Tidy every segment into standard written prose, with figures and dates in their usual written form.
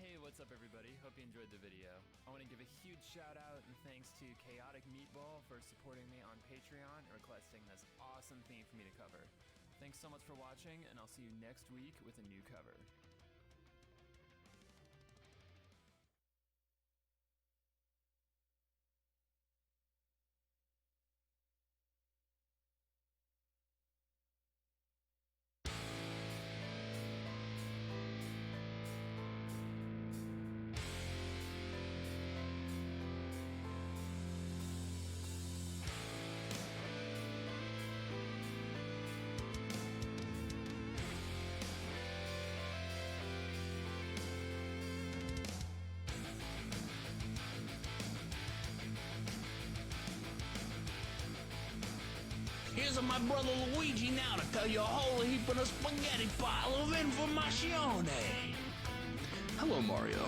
Hey, what's up everybody? Hope you enjoyed the video. I want to give a huge shout out and thanks to Chaotic Meatball for supporting me on Patreon and requesting this awesome theme for me to cover. Thanks so much for watching, and I'll see you next week with a new cover. Here's my brother Luigi now to tell you a whole heap of the spaghetti pile of informazione. Hello, Mario.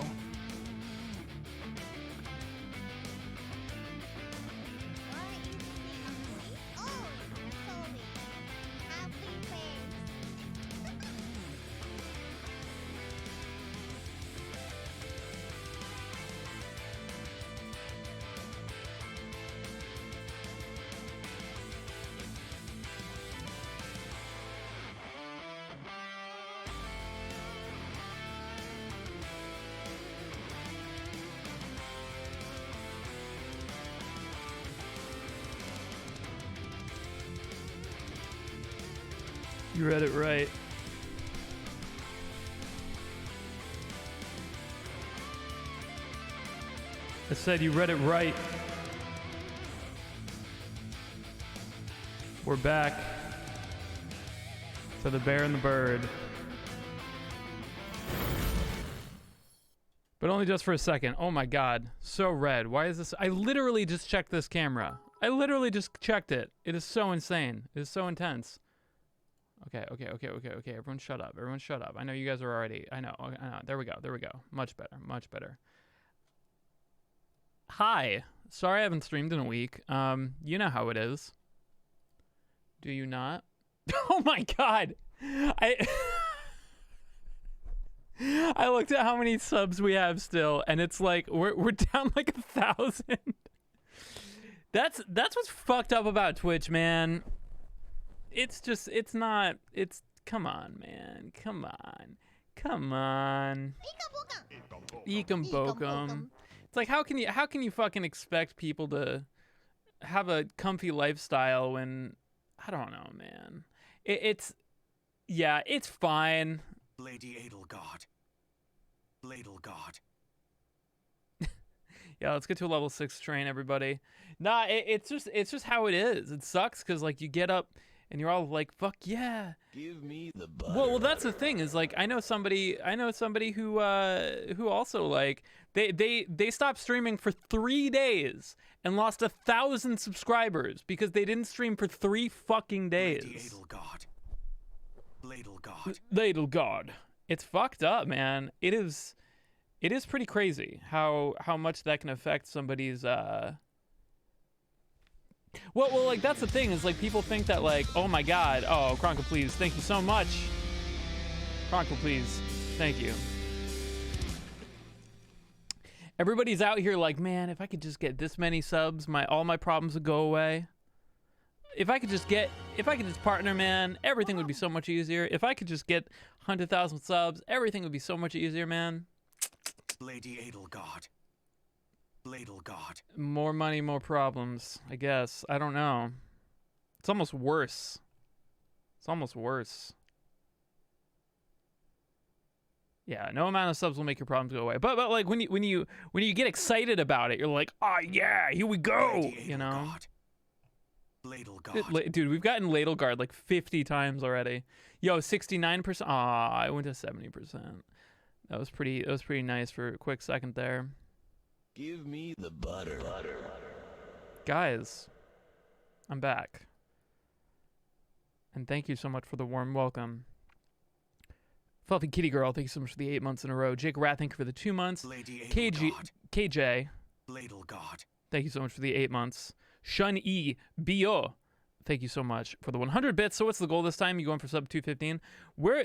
You read it right. I said you read it right. We're back for the bear and the bird. But only just for a second. Oh my god. So red. Why is this? I literally just checked this camera. I literally just checked it. It is so insane. It is so intense. Okay. Everyone shut up. Everyone shut up. I know you guys are already... I know. There we go. Much better. Hi. Sorry I haven't streamed in a week. You know how it is. Do you not? Oh my god. I looked at how many subs we have still, and it's like we're down like 1,000. That's what's fucked up about Twitch, man. It's come on, man. Come on. Ekum bokum. It's like how can you fucking expect people to have a comfy lifestyle when I don't know, man. It's fine. Lady Edelgard. Bladelgard. Yeah, let's get to a level 6 train, everybody. Nah, it's just how it is. It sucks because like you get up and you're all like, "Fuck yeah!" Give me the butter. Well, that's the thing is like I know somebody who also like they stopped streaming for 3 days and lost 1,000 subscribers because they didn't stream for 3 fucking days. Lady Edelgard. Bladelgard. Bladelgard. It's fucked up, man. It is pretty crazy how much that can affect somebody's Well, like that's the thing is like people think that like, oh my god, oh Kronka, please, thank you so much. Chronicle, please. Thank you. Everybody's out here like, man, if I could just get this many subs, all my problems would go away. If I could just partner, man, everything would be so much easier. If I could just get 100,000 subs, everything would be so much easier, man. Lady Edelgard. Ladlegard. More money, more problems, I guess. I don't know. It's almost worse. It's almost worse. Yeah, no amount of subs will make your problems go away. But like when you get excited about it, you're like, oh yeah, here we go. You know. Ladlegard. Dude, we've gotten Ladlegard like 50 times already. Yo, 69%. Aw, I went to 70%. That was pretty nice for a quick second there. Give me the butter. Guys, I'm back. And thank you so much for the warm welcome. Fluffy Kitty Girl, thank you so much for the 8 months in a row. Jake Rat, thank you for the 2 months. KJ, Ladlegard. thank you so much for the 8 months. Shun E Bio, thank you so much for the 100 bits. So what's the goal this time? You going for sub 215?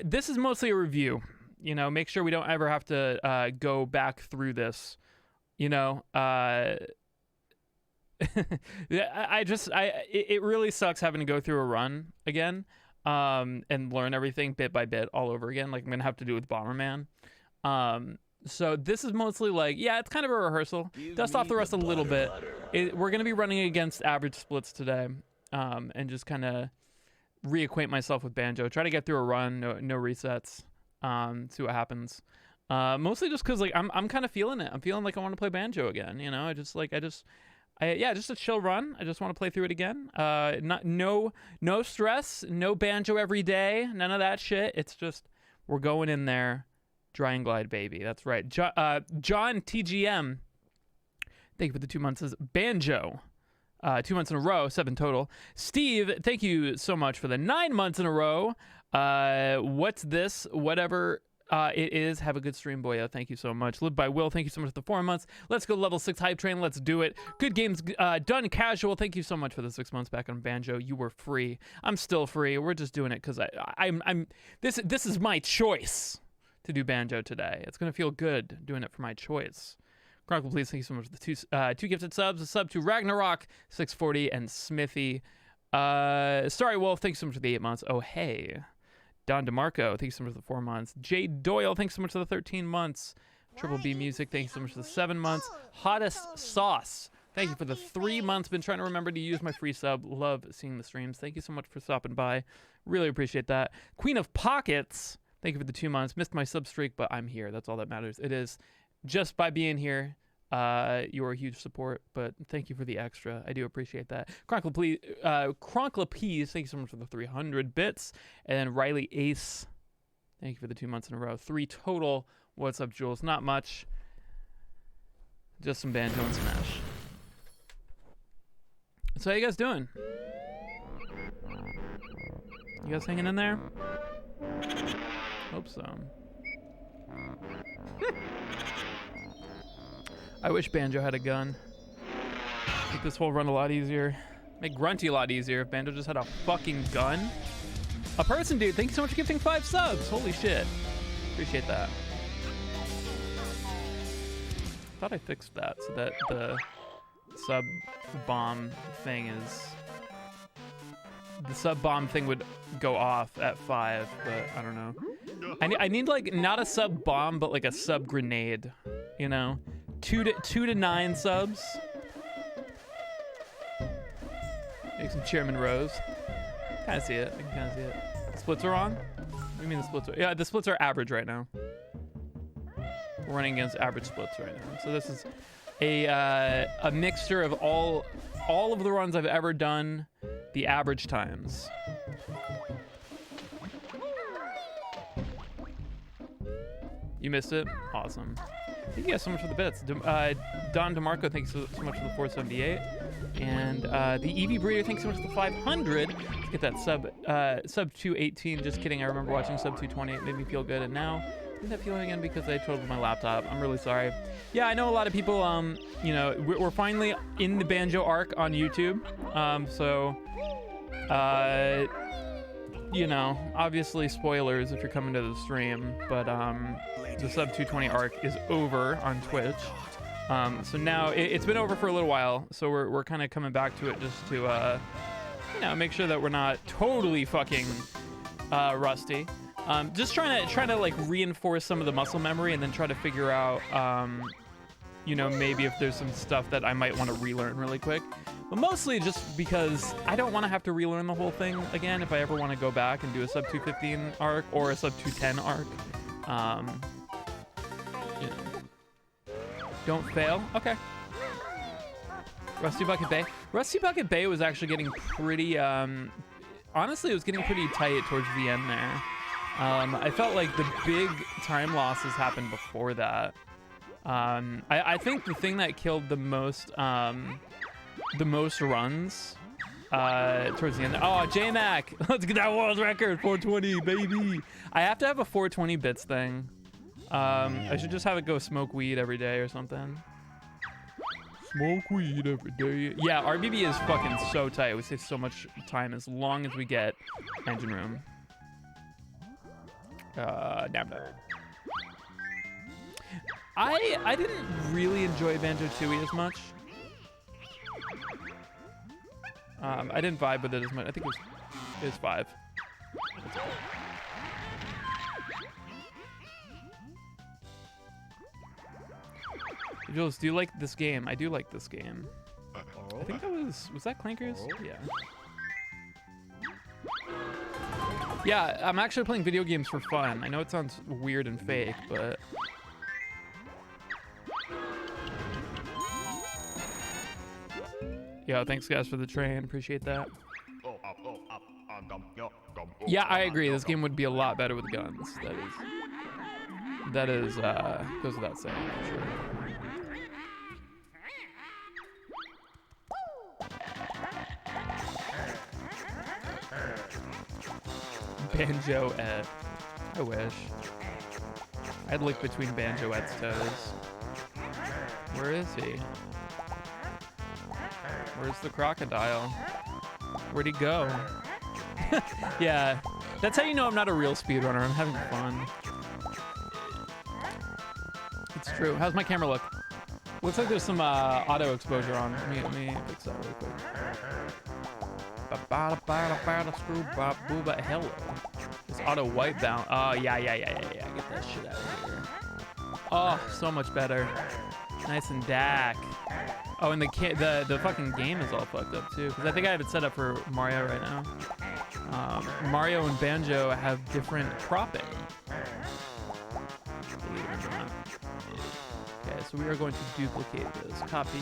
This is mostly a review. You know, make sure we don't ever have to go back through this. You know, it really sucks having to go through a run again, and learn everything bit by bit all over again. Like I'm gonna have to do with Bomberman. So this is mostly like, yeah, it's kind of a rehearsal. Dust off the rust a little bit. We're gonna be running against average splits today, and just kind of reacquaint myself with Banjo. Try to get through a run, no resets. See what happens. Mostly just because like I'm kind of feeling it. I'm feeling like I want to play Banjo again. You know, just a chill run. I just want to play through it again. No stress, no Banjo every day, none of that shit. It's just we're going in there, dry and glide, baby. That's right. John TGM, thank you for the 2 months. As Banjo, 2 months in a row, 7 total. Steve, thank you so much for the 9 months in a row. What's this? Whatever. It is. Have a good stream, boyo. Thank you so much. Live by Will. Thank you so much for the 4 months. Let's go level 6 hype train. Let's do it. Good games done casual. Thank you so much for the 6 months back on Banjo. You were free. I'm still free. We're just doing it because this is my choice to do Banjo today. It's gonna feel good doing it for my choice. Chronicle, please. Thank you so much for the two gifted subs. A sub to Ragnarok 640 and Smithy. Starry Wolf. Thanks so much for the 8 months. Oh hey. Don DeMarco, thanks so much for the 4 months. Jay Doyle, thanks so much for the 13 months. Triple B Music, thanks so much for the 7 months. Hottest Sauce, thank you for the 3 months. Been trying to remember to use my free sub. Love seeing the streams. Thank you so much for stopping by. Really appreciate that. Queen of Pockets, thank you for the 2 months. Missed my sub streak, but I'm here. That's all that matters. It is just by being here. You're a huge support, but thank you for the extra. I do appreciate that. Chronicle, please. Peas, thank you so much for the 300 bits. And then Riley Ace, thank you for the 2 months in a row. 3 total. What's up, Jules? Not much. Just some Banjo and Smash. So how you guys doing? You guys hanging in there? Hope so. I wish Banjo had a gun. Make this whole run a lot easier. Make Grunty a lot easier if Banjo just had a fucking gun. A person, dude. Thank you so much for gifting 5 subs. Holy shit. Appreciate that. Thought I fixed that so that the sub bomb thing is... The sub bomb thing would go off at 5, but I don't know. I need like not a sub bomb, but like a sub grenade, you know? 2 to 9 subs. Make some Chairman Rose. Kind of see it. I can kind of see it. Splits are on? What do you mean the splits are? Yeah, the splits are average right now. We're running against average splits right now. So this is a mixture of all of the runs I've ever done, the average times. You missed it? Awesome. Thank you guys so much for the bits. Don DeMarco, thanks so much for the 478. And the Eevee Breeder, thanks so much for the 500. Let's get that sub 218. Just kidding. I remember watching sub 220. It made me feel good. And now I get that feeling again because I totaled my laptop. I'm really sorry. Yeah, I know a lot of people, you know, we're finally in the Banjo arc on YouTube. So you know, obviously spoilers if you're coming to the stream, but the sub 220 arc is over on Twitch. So now it's been over for a little while, so we're kind of coming back to it just to you know, make sure that we're not totally fucking rusty. Just trying to like reinforce some of the muscle memory and then try to figure out you know, maybe if there's some stuff that I might want to relearn really quick. But mostly just because I don't want to have to relearn the whole thing again if I ever want to go back and do a sub 215 arc or a sub 210 arc. You know. Don't fail. Okay. Rusty Bucket Bay. Rusty Bucket Bay was actually getting pretty, honestly, it was getting pretty tight towards the end there. I felt like the big time losses happened before that. I think the thing that killed the most runs towards the end. Oh, J-Mac, let's get that world record, 420, baby. I have to have a 420 bits thing. I should just have it go smoke weed every day or something. Smoke weed every day. Yeah, RBB is fucking so tight. We save so much time as long as we get engine room. Damn. I didn't really enjoy Banjo-Tooie as much. I didn't vibe with it as much. I think it was 5. Jules, do you like this game? I do like this game. I think that was that Clankers? Yeah. Yeah, I'm actually playing video games for fun. I know it sounds weird and fake, but... Yo, thanks guys for the train. Appreciate that. Yeah, I agree. This game would be a lot better with guns. That is goes without saying for sure. Banjo-ette. I wish. I'd lick between Banjo-ette's toes. Where is he? Where's the crocodile? Where'd he go? Yeah, that's how you know I'm not a real speedrunner. I'm having fun. It's true. How's my camera look? Looks like there's some auto exposure on. Let me fix that really quick. Hello. This auto white balance. Oh, yeah. Get that shit out of here. Oh, so much better. Nice and DAC. Oh, and the fucking game is all fucked up too. Because I think I have it set up for Mario right now. Mario and Banjo have different cropping. Believe it or not. Okay, so we are going to duplicate this. Copy.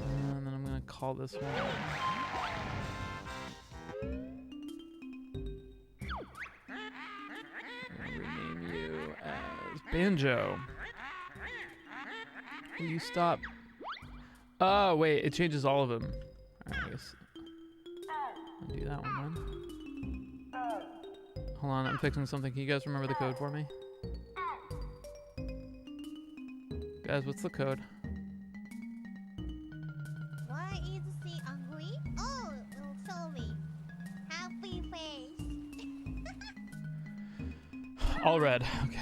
And then I'm gonna call this one. Rename you as Banjo. Will you stop? Oh, wait, it changes all of them. Alright, I guess. I'll do that one then. Hold on, I'm fixing something. Can you guys remember the code for me? Guys, what's the code? Why is she angry? Oh, sorry. Happy face. All red. Okay.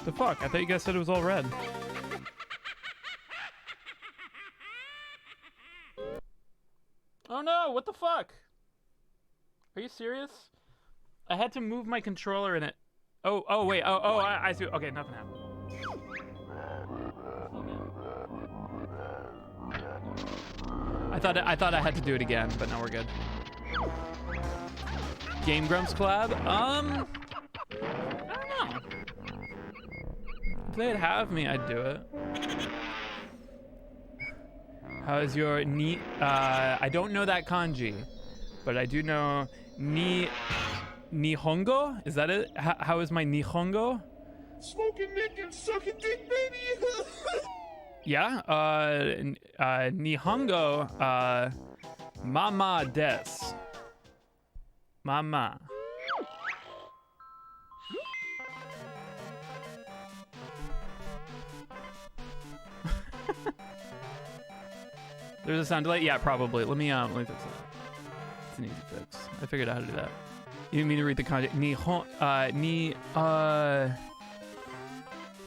The fuck? I thought you guys said it was all red. Oh no, what the fuck? Are you serious? I had to move my controller in it. Oh wait, I see. Okay, nothing happened. I thought I had to do it again, but now we're good. Game Grumps collab? I don't know. If they'd have me, I'd do it. How's your ni? I don't know that kanji, but I do know Nihongo? Is that it? How is my Nihongo? Smoking Nick and sucking dick, baby. Yeah. Nihongo. Mama des. Mama. There's a sound delay? Yeah, probably. Let me fix it. It's an easy fix. I figured out how to do that. You didn't mean to read the kanji.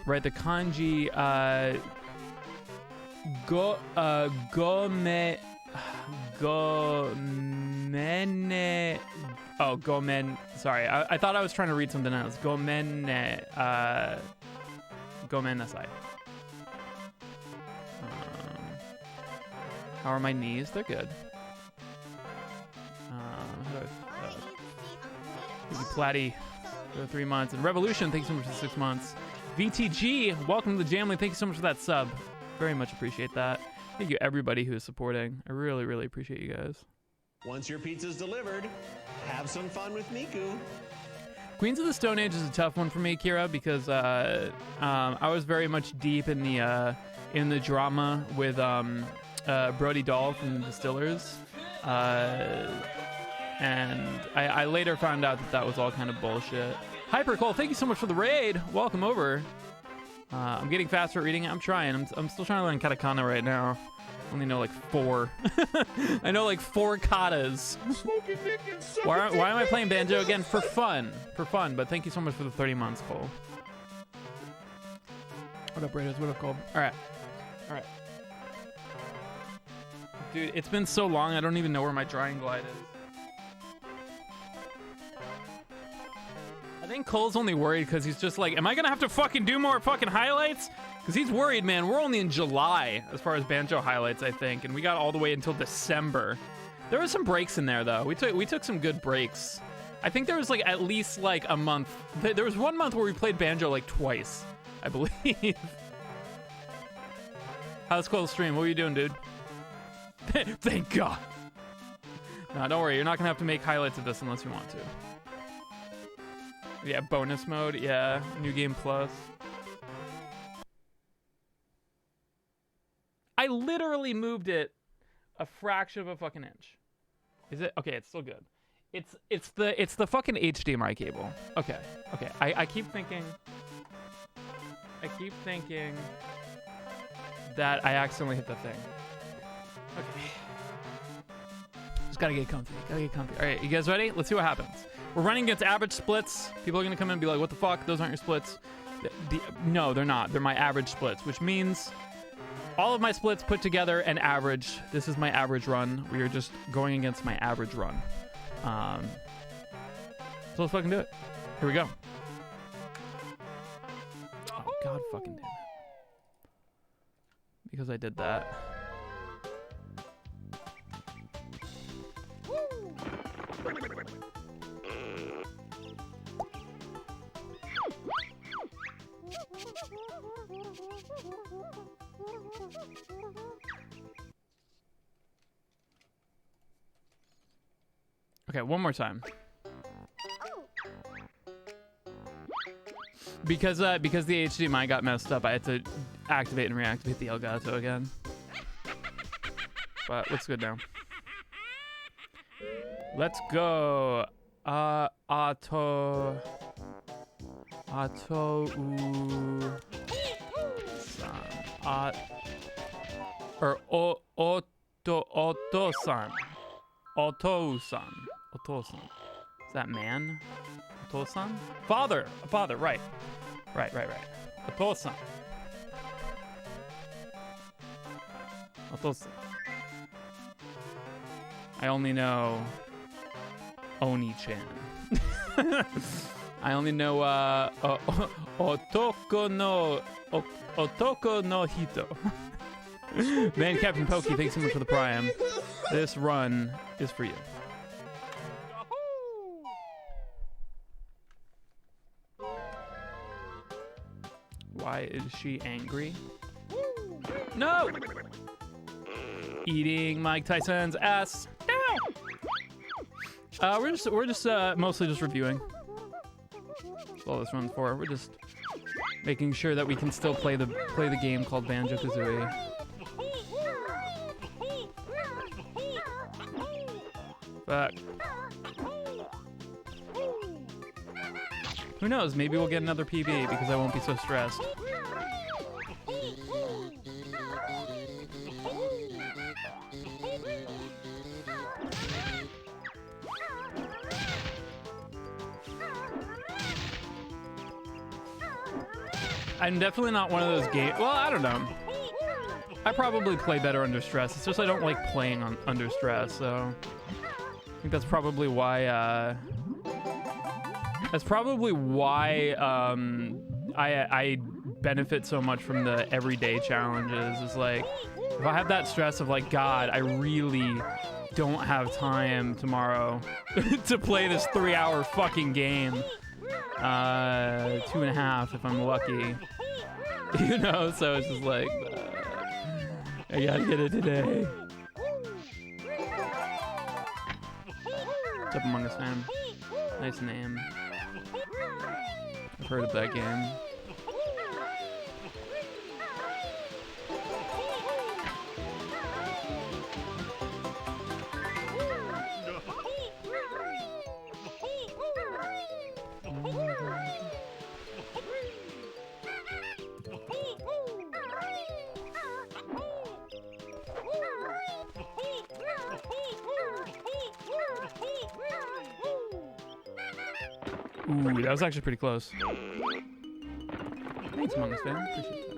Write the kanji, gomen. Sorry, I thought I was trying to read something else. Gomen nasai. How are my knees? They're good. Platty for 3 months. And Revolution, thank you so much for 6 months. VTG, welcome to the Jamly. Thank you so much for that sub. Very much appreciate that. Thank you everybody who is supporting. I really, really appreciate you guys. Once your pizza's delivered, have some fun with Miku. Queens of the Stone Age is a tough one for me, Kira, because I was very much deep in the drama with Brody Dahl from the Distillers. And I later found out that was all kind of bullshit. Hyper Cole, thank you so much for the raid. Welcome over. I'm getting faster at reading it. I'm trying. I'm still trying to learn katakana right now. I only know like 4. I know like 4 katas. Why am I playing banjo again? For fun. For fun. But thank you so much for the 30 months, Cole. What up, Raiders? What up, Cole? All right. Dude, it's been so long. I don't even know where my drying glide is. I think Cole's only worried because he's just like, am I gonna have to fucking do more fucking highlights? Because he's worried, man. We're only in July as far as banjo highlights, I think, and we got all the way until December. There were some breaks in there though. We took some good breaks. I think there was like at least like a month. There was 1 month where we played banjo like twice, I believe. How's Cole's stream? What are you doing, dude? Thank God. No, don't worry. You're not gonna have to make highlights of this unless you want to. Yeah, bonus mode. Yeah, new game plus. I literally moved it a fraction of a fucking inch. Is it? Okay, it's still good. It's the fucking HDMI cable. Okay. I keep thinking that I accidentally hit the thing. Okay. Just gotta get comfy. All right, you guys ready? Let's see what happens. We're running against average splits. People are gonna come in and be like, what the fuck? Those aren't your splits. No, they're not. They're my average splits, which means all of my splits put together and average. This is my average run. We are just going against my average run. So let's fucking do it. Here we go. Oh, God fucking damn it. Because I did that. Okay, one more time. Because the HDMI got messed up, I had to activate and reactivate the Elgato again. But looks good now. Let's go. Oto san. Oto-san. Is that man? Oto-san? Father, right. Oto-san. Oto-san. I only know Oni-chan. I only know Otoko no Hito. Man, Captain Pokey, thanks so much for the prime. This run is for you. Why is she angry? No! Eating Mike Tyson's ass. No! We're just mostly just reviewing. That's all this run's for. We're just making sure that we can still play the game called Banjo-Kazooie. Fuck. Who knows? Maybe we'll get another PB because I won't be so stressed. I'm definitely not one of those games. Well, I don't know. I probably play better under stress. It's just I don't like playing under stress, so I think that's probably why. I benefit so much from the everyday challenges. Is like if I have that stress of like, God, I really don't have time tomorrow to play this 3-hour fucking game. 2.5 if I'm lucky. You know, so it's just like, I gotta get it today. What's up, Among Us fan? Nice name. I've heard of that game. Ooh, that was actually pretty close. Thanks, Among Us fan. Appreciate that.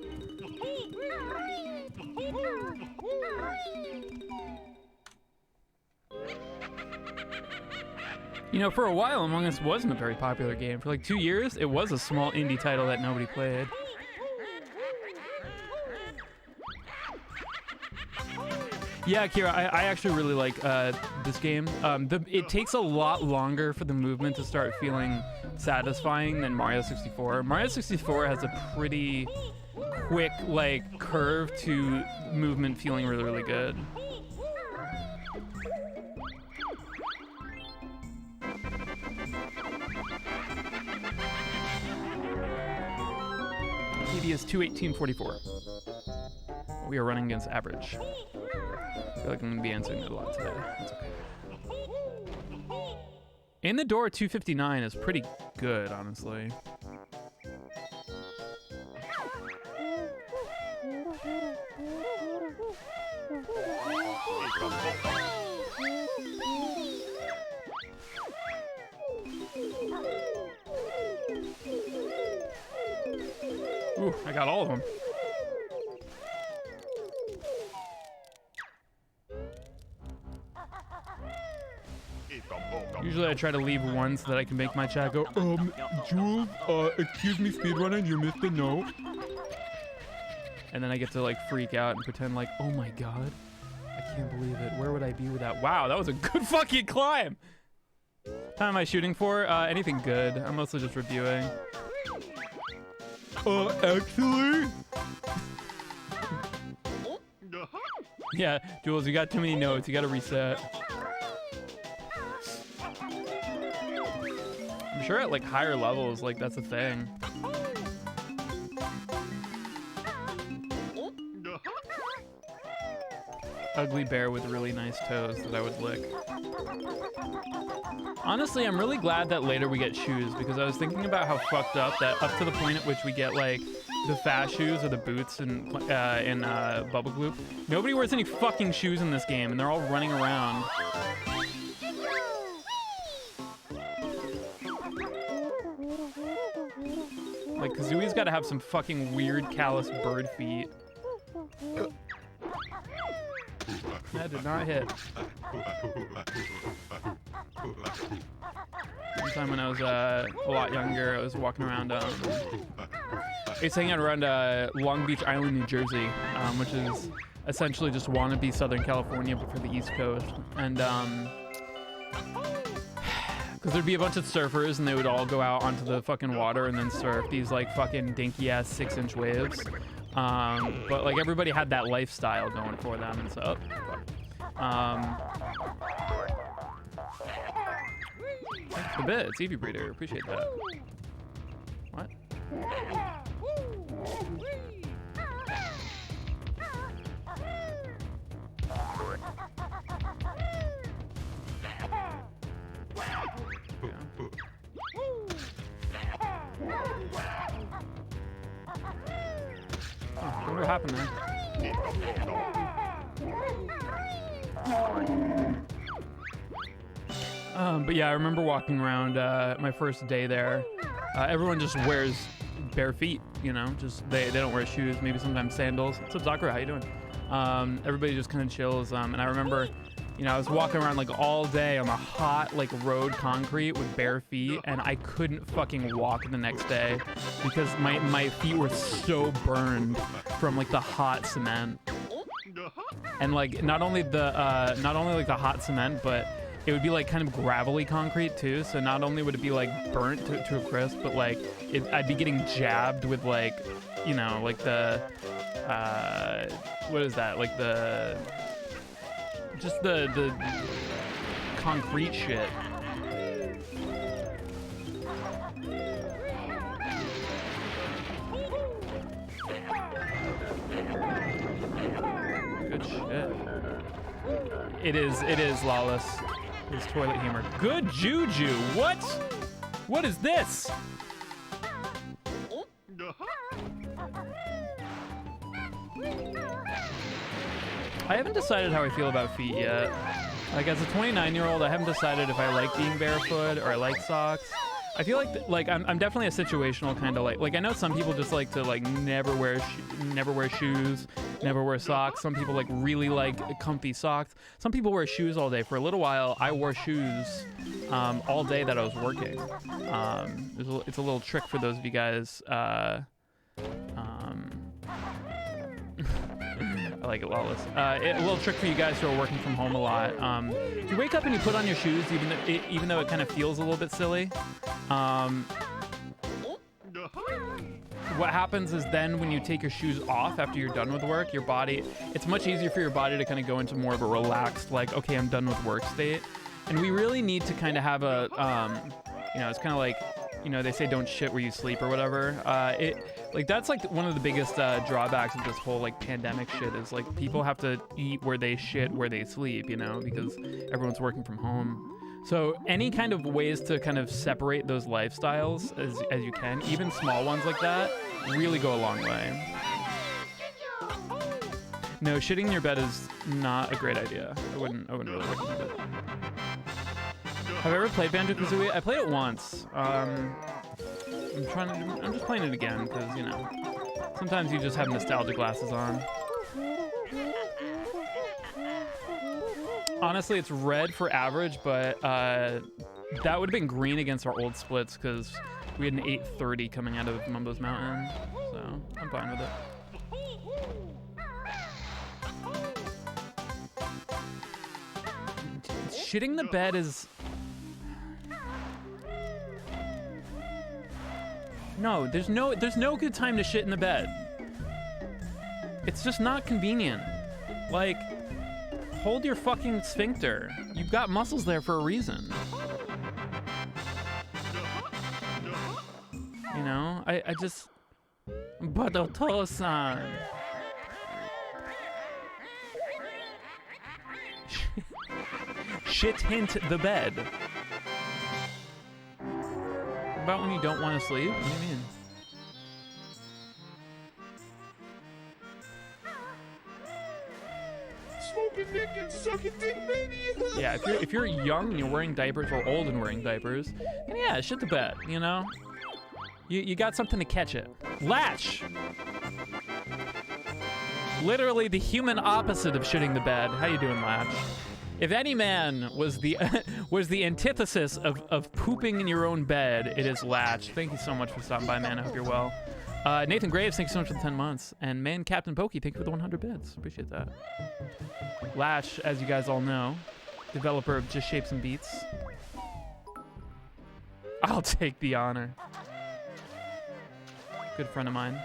You know, for a while, Among Us wasn't a very popular game. For like 2 years, it was a small indie title that nobody played. Yeah, Kira, I actually really like this game. It takes a lot longer for the movement to start feeling satisfying than Mario 64. Mario 64 has a pretty quick, like, curve to movement feeling really, really good. PD is 218.44. We are running against average. I feel like I'm gonna be answering that a lot today. That's okay. In the door 259 is pretty good, honestly. Ooh, I got all of them. Usually I try to leave one so that I can make my chat go, Jules, excuse me, speedrunner, you missed a note. And then I get to like freak out and pretend like, oh my god, I can't believe it. Where would I be without? Wow, that was a good fucking climb. What time am I shooting for? Anything good. I'm mostly just reviewing. Actually? Yeah, Jules, you got too many notes. You gotta reset. I'm sure at like higher levels, like that's a thing. Ugly bear with really nice toes that I would lick. Honestly, I'm really glad that later we get shoes because I was thinking about how fucked up that up to the point at which we get like the fast shoes or the boots in Bubble Gloop. Nobody wears any fucking shoes in this game and they're all running around. Like Kazooie's gotta have some fucking weird callous bird feet. That did not hit. One time when I was a lot younger, I was walking around, I was hanging out around Long Beach Island, New Jersey, which is essentially just wannabe Southern California, but for the East Coast. And, because there'd be a bunch of surfers and they would all go out onto the fucking water and then surf these like fucking dinky ass 6-inch waves. But like everybody had that lifestyle going for them and so, thanks for the bit. It's Eevee Breeder. Appreciate that. What? Oh, I wonder what happened there. But yeah, I remember walking around my first day there. Everyone just wears bare feet, you know, just they don't wear shoes, maybe sometimes sandals. What's up, Zakura? How you doing? Everybody just kind of chills. And I remember, you know, I was walking around like all day on the hot like road concrete with bare feet, and I couldn't fucking walk the next day because my feet were so burned from like the hot cement. And like not only like the hot cement, but it would be like kind of gravelly concrete too. So not only would it be like burnt to a crisp, but like I'd be getting jabbed with like, you know, like the what is that? Like the concrete shit. Good shit. It is Lawless. It's toilet humor. Good juju. What? What is this? I haven't decided how I feel about feet yet. Like as a 29-year-old, I haven't decided if I like being barefoot or I like socks. I feel like I'm definitely a situational kind of like I know some people just like to like never wear shoes, never wear socks. Some people like really like comfy socks. Some people wear shoes all day. For a little while, I wore shoes all day that I was working. It's a little trick for those of you guys. I like it, Lawless. A little trick for you guys who are working from home a lot. If you wake up and you put on your shoes, even though it kind of feels a little bit silly, what happens is then when you take your shoes off after you're done with work, your body, it's much easier for your body to kind of go into more of a relaxed, like, okay, I'm done with work state. And we really need to kind of have a, you know, it's kind of like, you know, they say don't shit where you sleep or whatever. Like that's like one of the biggest drawbacks of this whole like pandemic shit is like people have to eat where they shit where they sleep, you know, because everyone's working from home. So any kind of ways to kind of separate those lifestyles as you can, even small ones like that, really go a long way. No, shitting in your bed is not a great idea. I wouldn't really recommend it. Have I ever played Banjo-Kazooie? I played it once. I'm just playing it again because, you know, sometimes you just have nostalgia glasses on. Honestly, it's red for average, but that would have been green against our old splits because we had an 830 coming out of Mumbo's Mountain, so I'm fine with it. Shitting the bed is... No, there's no good time to shit in the bed. It's just not convenient. Like, hold your fucking sphincter. You've got muscles there for a reason. You know, I just... Badoto-san. Shit hint the bed. About when you don't want to sleep? What do you mean? Smoking dick and sucking dick, baby. Yeah, if you're young and you're wearing diapers or old and wearing diapers, then yeah, shit the bed, you know? You got something to catch it. Latch! Literally the human opposite of shitting the bed. How you doing, Latch? If any man was the antithesis of pooping in your own bed, it is Latch. Thank you so much for stopping by, man. I hope you're well. Nathan Graves, thank you so much for the 10 months. And man, Captain Pokey, thank you for the 100 bits. Appreciate that. Latch, as you guys all know, developer of Just Shapes and Beats. I'll take the honor. Good friend of mine.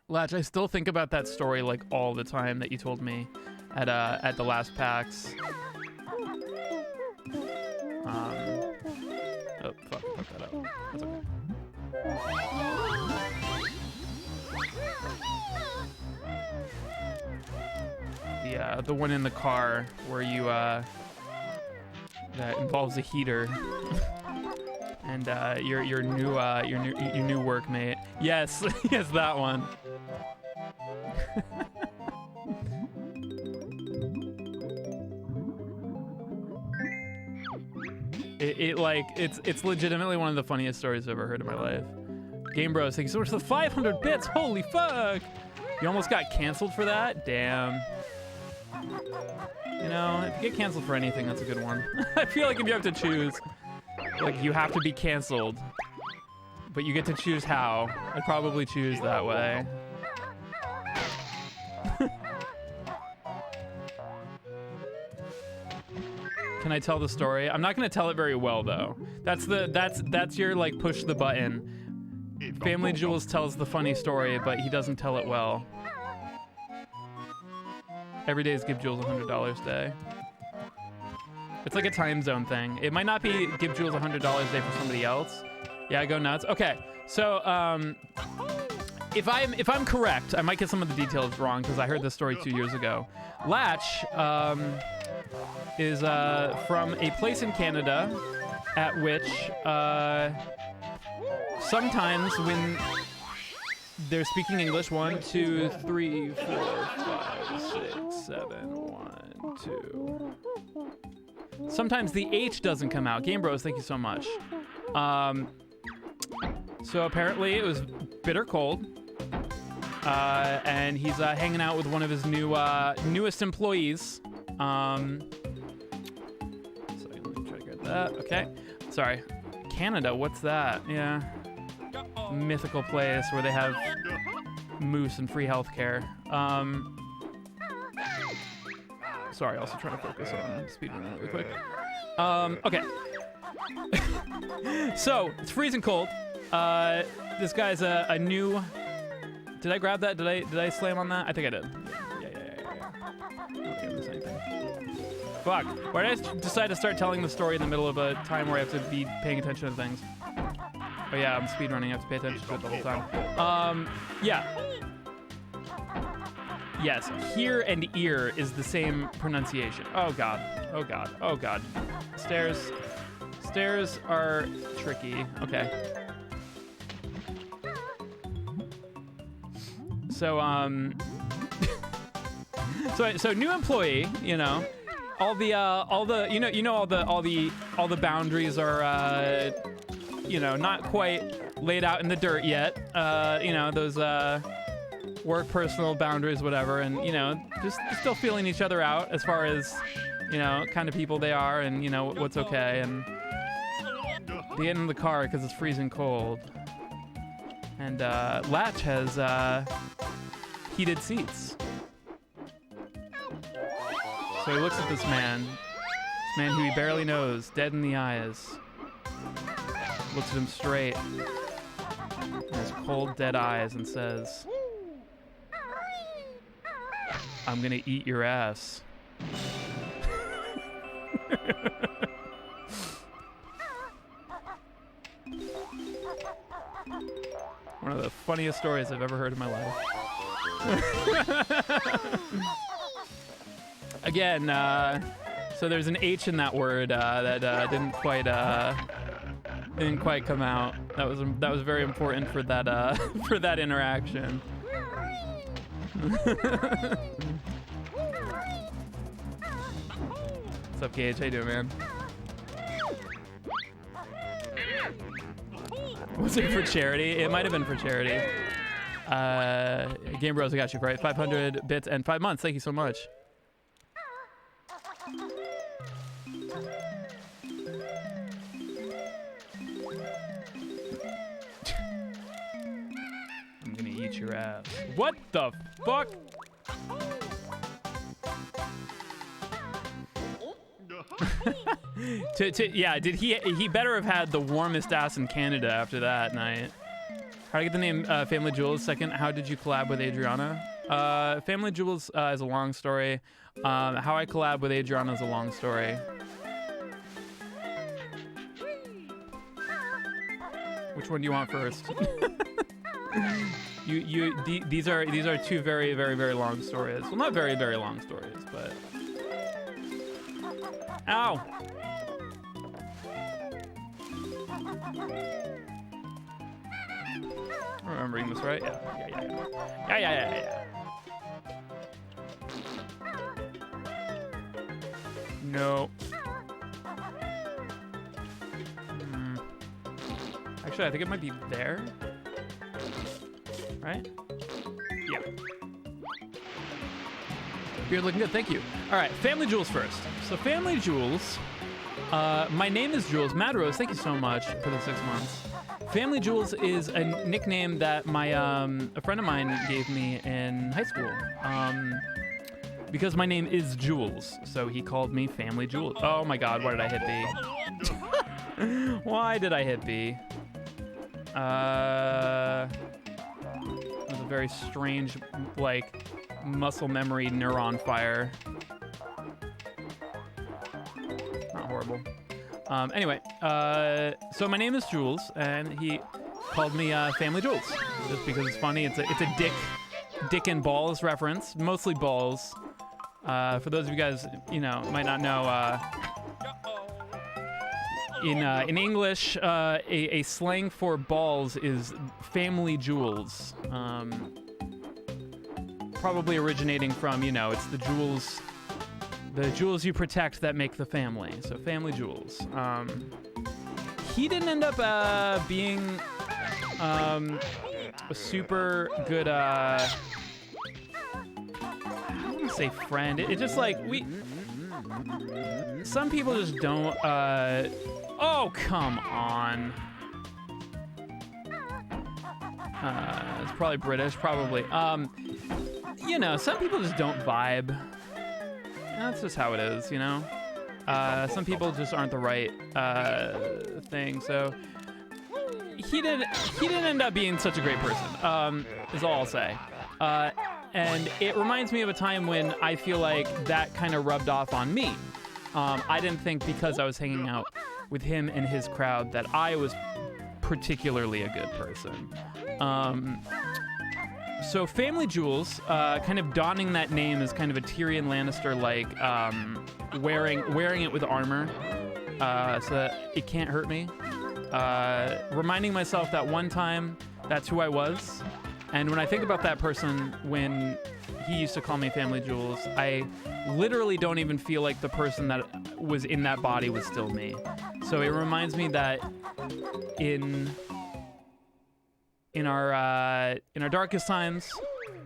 Latch, I still think about that story like all the time that you told me at the last PAX. Oh fuck that up. That's okay. The one in the car where you that involves a heater. And your new workmate. Yes, yes, that one. It's legitimately one of the funniest stories I've ever heard in my life. Game Bros, thank you so much for the 500 bits. Holy fuck! You almost got canceled for that? Damn. You know, if you get canceled for anything, that's a good one. I feel like if you have to choose, like you have to be canceled, but you get to choose how, I'd probably choose that way. Can I tell the story? I'm not gonna tell it very well though. That's your like push the button. Family Jules tells the funny story, but he doesn't tell it well. Every day is Give Jules $100 day. It's like a time zone thing. It might not be Give Jules $100 day for somebody else. Yeah, go nuts. Okay, so if I'm correct, I might get some of the details wrong because I heard this story 2 years ago. Latch is from a place in Canada at which sometimes when they're speaking English, 1, 2, 3, 4, 5, 6, 7, 1, 2. Sometimes the H doesn't come out. Game Bros, thank you so much. So apparently it was bitter cold, and he's hanging out with one of his newest employees. So let me try to get that. Okay, sorry. Canada, what's that? Yeah. Mythical place where they have moose and free healthcare. Sorry, also trying to focus on speedrunning really quick. Okay. So it's freezing cold. This guy's a new. Did I grab that? Did I slam on that? I think I did. Yeah. I don't think I missed anything. Fuck. Why did I decide to start telling the story in the middle of a time where I have to be paying attention to things? Oh yeah, I'm speedrunning. I have to pay attention to it the whole time. Yeah. Yes, here and ear is the same pronunciation. Oh god. Oh god. Oh god. Stairs are tricky. Okay. So so new employee, you know, all the boundaries are you know, not quite laid out in the dirt yet. You know, those work personal boundaries, whatever, and you know, just still feeling each other out as far as, you know, kind of people they are and, you know, what's okay. And they get in the car because it's freezing cold. And Latch has heated seats. So he looks at this man who he barely knows, dead in the eyes. Looks at him straight in his cold, dead eyes and says, "I'm gonna eat your ass." One of the funniest stories I've ever heard in my life. Again, so there's an H in that word that didn't quite come out. That was very important for that for that interaction. What's up, Gage? How you doing, man? Was it for charity? It might have been for charity. Game Bros, I got you for 500 bits and 5 months. Thank you so much. I'm gonna eat your ass. What the fuck? Yeah, did he better have had the warmest ass in Canada after that night. How did I get the name Family Jewels? Second, how did you collab with Adriana? Family Jewels is a long story. How I collab with Adriana is a long story. Which one do you want first? These are two very, very, very long stories. Well, not very, very long stories, but. Ow! I'm remembering this right? Yeah. No. Actually, I think it might be there. Right? Yeah. Beard looking good, thank you. All right, Family Jewels first. So Family Jewels, my name is Jules. Mad Rose, thank you so much for the 6 months. Family Jewels is a nickname that my a friend of mine gave me in high school. Because my name is Jules, so he called me Family Jules. Oh my God, why did I hit B? Why did I hit B? It was a very strange, like, muscle memory neuron fire. Not horrible. Anyway, so my name is Jules, and he called me Family Jules, just because it's funny. It's a dick and balls reference, mostly balls. For those of you guys, might not know, in English, a slang for balls is family jewels. Probably originating from, it's the jewels you protect that make the family. So family jewels. He didn't end up being a super good. I don't want to say friend. It just like some people just don't. Oh, come on. It's probably British, probably. Some people just don't vibe. That's just how it is, Some people just aren't the right thing. So he didn't end up being such a great person. Is all I'll say. And it reminds me of a time when I feel like that kind of rubbed off on me. I didn't think because I was hanging out with him and his crowd that I was particularly a good person. So Family Jewels, kind of donning that name as kind of a Tyrion Lannister-like, wearing it with armor, so that it can't hurt me. Reminding myself that one time, that's who I was. And when I think about that person, when he used to call me Family Jewels, I literally don't even feel like the person that was in that body was still me. So it reminds me that in our darkest times,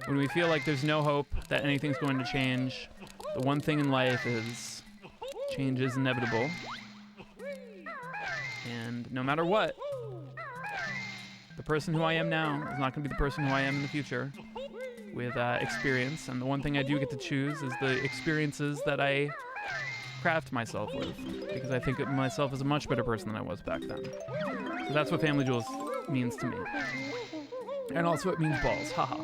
when we feel like there's no hope that anything's going to change, the one thing in life is change is inevitable. And no matter what, the person who I am now is not going to be the person who I am in the future with experience. And the one thing I do get to choose is the experiences that I craft myself with, because I think of myself as a much better person than I was back then. So that's what Family Jewels means to me. And also it means balls, haha.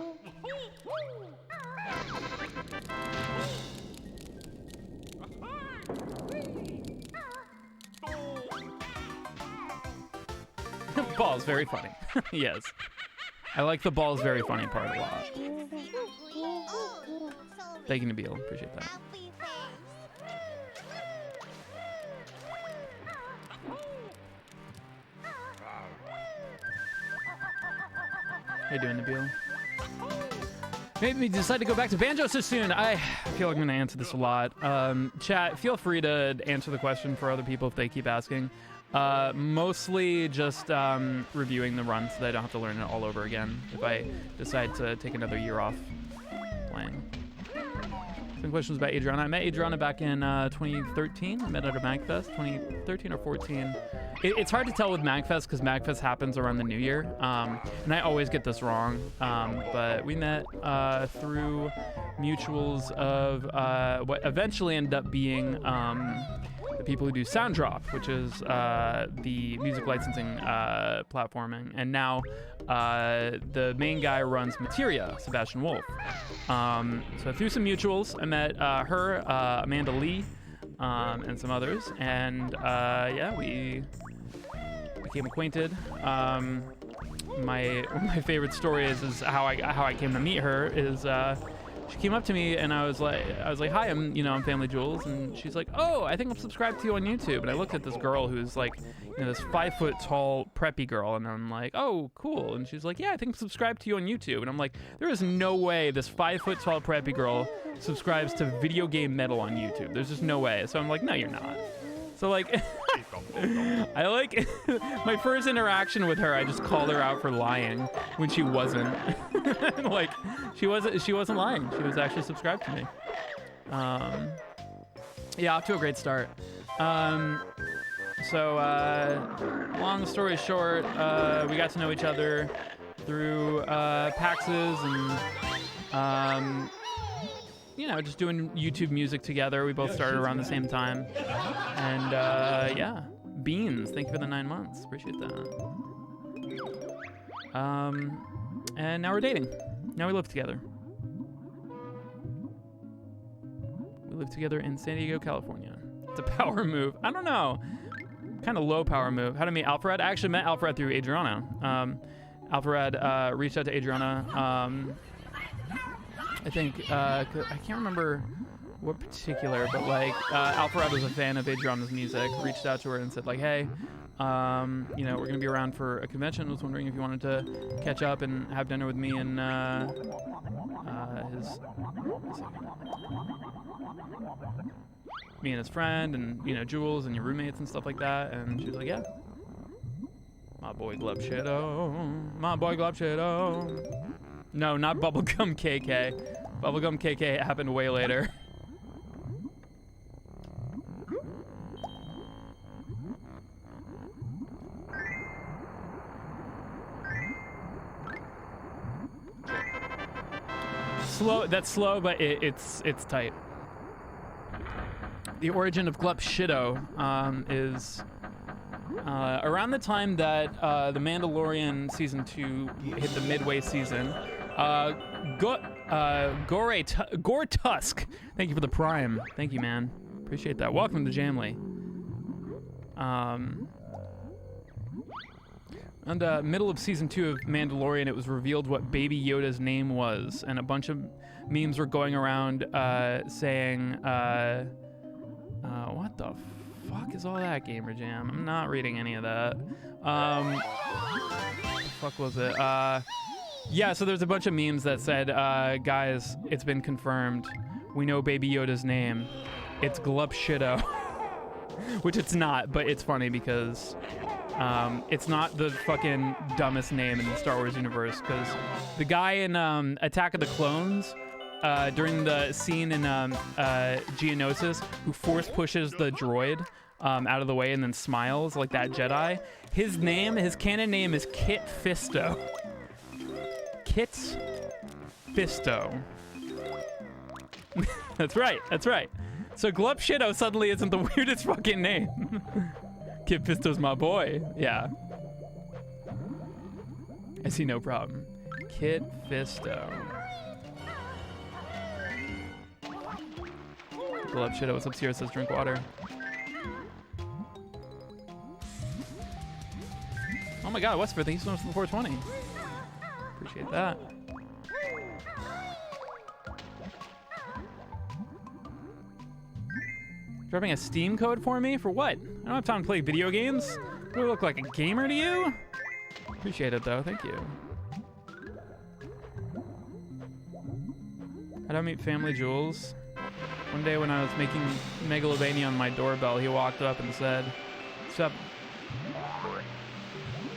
Balls, very funny. Yes. I like the balls very funny part a lot. Thank you, Nabil. Appreciate that. How you doing, Nabil? Made me decide to go back to Banjo so soon. I feel like I'm going to answer this a lot. Chat, feel free to answer the question for other people if they keep asking. Mostly just reviewing the run so that I don't have to learn it all over again if I decide to take another year off playing. Some questions about Adriana. I met Adriana back in 2013. I met her at MagFest, 2013 or 14. It's hard to tell with MagFest because MagFest happens around the New Year, and I always get this wrong. But we met through mutuals of what eventually ended up being the people who do Sounddrop, which is the music licensing platforming, and now the main guy runs Materia, Sebastian Wolf. So through some mutuals, I met her, Amanda Lee, and some others, and yeah, we became acquainted. One of my favorite stories is how I came to meet her is. She came up to me and I was like, hi, I'm Family Jewels, and she's like, oh, I think I'm subscribed to you on YouTube. And I looked at this girl who's like, this 5 foot tall preppy girl, and I'm like, oh, cool. And she's like, yeah, I think I'm subscribed to you on YouTube. And I'm like, there is no way this 5 foot tall preppy girl subscribes to video game metal on YouTube. There's just no way. So I'm like, no, you're not. So like, I like my first interaction with her. I just called her out for lying when she wasn't. Like she wasn't lying. She was actually subscribed to me. Yeah, off to a great start. So long story short, we got to know each other through PAXs and you know, just doing YouTube music together. We both started around the same time. And yeah, Beans, thank you for the 9 months. Appreciate that. And now we're dating. Now we live together. We live together in San Diego, California. It's a power move. I don't know. Kind of low power move. How to meet Alfred? I actually met Alfred through Adriana. Alfred reached out to Adriana. I think, I can't remember what particular, but like, Alfred was a fan of Adriana's music, reached out to her and said like, hey, you know, we're gonna be around for a convention. I was wondering if you wanted to catch up and have dinner with me and, me and his friend and, you know, Jules and your roommates and stuff like that. And she was like, yeah. My boy Glub Shadow. My boy Glub Shadow. No, not Bubblegum KK. Bubblegum KK happened way later. Slow, that's slow, but it's tight. The origin of Glup Shido is around the time that The Mandalorian Season 2 hit the midway season. Gore Tusk, thank you for the Prime. Thank you, man. Appreciate that. Welcome to Jamley. In the middle of Season 2 of Mandalorian, it was revealed what Baby Yoda's name was, and a bunch of memes were going around saying, what the fuck is all that, Gamer Jam? I'm not reading any of that. What the fuck was it? Yeah, so there's a bunch of memes that said, guys, it's been confirmed. We know Baby Yoda's name. It's Glup Shido. Which it's not, but it's funny because it's not the fucking dumbest name in the Star Wars universe, because the guy in Attack of the Clones, during the scene in Geonosis, who force pushes the droid out of the way and then smiles like that Jedi, his canon name is Kit Fisto. Kit Fisto. That's right, that's right. So Glup Shido suddenly isn't the weirdest fucking name. Kit Fisto's my boy. Yeah. I see no problem. Kit Fisto. Glup Shido, what's up, Sierra says drink water. Oh my god, Westford, thank you so much for the 420. Appreciate that. Dropping a Steam code for me? For what? I don't have time to play video games. Do I look like a gamer to you? Appreciate it though, thank you. How'd I meet Family Jules? One day when I was making Megalovania on my doorbell, he walked up and said, "What's up,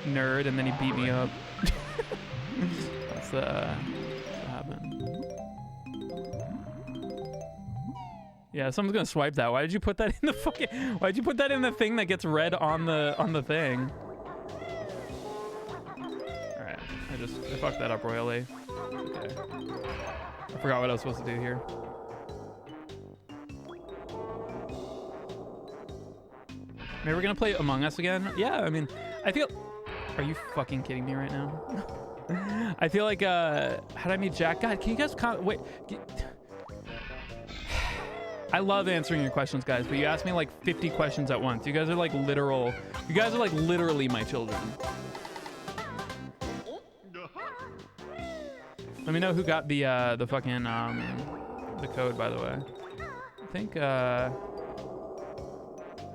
nerd?" And then he beat me up. That's what happened. Yeah, someone's gonna swipe that. Why did you put that in the fucking? Why'd you put that in the thing that gets read on the thing? All right, I fucked that up royally. Okay. I forgot what I was supposed to do here. Maybe we're gonna play Among Us again. Yeah, I mean, I feel. Are you fucking kidding me right now? I feel like how did I meet Jack? God, can you guys wait? I love answering your questions, guys, but you ask me like 50 questions at once. You guys are like literal. You guys are like literally my children. Let me know who got the fucking the code, by the way. I think how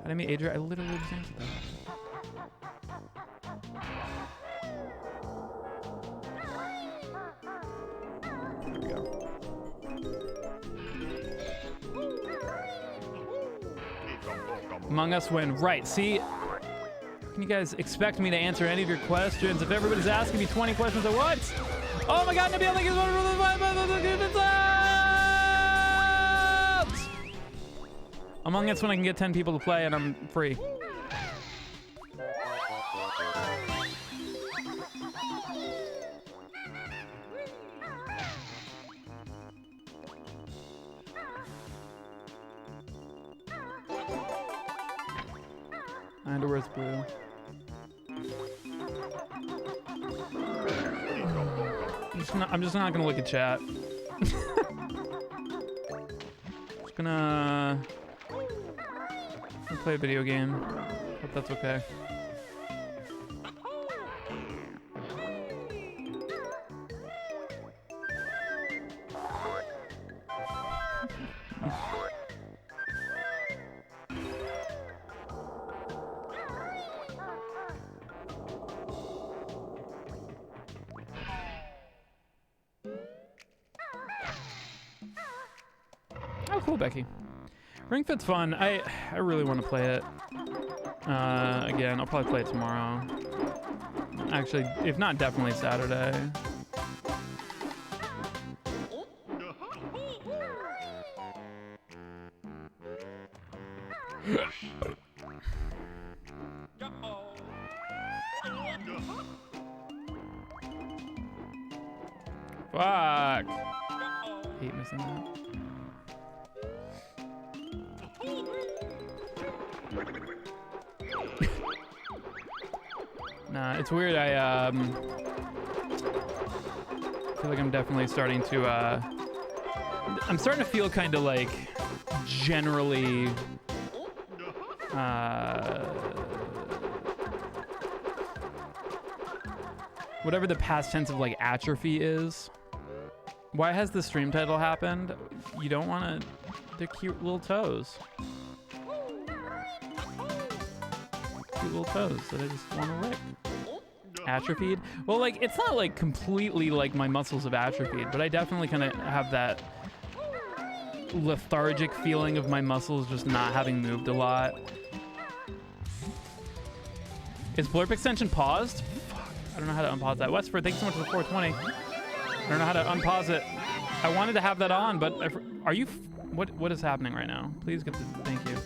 did I meet Adria? I literally just answered that. There we go. Among Us win. Right. See, can you guys expect me to answer any of your questions if everybody's asking me 20 questions at once? Oh my god, Nabil, thank you so much for the 5 subs! Among Us when I can get 10 people to play and I'm free. My underwear's blue. I'm just not gonna look at chat. Just gonna play a video game. Hope that's okay. Oh, cool, Becky. Ring Fit's fun. I really want to play it. Again, I'll probably play it tomorrow. Actually, if not, definitely Saturday. Fuck. Hate missing that. Nah, it's weird. I feel like I'm definitely starting to I'm starting to feel kind of like generally whatever the past tense of like atrophy is. Why has the stream title happened? You don't want to. They're cute little toes. Cute little toes that I just want to lick. Atrophied? Well, like, it's not like completely like my muscles have atrophied, but I definitely kind of have that lethargic feeling of my muscles just not having moved a lot. Is Blurp extension paused? Fuck, I don't know how to unpause that. Westford, thanks so much for the 420. I don't know how to unpause it. I wanted to have that on, but are you? What is happening right now? Please get the. Thank you.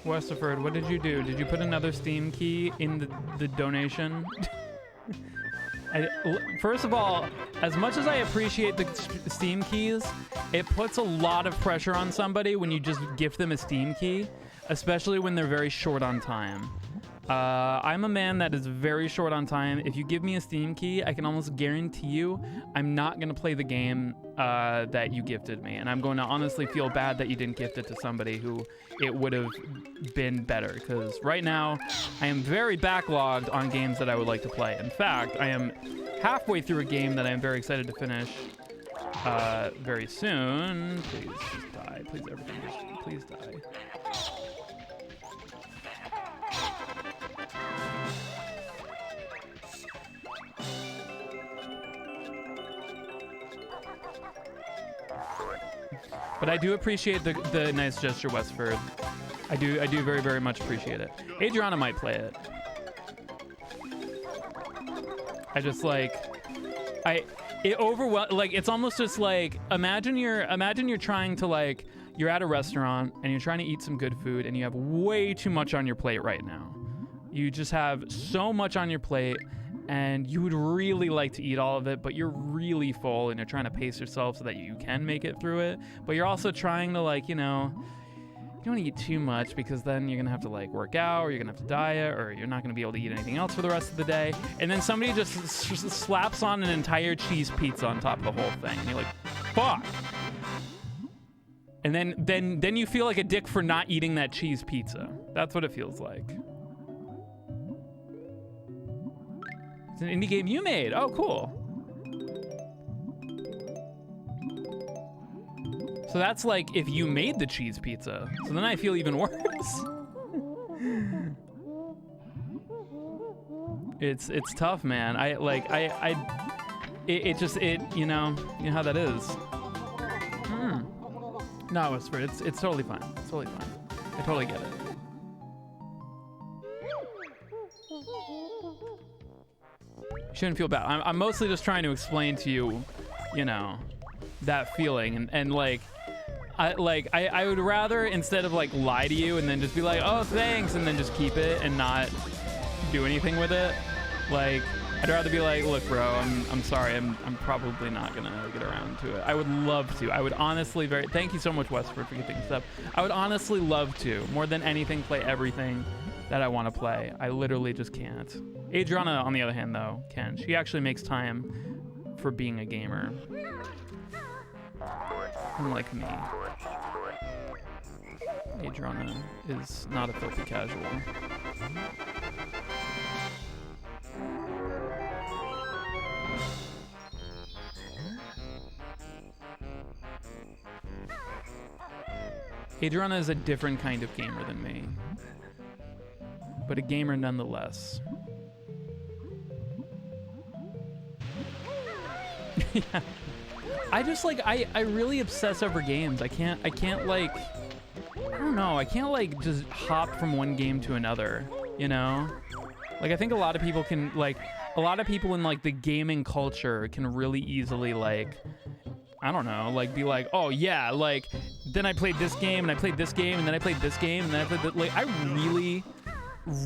Westerford, what did you do? Did you put another Steam key in the donation? First of all, as much as I appreciate the Steam keys, it puts a lot of pressure on somebody when you just gift them a Steam key, especially when they're very short on time. I'm a man that is very short on time. If you give me a Steam key, I can almost guarantee you I'm not going to play the game that you gifted me. And I'm going to honestly feel bad that you didn't gift it to somebody who it would have been better. Because right now, I am very backlogged on games that I would like to play. In fact, I am halfway through a game that I am very excited to finish very soon. Please just die. Please, everything just please die. But I do appreciate the nice gesture, Westford. I do very, very much appreciate it. Adriana might play it. I just like, it's almost just like, imagine you're trying to like, you're at a restaurant and you're trying to eat some good food and you have way too much on your plate right now. You just have so much on your plate and you would really like to eat all of it, but you're really full and you're trying to pace yourself so that you can make it through it. But you're also trying to like, you know, you don't want to eat too much because then you're going to have to like work out or you're going to have to diet or you're not going to be able to eat anything else for the rest of the day. And then somebody just slaps on an entire cheese pizza on top of the whole thing. And you're like, fuck. And then you feel like a dick for not eating that cheese pizza. That's what it feels like. It's an indie game you made. Oh, cool. So that's like if you made the cheese pizza. So then I feel even worse. It's tough, man. You know how that is. No, it's totally fine. It's totally fine. I totally get it. You shouldn't feel bad. I'm mostly just trying to explain to you, you know, that feeling and like, I would rather, instead of like lie to you and then just be like, oh thanks, and then just keep it and not do anything with it. Like, I'd rather be like, look, bro, I'm sorry, I'm probably not gonna get around to it. I would love to. I would honestly thank you so much, Westford, for getting this up. I would honestly love to, more than anything, play everything that I want to play. I literally just can't. Adriana, on the other hand, though, can. She actually makes time for being a gamer. Unlike me. Adriana is not a filthy casual. Adriana is a different kind of gamer than me, but a gamer nonetheless. Yeah. I just like, I really obsess over games. I can't like, I don't know, I can't like just hop from one game to another, you know? Like, I think a lot of people can, like, a lot of people in like the gaming culture can really easily like, I don't know, like be like, oh yeah, like then I played this game and I played this game and then I played this game and then I played that. Like, I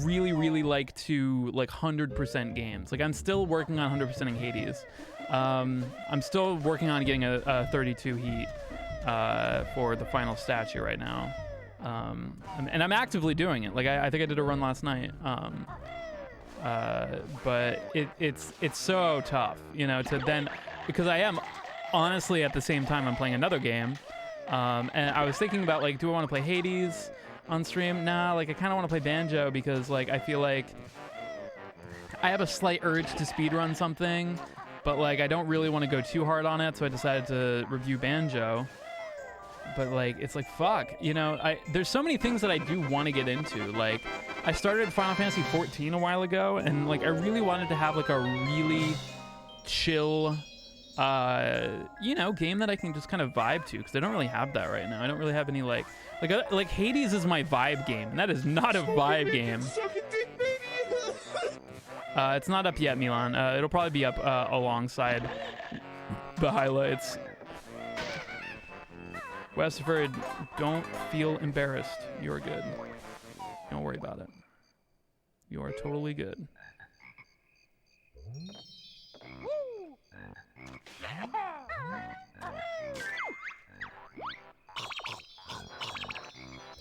really like to like 100% games. Like, I'm still working on 100%ing Hades. I'm still working on getting a 32 heat for the final statue right now. And I'm actively doing it. Like, I think I did a run last night. But it's so tough, you know, to then, because I am honestly at the same time I'm playing another game. And I was thinking about like, do I want to play Hades on stream? Nah, like I kind of want to play Banjo because like I feel like I have a slight urge to speedrun something, but like I don't really want to go too hard on it, so I decided to review Banjo. But like, it's like, fuck, you know, there's so many things that I do want to get into. Like, I started Final Fantasy 14 a while ago, and like I really wanted to have like a really chill, you know, game that I can just kind of vibe to, because I don't really have that right now. I don't really have any like Hades is my vibe game, and that is not a vibe game. It's not up yet, Milan. It'll probably be up alongside the highlights. Westford, don't feel embarrassed. You're good. Don't worry about it. You are totally good.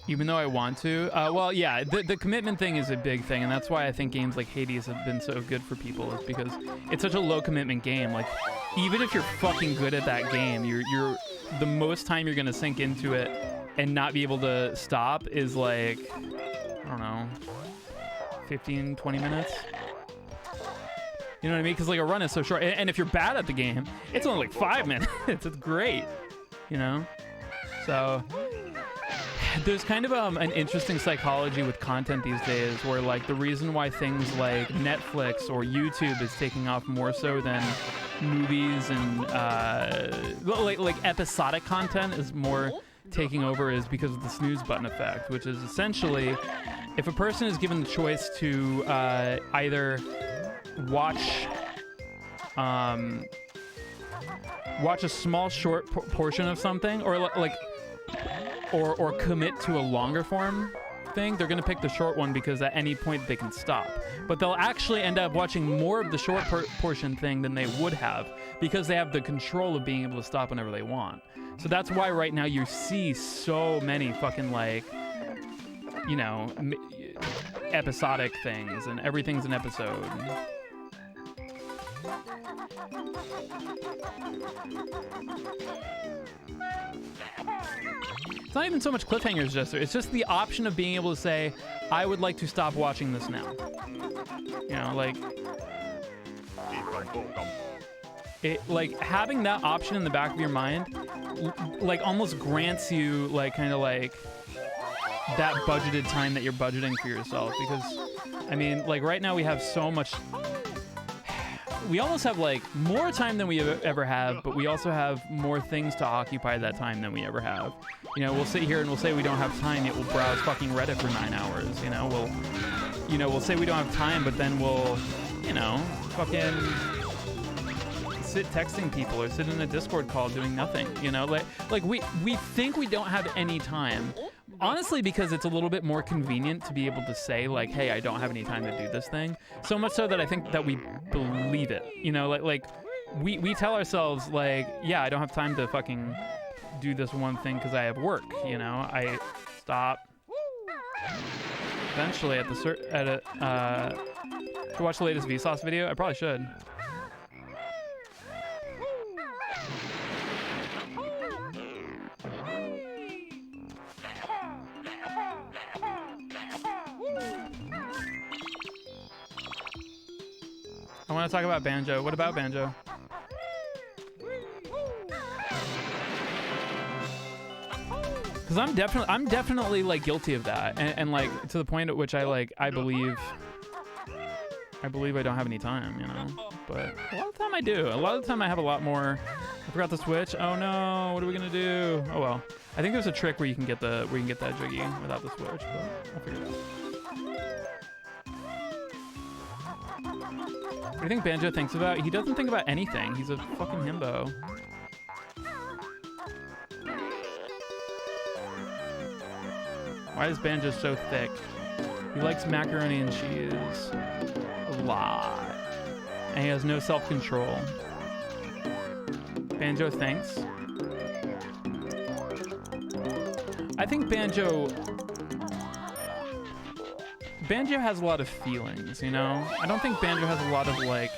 Even though I want to. Well, yeah, the commitment thing is a big thing, and that's why I think games like Hades have been so good for people, is because it's such a low commitment game. Like, even if you're fucking good at that game, you're the most time you're gonna sink into it and not be able to stop is like, I don't know, 15, 20 minutes. You know what I mean? Because like a run is so short, and if you're bad at the game, it's only like 5 minutes. It's great, you know? So there's kind of an interesting psychology with content these days, where like the reason why things like Netflix or YouTube is taking off more so than movies and like episodic content is more taking over is because of the snooze button effect, which is essentially if a person is given the choice to either watch a small short portion of something, or like or commit to a longer form thing, they're gonna pick the short one because at any point they can stop. But they'll actually end up watching more of the short portion thing than they would have, because they have the control of being able to stop whenever they want. So that's why right now you see so many fucking like, you know, episodic things, and everything's an episode. It's not even so much cliffhangers, Jester. It's just the option of being able to say, I would like to stop watching this now. You know, like... it like having that option in the back of your mind, like almost grants you like kind of like that budgeted time that you're budgeting for yourself. Because I mean, like right now we have so much. We almost have like more time than we ever have, but we also have more things to occupy that time than we ever have. You know, we'll sit here and we'll say we don't have time, yet we'll browse fucking Reddit for 9 hours. You know, we'll say we don't have time, but then we'll, you know, fucking sit texting people or sit in a Discord call doing nothing. You know, like we think we don't have any time. Honestly, because it's a little bit more convenient to be able to say like, hey, I don't have any time to do this thing. So much so that I think that we believe it. You know, like we tell ourselves like, yeah, I don't have time to fucking do this one thing because I have work. You know, I stop. Eventually, to watch the latest Vsauce video, I probably should. I want to talk about Banjo. What about Banjo? Because I'm definitely like guilty of that, and like to the point at which I believe I don't have any time, you know. But a lot of the time I do. A lot of the time I have a lot more. I forgot the switch. Oh no! What are we gonna do? Oh well. I think there's a trick where you can get that jiggy without the switch, but I'll figure it out. What do you think Banjo thinks about? He doesn't think about anything. He's a fucking himbo. Why is Banjo so thick? He likes macaroni and cheese a lot. And he has no self-control. Banjo thinks. I think Banjo has a lot of feelings, you know? I don't think Banjo has a lot of, like,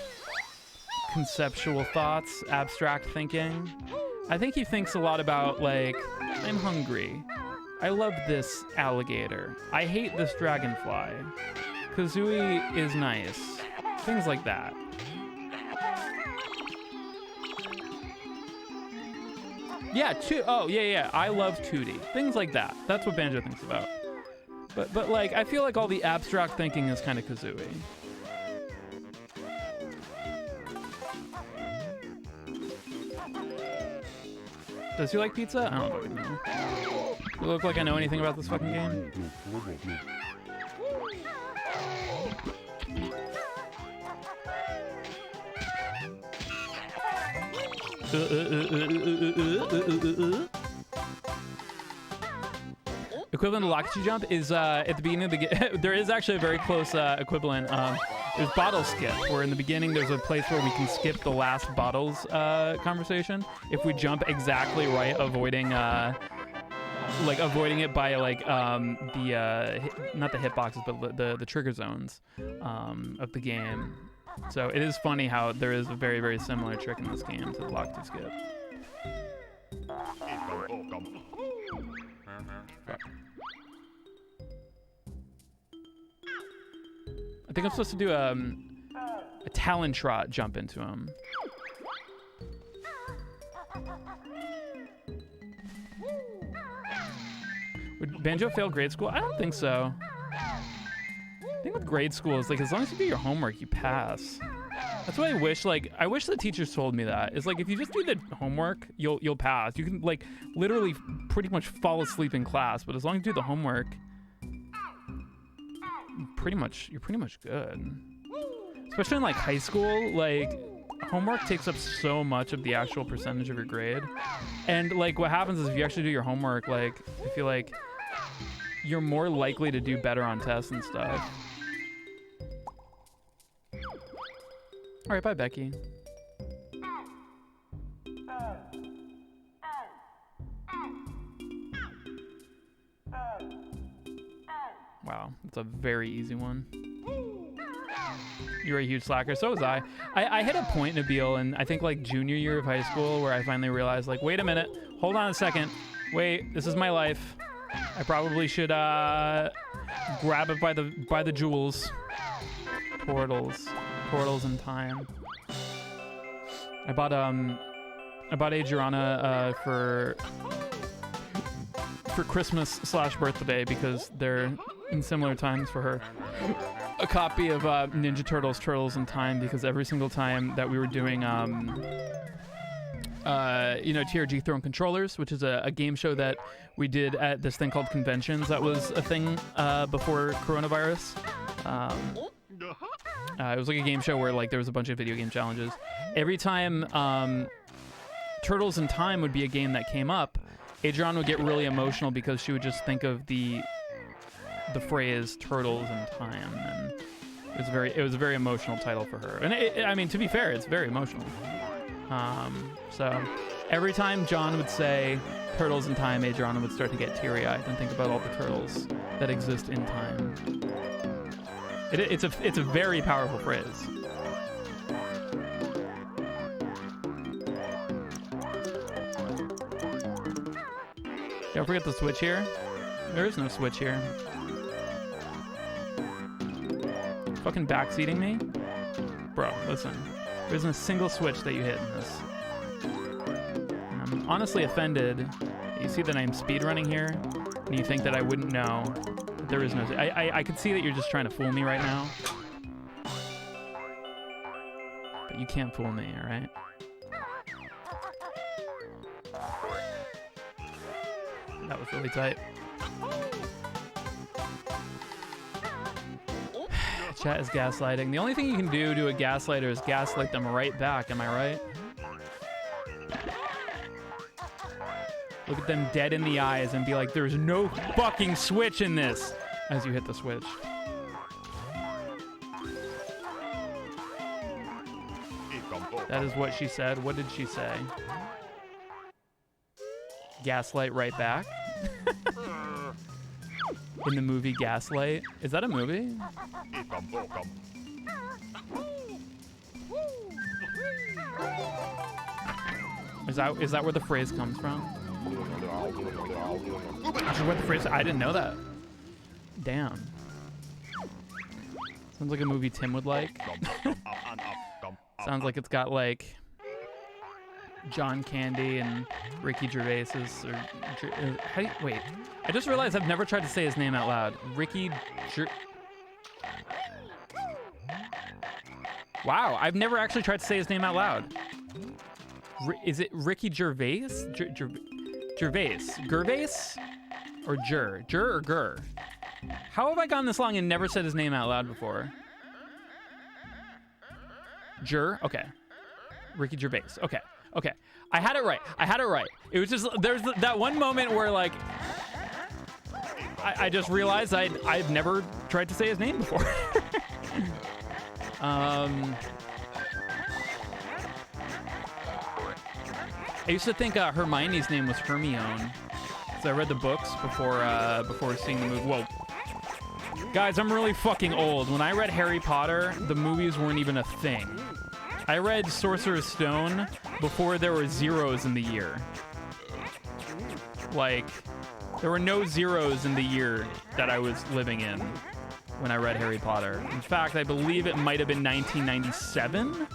conceptual thoughts, abstract thinking. I think he thinks a lot about, like, I'm hungry. I love this alligator. I hate this dragonfly. Kazooie is nice. Things like that. Yeah, yeah. I love Tootie. Things like that. That's what Banjo thinks about. But like, I feel like all the abstract thinking is kind of Kazooie. Does he like pizza? I don't fucking know. Do I look like I know anything about this fucking game? Equivalent to Lockety Jump is at the beginning of the game. There is actually a very close equivalent. There's Bottle Skip, where in the beginning there's a place where we can skip the last Bottles conversation if we jump exactly right, avoiding it by like not the hitboxes, but the trigger zones of the game. So it is funny how there is a very, very similar trick in this game to the Lockety Skip. I think I'm supposed to do a Talon Trot jump into him. Would Banjo fail grade school? I don't think so. I think with grade school, it's like as long as you do your homework, you pass. That's what I wish. Like, I wish the teachers told me that. It's like if you just do the homework, you'll pass. You can like literally pretty much fall asleep in class, but as long as you do the homework, you're pretty much good. Especially in like high school, like homework takes up so much of the actual percentage of your grade. And like what happens is if you actually do your homework, like I feel like you're more likely to do better on tests and stuff. All right, bye, Becky. Wow, that's a very easy one. You're a huge slacker, so was I. I hit a point, Nabil, in I think like junior year of high school where I finally realized like, wait a minute, hold on a second. Wait, this is my life. I probably should grab it by the jewels. Portals in time. I bought Adriana for Christmas / birthday because they're in similar times for her. A copy of Ninja Turtles: Turtles in Time, because every single time that we were doing TRG Throne Controllers, which is a game show that we did at this thing called Conventions. That was a thing before coronavirus. It was like a game show where like there was a bunch of video game challenges. Every time Turtles in Time would be a game that came up, Adrian would get really emotional because she would just think of the phrase "Turtles in Time," and it was a very emotional title for her. And I mean, to be fair, it's very emotional. So every time John would say "Turtles in Time," Adriana would start to get teary-eyed and think about all the turtles that exist in time. It's a very powerful phrase. Don't forget the switch here. There is no switch here. Fucking backseating me? Bro, listen. There isn't a single switch that you hit in this. And I'm honestly offended. You see that I'm speedrunning here, and you think that I wouldn't know that there is no... I could see that you're just trying to fool me right now. But you can't fool me, alright? That was really tight. Chat is gaslighting. The only thing you can do to a gaslighter is gaslight them right back, am I right? Look at them dead in the eyes and be like, there's no fucking switch in this, as you hit the switch. That is what she said. What did she say? Gaslight right back? In the movie Gaslight. Is that a movie? Is that where the phrase comes from? Is where the phrase? I didn't know that. Damn. Sounds like a movie Tim would like. Sounds like it's got like John Candy and Ricky Gervais's, or how do you, wait? I just realized I've never tried to say his name out loud. Wow, I've never actually tried to say his name out loud. Is it Ricky Gervais? Gervais? Gervais? Or Jur or Gur? How have I gone this long and never said his name out loud before? Jur? Okay. Ricky Gervais. Okay. Okay. I had it right. It was just, there's that one moment where like, I just realized I've never tried to say his name before. I used to think Hermione's name was Hermione. So I read the books before seeing the movie. Whoa. Guys, I'm really fucking old. When I read Harry Potter, the movies weren't even a thing. I read Sorcerer's Stone before there were zeros in the year. Like, there were no zeros in the year that I was living in when I read Harry Potter. In fact, I believe it might have been 1997.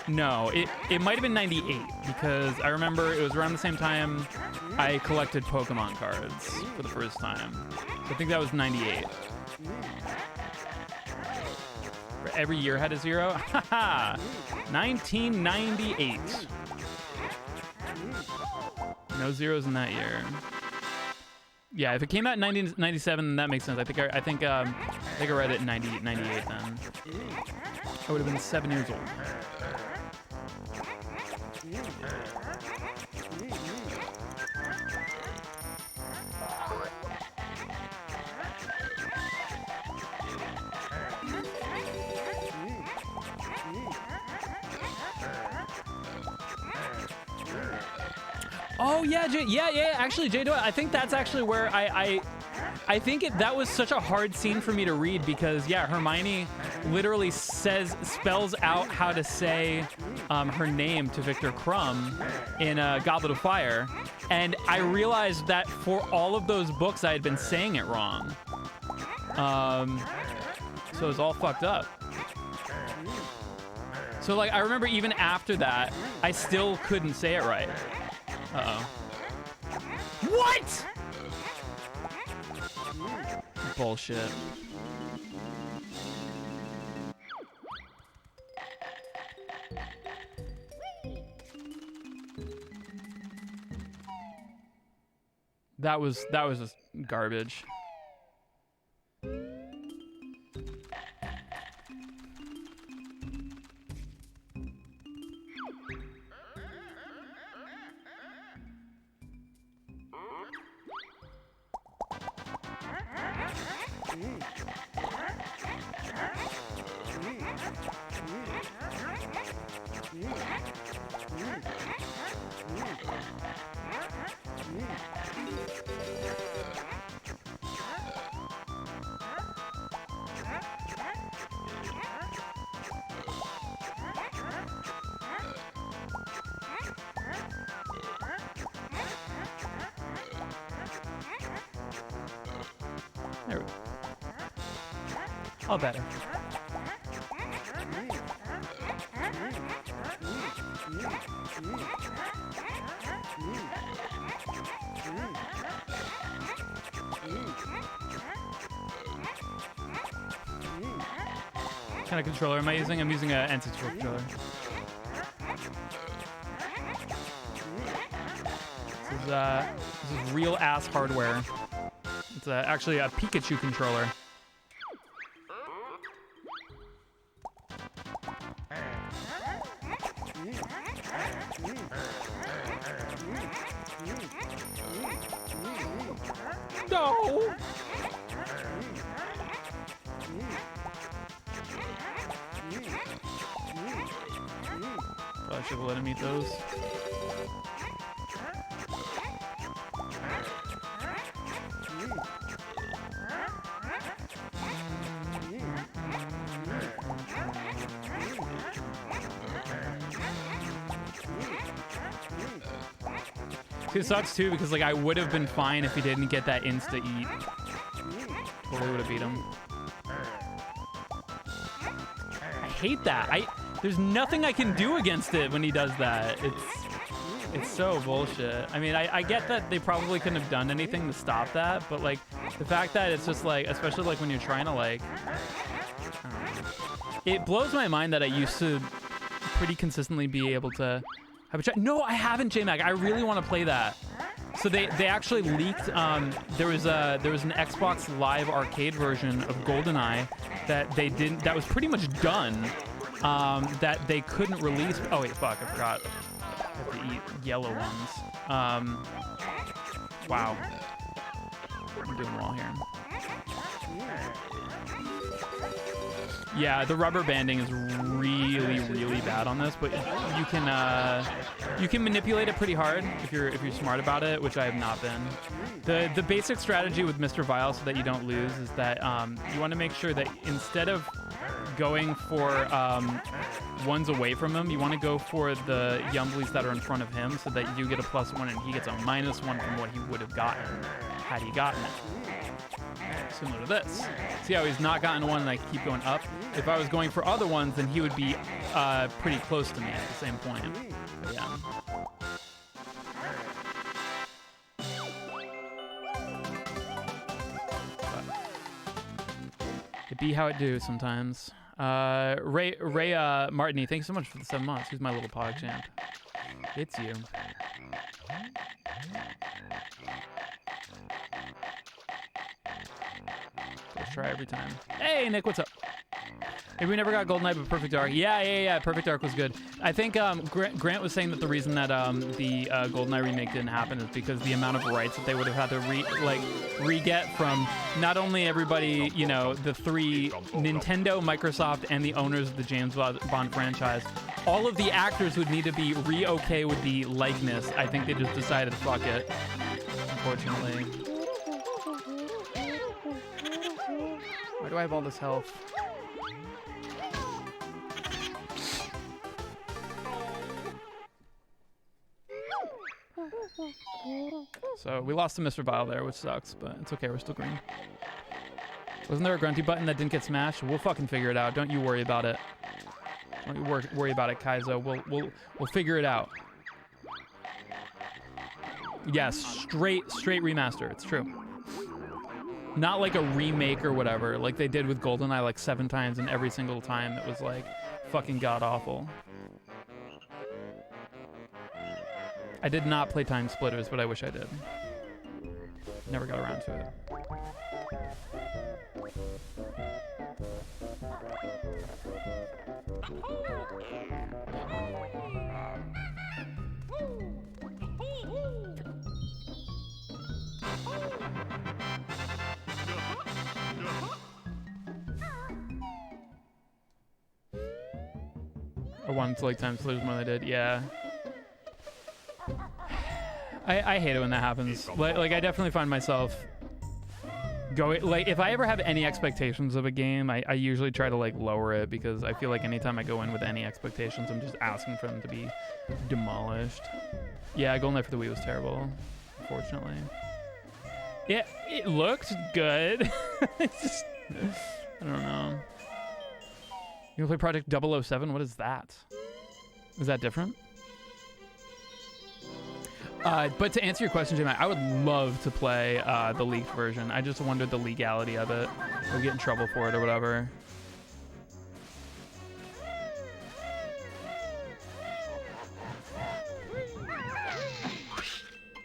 No, it might have been 98, because I remember it was around the same time I collected Pokemon cards for the first time. I think that was 98. Every year had a zero? Haha! 1998. No zeros in that year. Yeah, if it came out in 1997, that makes sense. I think I read it in 98 then. I would have been 7 years old. Oh yeah, yeah. Actually, Jay, I think that's actually where I think that was such a hard scene for me to read, because yeah, Hermione literally spells out how to say her name to Victor Crumb in Goblet of Fire, and I realized that for all of those books I had been saying it wrong. So it was all fucked up. So like I remember even after that, I still couldn't say it right. Uh-oh. What? Bullshit. That was just garbage. There we go. All better. What kind of controller am I using? I'm using a N64 controller. This is real ass hardware. It's actually a Pikachu controller. No! Probably should have let him eat those. It sucks too because like I would have been fine if he didn't get that insta eat. Totally would have beat him. I hate that. There's nothing I can do against it when he does that. It's so bullshit. I mean, I get that they probably couldn't have done anything to stop that, but like the fact that it's just like, especially like when you're trying to like, I don't know. It blows my mind that I used to pretty consistently be able to have a chat. No, I haven't, J-Mac. I really want to play that. So they actually leaked. There was an Xbox Live Arcade version of GoldenEye that they didn't. That was pretty much done. That they couldn't release. Oh wait, fuck! I forgot. I have to eat yellow ones. Wow. I'm doing well here. Yeah, the rubber banding is really, really bad on this, but you can manipulate it pretty hard if you're smart about it, which I have not been. The basic strategy with Mr. Vile so that you don't lose is that you want to make sure that instead of going for ones away from him, you want to go for the Yumblies that are in front of him so that you get a +1 and he gets a -1 from what he would have gotten had he gotten it. Similar to this. See how he's not gotten one and I keep going up? If I was going for other ones, then he would be pretty close to me at the same point. But yeah. It be how it do sometimes. Ray Martini, thanks so much for the 7 months. Who's my little pog champ? It's you. Let's try every time. Hey, Nick, what's up? Maybe we never got Golden Knight, but Perfect Dark. Yeah. Perfect Dark was good. I think Grant was saying that the reason that the GoldenEye remake didn't happen is because the amount of rights that they would have had to re-get from not only everybody, you know, the three, Nintendo, Microsoft, and the owners of the James Bond franchise. All of the actors would need to be re-okay with the likeness. I think they just decided, fuck it. Unfortunately. Why do I have all this health? So we lost to Mr. Vile there, which sucks, but it's okay, we're still green. Wasn't there a grunty button that didn't get smashed? We'll fucking figure it out. Don't you worry about it. Don't you worry about it, Kaizo. We'll figure it out. Yes, straight remaster. It's true. Not like a remake or whatever, like they did with GoldenEye like 7 times, and every single time it was like fucking god awful. I did not play Time Splitters, but I wish I did. Never got around to it. I wanted to like Time Splitters more than I did, yeah. I hate it when that happens. Like I definitely find myself going, like if I ever have any expectations of a game, I usually try to like lower it, because I feel like anytime I go in with any expectations, I'm just asking for them to be demolished. Yeah, GoldenEye for the Wii was terrible, unfortunately. Yeah, it looked good. It's just, I don't know. You gonna play Project 007? What is that? Is that different? But to answer your question, Jim, I would love to play the leaked version. I just wondered the legality of it. Or get in trouble for it or whatever.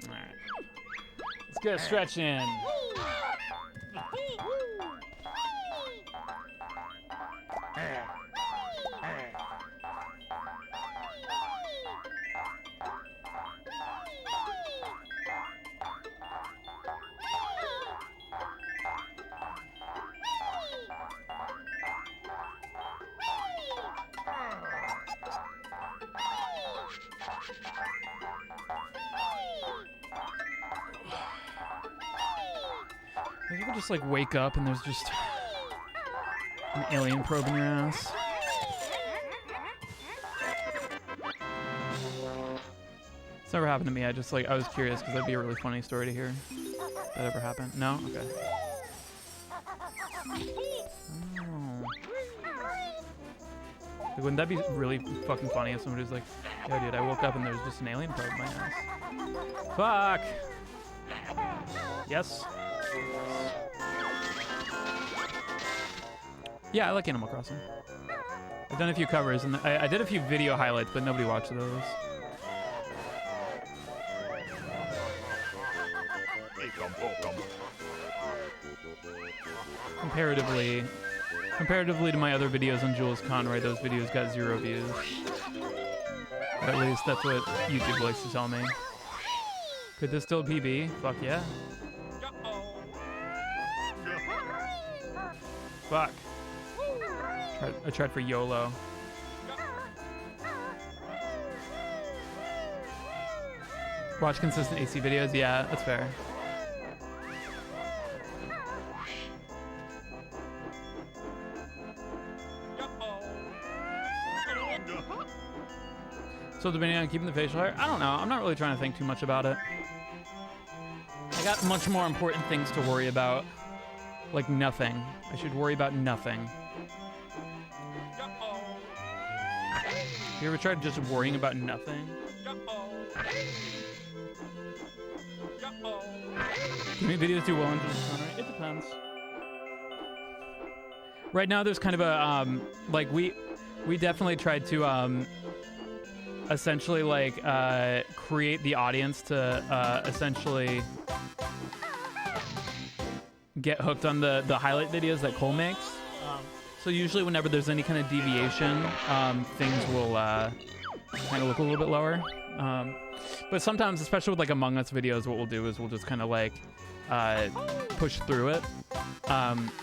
Alright. Let's get a stretch in. You could just like wake up and there's just an alien probing your ass. It's never happened to me. I was curious because that'd be a really funny story to hear. That ever happened? No? Okay. Oh. Like, wouldn't that be really fucking funny if somebody was like, yo dude, I woke up and there was just an alien probing my ass. Fuck! Yes? Yeah, I like Animal Crossing. I've done a few covers, and I did a few video highlights, but nobody watched those. Comparatively to my other videos on Jules Conroy, those videos got 0 views. Or at least that's what YouTube likes to tell me. Could this still PB? Fuck yeah. Fuck. I tried for YOLO. Watch consistent AC videos? Yeah, that's fair. So depending on keeping the facial hair? I don't know. I'm not really trying to think too much about it. I got much more important things to worry about. Like nothing. I should worry about nothing. You ever tried just worrying about nothing? Do you videos do well on Jules Conroy? It depends. Right now there's kind of a, like we definitely tried to, essentially like, create the audience to, essentially get hooked on the highlight videos that Cole makes. So usually whenever there's any kind of deviation, things will kind of look a little bit lower. But sometimes, especially with like Among Us videos, what we'll do is we'll just kind of like push through it.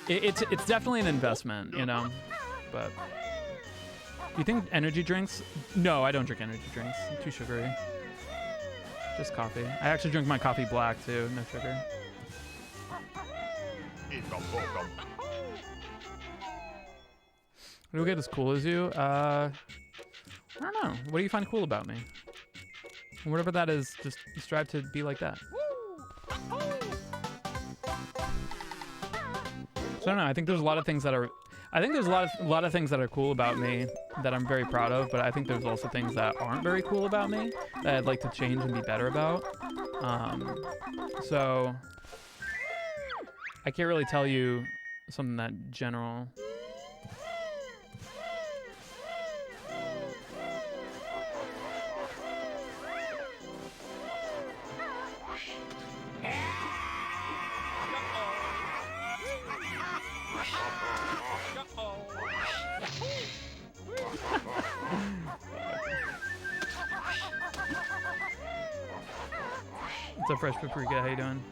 It's definitely an investment, you know. But do you think energy drinks? No, I don't drink energy drinks. Too sugary. Just coffee. I actually drink my coffee black too, no sugar. Do I get as cool as you? I don't know. What do you find cool about me? Whatever that is, just strive to be like that. So I don't know. I think there's a lot of things that are... I think there's a lot of things that are cool about me that I'm very proud of, but I think there's also things that aren't very cool about me that I'd like to change and be better about. So I can't really tell you something that general. What's up, Fresh Paprika? How you doing?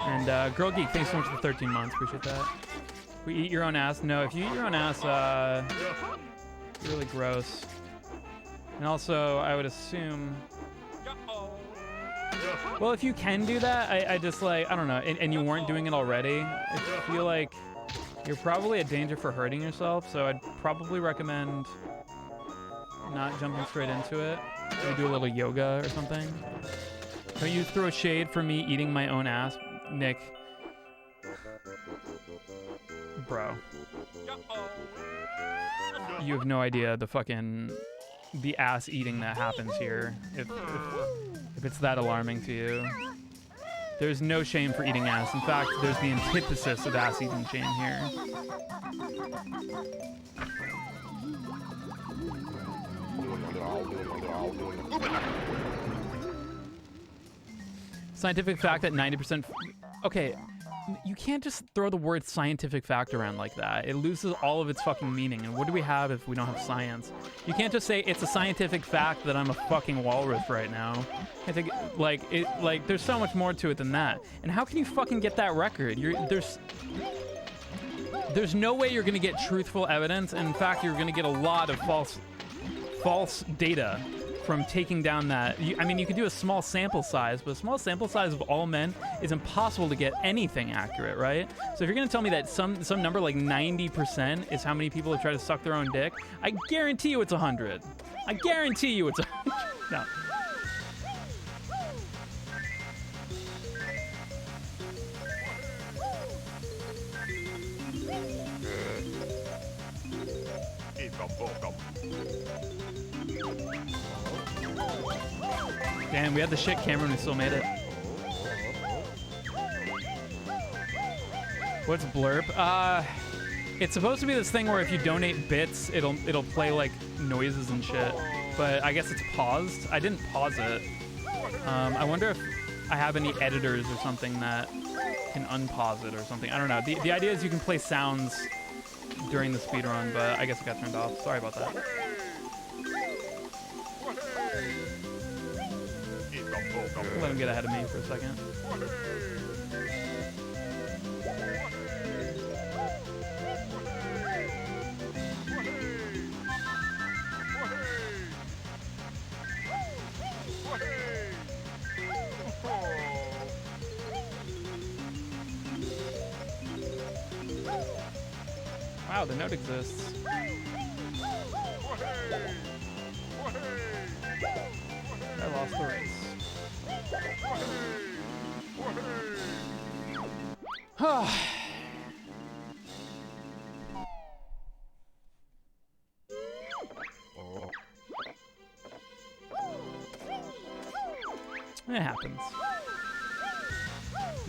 And Girl Geek, thanks so much for the 13 months. Appreciate that. We eat your own ass? No, if you eat your own ass, you're really gross. And also, I would assume... Well, if you can do that, I just like, I don't know, and you weren't doing it already, I feel like you're probably at danger for hurting yourself, so I'd probably recommend not jumping straight into it. Maybe do a little yoga or something. Don't you throw shade for me eating my own ass, Nick? Bro. You have no idea the ass eating that happens here. If it's that alarming to you. There's no shame for eating ass. In fact, there's the antithesis of ass eating shame here. Scientific fact that 90%... Okay, you can't just throw the word scientific fact around like that. It loses all of its fucking meaning. And what do we have if we don't have science? You can't just say it's a scientific fact that I'm a fucking walrus right now. I think there's so much more to it than that. And how can you fucking get that record? There's no way you're gonna get truthful evidence. And in fact, you're gonna get a lot of false data from taking down that. I mean, you could do a small sample size, but a small sample size of all men is impossible to get anything accurate, right? So if you're gonna tell me that some number like 90% is how many people have tried to suck their own dick, I guarantee you it's 100. I guarantee you it's 100. No. Damn, we had the shit camera and we still made it. What's blurb? It's supposed to be this thing where if you donate bits, it'll play like noises and shit. But I guess it's paused. I didn't pause it. I wonder if I have any editors or something that can unpause it or something. I don't know. The idea is you can play sounds during the speedrun, but I guess it got turned off. Sorry about that. Let him get ahead of me for a second. Wow, the note exists. I lost the race. It happens.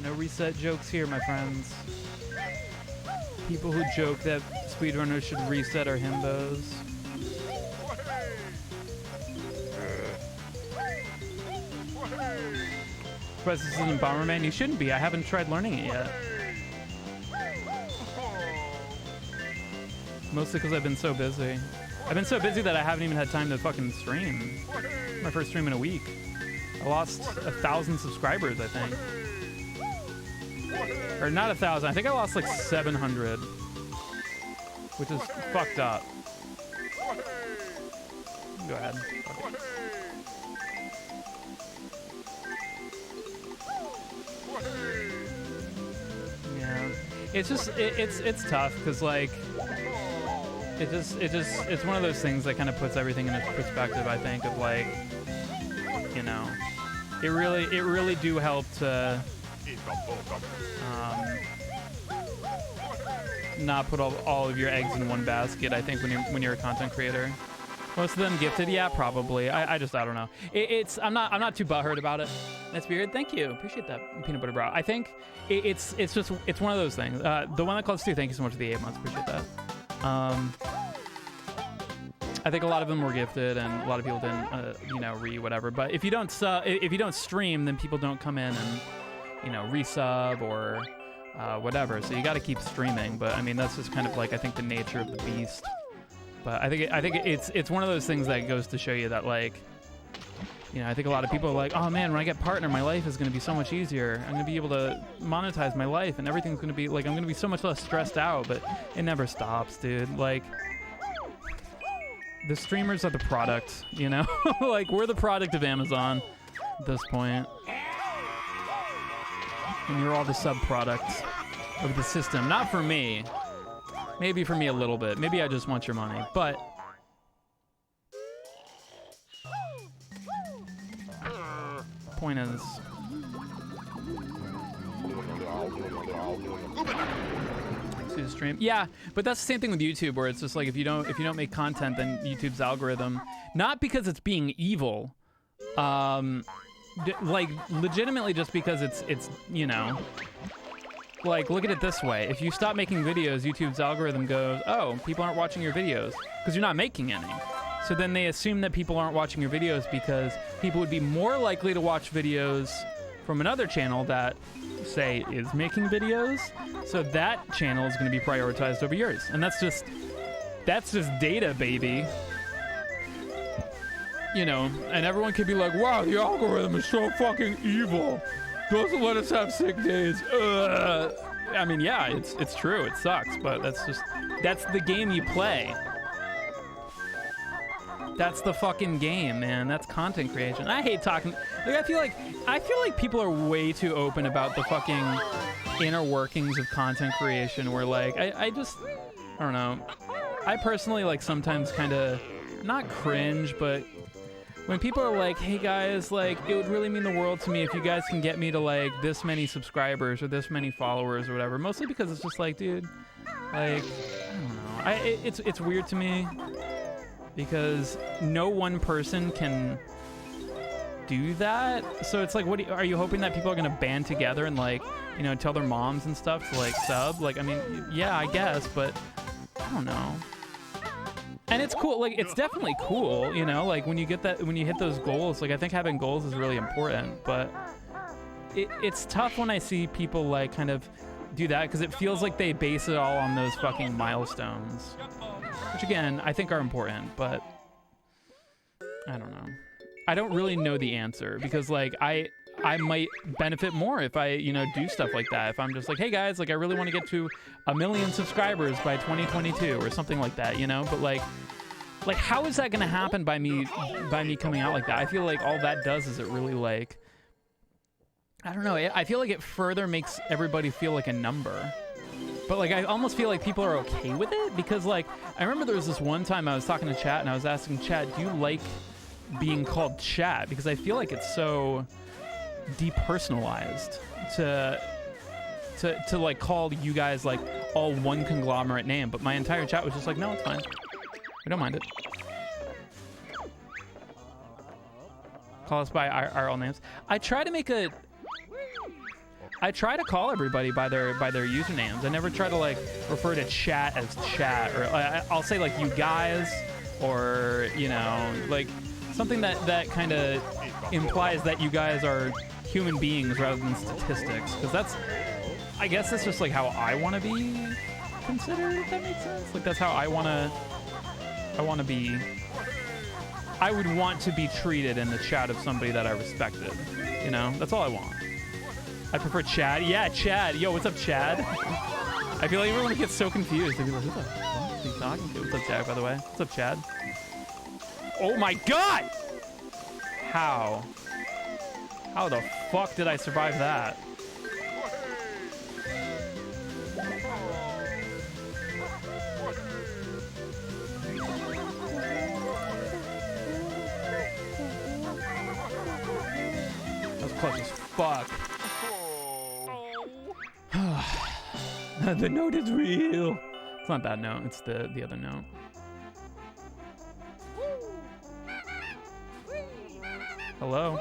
No reset jokes here, my friends. People who joke that speedrunners should reset our himbos. Surprised this isn't Bomberman. You shouldn't be. I haven't tried learning it yet. Mostly because I've been so busy. I've been so busy that I haven't even had time to fucking stream. My first stream in a week. I lost 1,000 subscribers, I think. Or not 1,000. I think I lost like 700. Which is fucked up. Go ahead. Okay. Yeah. It's just it's tough because like it's one of those things that kind of puts everything in a perspective, I think, of like, you know, it really do help to not put all of your eggs in one basket. I think when you're a content creator. Most of them gifted, yeah, probably. I don't know. I'm not too butthurt about it. That's weird. Thank you, appreciate that, peanut butter brow. I think it's one of those things. The one that calls too. Thank you so much for the 8 months. Appreciate that. I think a lot of them were gifted, and a lot of people didn't, whatever. But if you don't stream, then people don't come in and resub or whatever. So you got to keep streaming. But I mean, that's just kind of like I think the nature of the beast. But I think it's one of those things that goes to show you that like, I think a lot of people are like, oh man, when I get partner, my life is going to be so much easier. I'm going to be able to monetize my life, and everything's going to be like, I'm going to be so much less stressed out. But it never stops, dude. Like, the streamers are the product, like we're the product of Amazon at this point, and you're all the sub-products of the system. Not for me. Maybe for me a little bit. Maybe I just want your money, but point is, see the stream. Yeah, but that's the same thing with YouTube, where it's just like if you don't make content, then YouTube's algorithm, not because it's being evil, like legitimately just because it's like, look at it this way. If you stop making videos, YouTube's algorithm goes, oh, people aren't watching your videos because you're not making any. So then they assume that people aren't watching your videos because people would be more likely to watch videos from another channel that, say, is making videos. So that channel is going to be prioritized over yours. And that's just data, baby. And everyone could be like, wow, the algorithm is so fucking evil. Doesn't let us have sick days. I mean, yeah, it's true. It sucks, but that's the game you play. That's the fucking game, man. That's content creation. I hate talking. Like, I feel like people are way too open about the fucking inner workings of content creation. Where like, I don't know. I personally like sometimes kind of not cringe, but when people are like, hey guys, like, it would really mean the world to me if you guys can get me to like this many subscribers or this many followers or whatever. Mostly because it's just like, dude, like, I don't know. It's weird to me because no one person can do that. So it's like, are you hoping that people are gonna band together and like, tell their moms and stuff to like sub? Like, I mean, yeah, I guess, but I don't know. And it's cool, like, it's definitely cool, like, when you hit those goals, like, I think having goals is really important, but it's tough when I see people, like, kind of do that, because it feels like they base it all on those fucking milestones, which, again, I think are important, but I don't know. I don't really know the answer, because, like, I might benefit more if I, do stuff like that. If I'm just like, hey guys, like I really want to get to 1 million subscribers by 2022 or something like that, But like how is that going to happen by me coming out like that? I feel like all that does is it really like, I don't know. I feel like it further makes everybody feel like a number. But like I almost feel like people are okay with it because like I remember there was this one time I was talking to Chat and I was asking Chat, do you like being called Chat? Because I feel like it's so depersonalized to like call you guys like all one conglomerate name, but my entire chat was just like, no, it's fine, we don't mind it, call us by our own names. I try to call everybody by their usernames. I never try to like refer to Chat as Chat, or I'll say like you guys, or like something that kind of implies that you guys are human beings rather than statistics, because I guess that's just like how I want to be considered, if that makes sense. Like that's how I want to be. I would want to be treated in the chat of somebody that I respected. That's all I want. I prefer Chad. Yeah, Chad. Yo, what's up, Chad? I feel like everyone gets so confused. They'd be like, who the fuck are you talking to? What's up, Chad, by the way? What's up, Chad? Oh my god! How the fuck did I survive that? That was close as fuck. The note is real. It's not that note. It's the other note. Hello.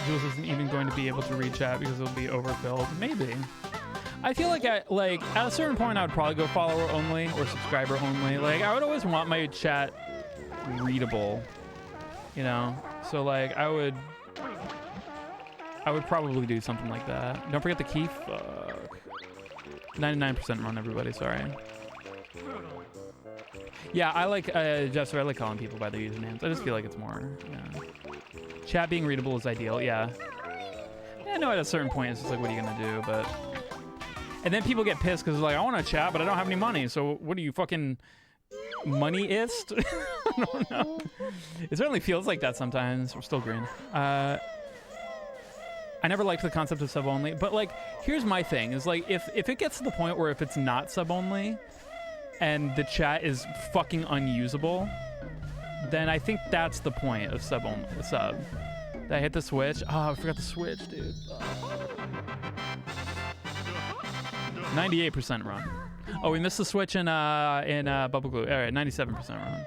Jules isn't even going to be able to read chat because it'll be overfilled. Maybe. I feel like at a certain point I would probably go follower only or subscriber only. Like I would always want my chat readable, you know. So like I would probably do something like that. Don't forget the key. Fuck. 99% run, everybody. Sorry. Yeah, I like Jeff. I like calling people by their usernames. I just feel like it's more. Yeah. Chat being readable is ideal, yeah. I know at a certain point it's just like, what are you gonna do? But and then people get pissed because like, I want to chat, but I don't have any money. So what are you, fucking moneyist? I don't know. It certainly feels like that sometimes. We're still green. I never liked the concept of sub only, but like, here's my thing: is like, if it gets to the point where if it's not sub only, and the chat is fucking unusable, then I think that's the point of sub only. Sub. Did I hit the switch? Oh, I forgot the switch, dude. 98% run. Oh, we missed the switch in Bubble Glue. All right, 97% run.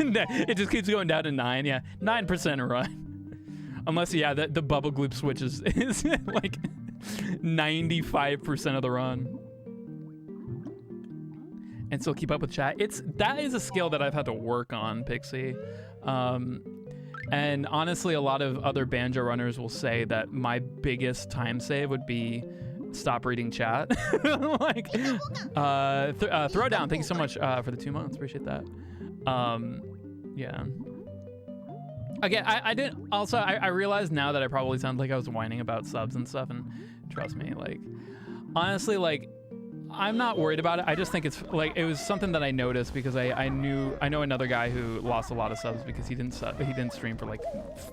It just keeps going down to 9. Yeah, 9% run. Unless, yeah, the Bubble Glue switch is like 95% of the run. And still keep up with chat. That is a skill that I've had to work on, Pixie. And honestly, a lot of other banjo runners will say that my biggest time save would be stop reading chat. Like, Throwdown, thank you so much for the 2 months. Appreciate that. Yeah. Again, I didn't. Also, I realized now that I probably sound like I was whining about subs and stuff. And trust me, like, honestly, like, I'm not worried about it. I just think it's like, it was something that I noticed because I know another guy who lost a lot of subs because he didn't stream for like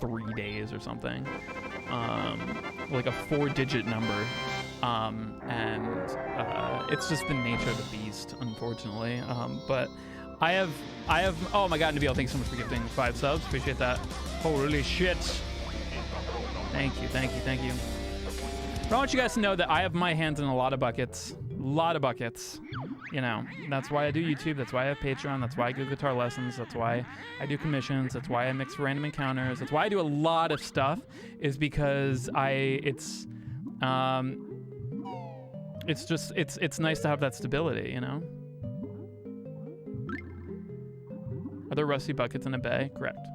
3 days or something, like a 4-digit number, and it's just the nature of the beast, unfortunately. But I have. Oh my God, Nabil, thanks so much for gifting 5 subs. Appreciate that. Holy shit! Thank you. But I want you guys to know that I have my hands in a lot of buckets. You know, that's why I do YouTube. That's why I have Patreon. That's why I do guitar lessons. That's why I do commissions. That's why I mix random encounters. That's why I do a lot of stuff, is because it's nice to have that stability, you know? Are there rusty buckets in a bay? Correct.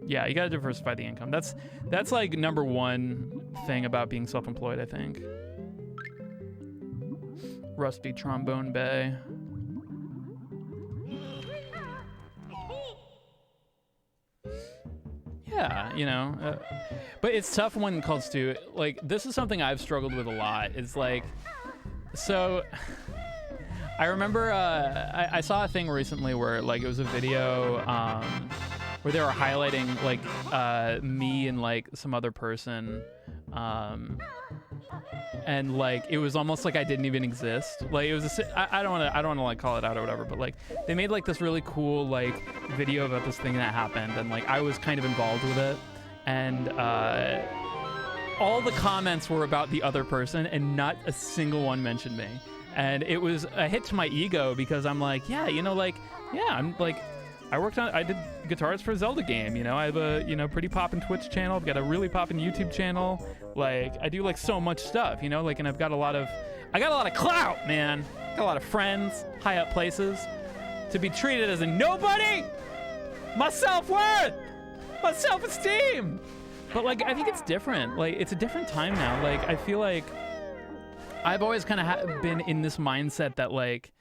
Yeah, you gotta diversify the income. That's like number one thing about being self-employed, I think. Rusty trombone bay. Yeah, you know. But it's tough when it comes to, like, this is something I've struggled with a lot. It's like, so I remember I saw a thing recently where, like, it was a video where they were highlighting, like, me and, like, some other person, and like it was almost like I didn't even exist. Like, it was I don't want to like call it out or whatever, but like they made like this really cool like video about this thing that happened, and like I was kind of involved with it, and all the comments were about the other person and not a single one mentioned me. And it was a hit to my ego because I'm like, yeah, you know, like, yeah, I'm like, I did guitars for a Zelda game, you know, I have a, you know, pretty poppin' Twitch channel, I've got a really poppin' YouTube channel, like, I do like so much stuff, you know, like, and I got a lot of clout, man, got a lot of friends, high up places. To be treated as a nobody, my self-worth, my self-esteem. But like, I think it's different, like, it's a different time now. Like, I feel like I've always kind of been in this mindset that like,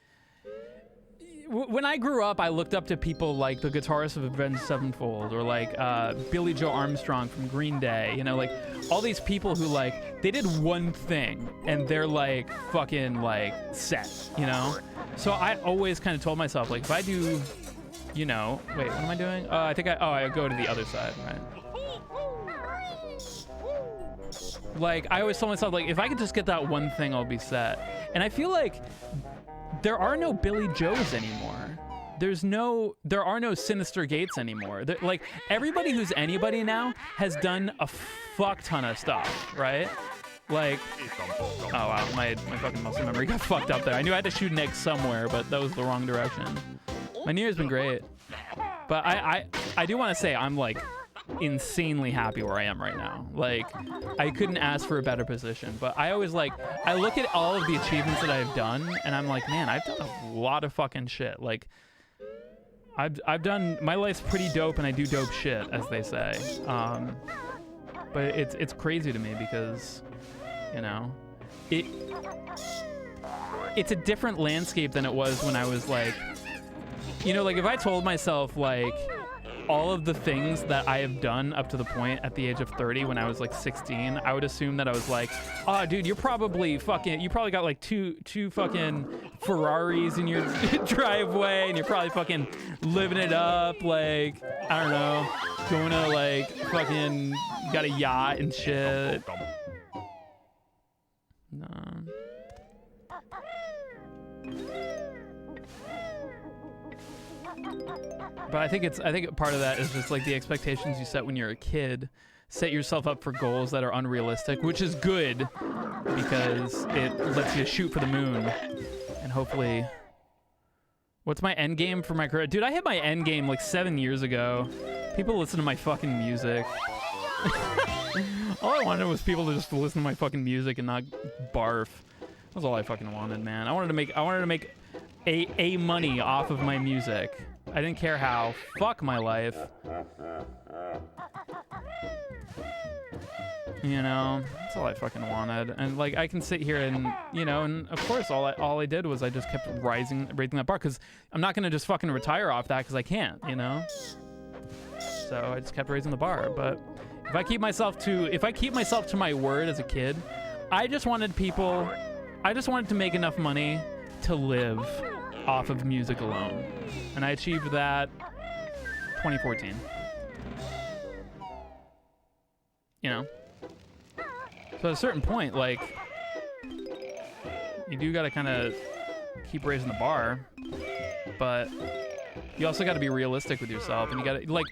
when I grew up, I looked up to people like the guitarist of Avenged Sevenfold, or like Billy Joe Armstrong from Green Day, you know, like all these people who like, they did one thing and they're like fucking like set, you know? So I always kind of told myself, like, if I do you know, wait, what am I doing? I think I go to the other side, right? Like, I always tell myself, like, if I could just get that one thing, I'll be set. And I feel like there are no Billy Joes anymore. There are no Sinister Gates anymore. Like, everybody who's anybody now has done a fuck ton of stuff, right? Like, oh wow, my fucking muscle memory got fucked up there. I knew I had to shoot an egg somewhere, but that was the wrong direction. My New Year's been great. But I do want to say I'm like insanely happy where I am right now. Like, I couldn't ask for a better position. But I always like, I look at all of the achievements that I've done and I'm like, man, I've done a lot of fucking shit. Like, I've done, my life's pretty dope and I do dope shit, as they say. But it's crazy to me because, you know, it's a different landscape than it was when I was like, you know, like if I told myself like all of the things that I have done up to the point at the age of 30 when I was like 16, I would assume that I was like, oh dude, you probably got like two fucking Ferraris in your driveway and you're probably fucking living it up, like, I don't know, going to like fucking got a yacht and shit. No. But I think part of that is just like the expectations you set when you're a kid. Set yourself up for goals that are unrealistic, which is good because it lets you shoot for the moon. And hopefully, what's my end game for my career? Dude, I hit my end game like 7 years ago. People listen to my fucking music. All I wanted was people to just listen to my fucking music and not barf. That was all I fucking wanted, man. I wanted to make a money off of my music. I didn't care how. Fuck my life. You know, that's all I fucking wanted. And like, I can sit here and, you know, and of course all I did was I just kept raising that bar because I'm not gonna just fucking retire off that because I can't, you know. So I just kept raising the bar. But if I keep myself to my word as a kid, I just wanted to make enough money to live off of music alone. And I achieved that 2014. You know? So at a certain point, like, you do gotta kind of keep raising the bar, but you also gotta be realistic with yourself, and you gotta, like,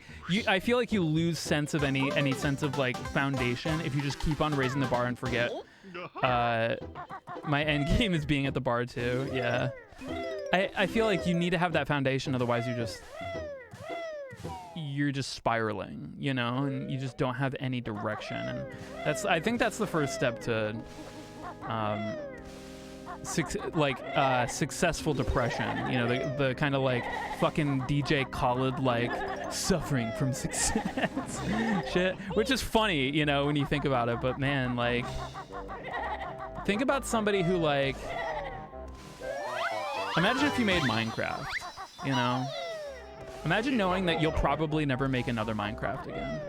I feel like you lose sense of any sense of, like, foundation if you just keep on raising the bar and forget, my end game is being at the bar too, yeah. I feel like you need to have that foundation, otherwise you're just spiraling, you know, and you just don't have any direction. And I think that's the first step to successful depression, you know, the kind of like fucking DJ Khaled like suffering from success shit, which is funny, you know, when you think about it. But man, like, think about somebody who, like, imagine if you made Minecraft, you know? Imagine knowing that you'll probably never make another Minecraft again.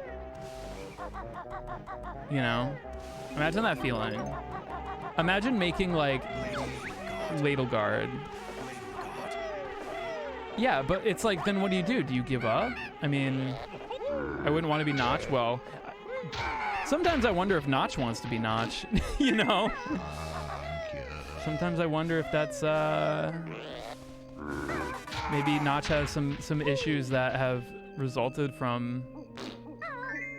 You know? Imagine that feeling. Imagine making, like, Ladle Guard. Yeah, but it's like, then what do? Do you give up? I mean, I wouldn't want to be Notch. Well, sometimes I wonder if Notch wants to be Notch, you know? Sometimes I wonder if that's, maybe Notch has some issues that have resulted from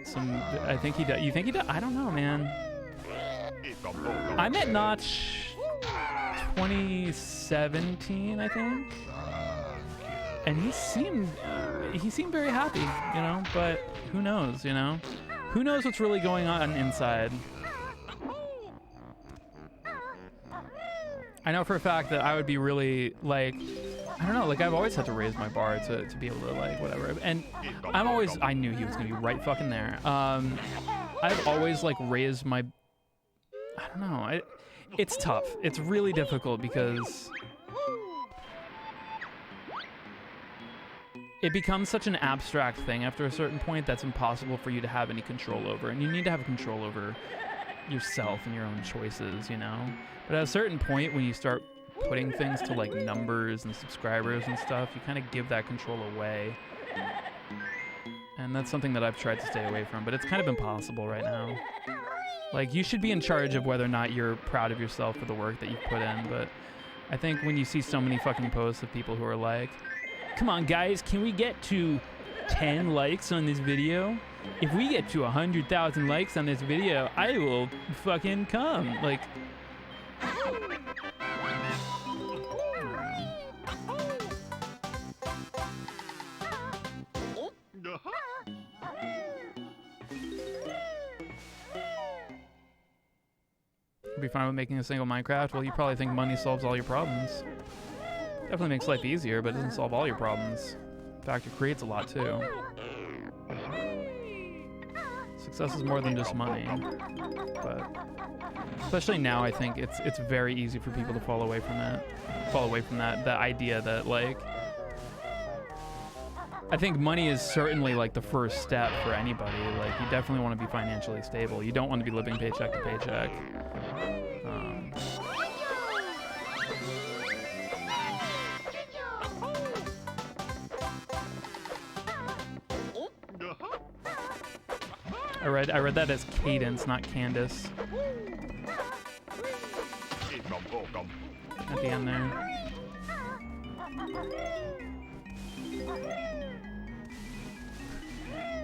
some, I think he does. You think he does? I don't know, man. I met Notch 2017, I think. And he seemed very happy, you know, but who knows, you know? Who knows what's really going on inside? I know for a fact that I would be really, like, I don't know, like, I've always had to raise my bar to be able to, like, whatever. And I knew he was going to be right fucking there. I've always, like, raised my, I don't know, it's tough. It's really difficult because it becomes such an abstract thing after a certain point that's impossible for you to have any control over. And you need to have control over yourself and your own choices, you know? But at a certain point, when you start putting things to like numbers and subscribers and stuff, you kind of give that control away. And that's something that I've tried to stay away from, but it's kind of impossible right now. Like, you should be in charge of whether or not you're proud of yourself for the work that you've put in, but I think when you see so many fucking posts of people who are like, come on guys, can we get to 10 likes on this video? If we get to 100,000 likes on this video, I will fucking come. Like, be fine with making a single Minecraft? Well, you probably think money solves all your problems. Definitely makes life easier, but it doesn't solve all your problems. In fact, it creates a lot too. Success is more than just money, but especially now, I think it's very easy for people to fall away from that idea that, like, I think money is certainly like the first step for anybody. Like, you definitely want to be financially stable. You don't want to be living paycheck to paycheck. I read that as Cadence, not Candace. At the end there.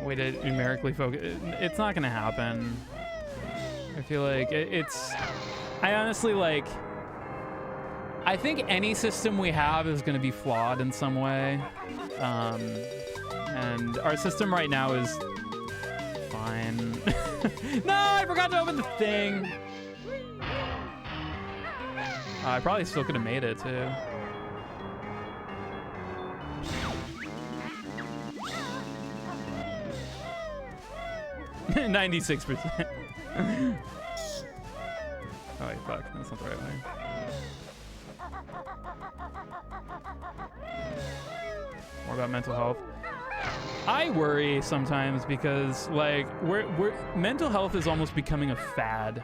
Way to numerically focus. It's not gonna happen. I feel like I honestly, like, I think any system we have is gonna be flawed in some way. And our system right now is fine. No, I forgot to open the thing. I probably still could have made it too. %96%. Oh wait, fuck, that's not the right way. More about mental health. I worry sometimes because, like, mental health is almost becoming a fad.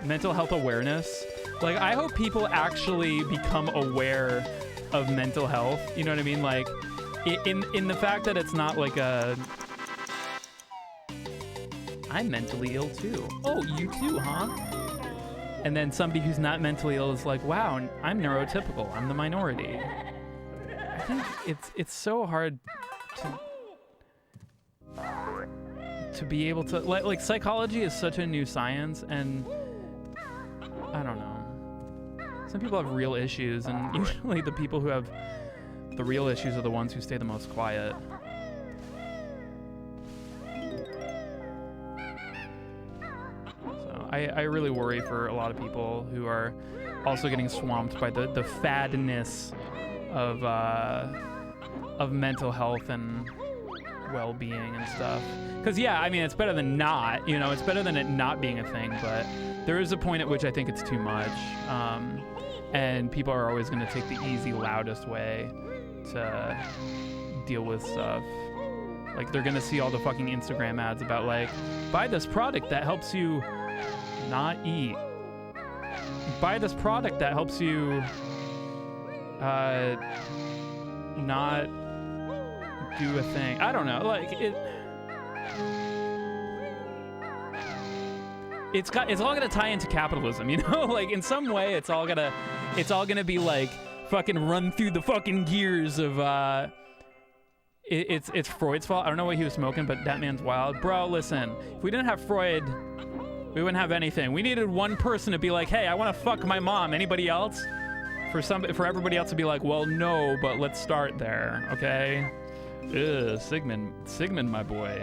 Mental health awareness. Like, I hope people actually become aware of mental health. You know what I mean? Like, in the fact that it's not like a, I'm mentally ill too. Oh, you too, huh? And then somebody who's not mentally ill is like, wow, I'm neurotypical. I'm the minority. I think it's so hard to be able to, like psychology is such a new science, and I don't know. Some people have real issues, and usually the people who have the real issues are the ones who stay the most quiet. So I really worry for a lot of people who are also getting swamped by the fadness of mental health and well-being and stuff. Because, yeah, I mean, it's better than not, you know, it's better than it not being a thing, but there is a point at which I think it's too much. And people are always going to take the easy, loudest way to deal with stuff. Like, they're going to see all the fucking Instagram ads about, like, buy this product that helps you not eat. Buy this product that helps you not do a thing. I don't know. Like, it's all gonna tie into capitalism, you know? Like, in some way, it's all gonna be like fucking run through the fucking gears of it's Freud's fault. I don't know what he was smoking, but that man's wild. Bro, listen, if we didn't have Freud, we wouldn't have anything. We needed one person to be like, hey, I want to fuck my mom. Anybody else? For everybody else to be like, well, no, but let's start there, okay? Ugh, Sigmund, my boy.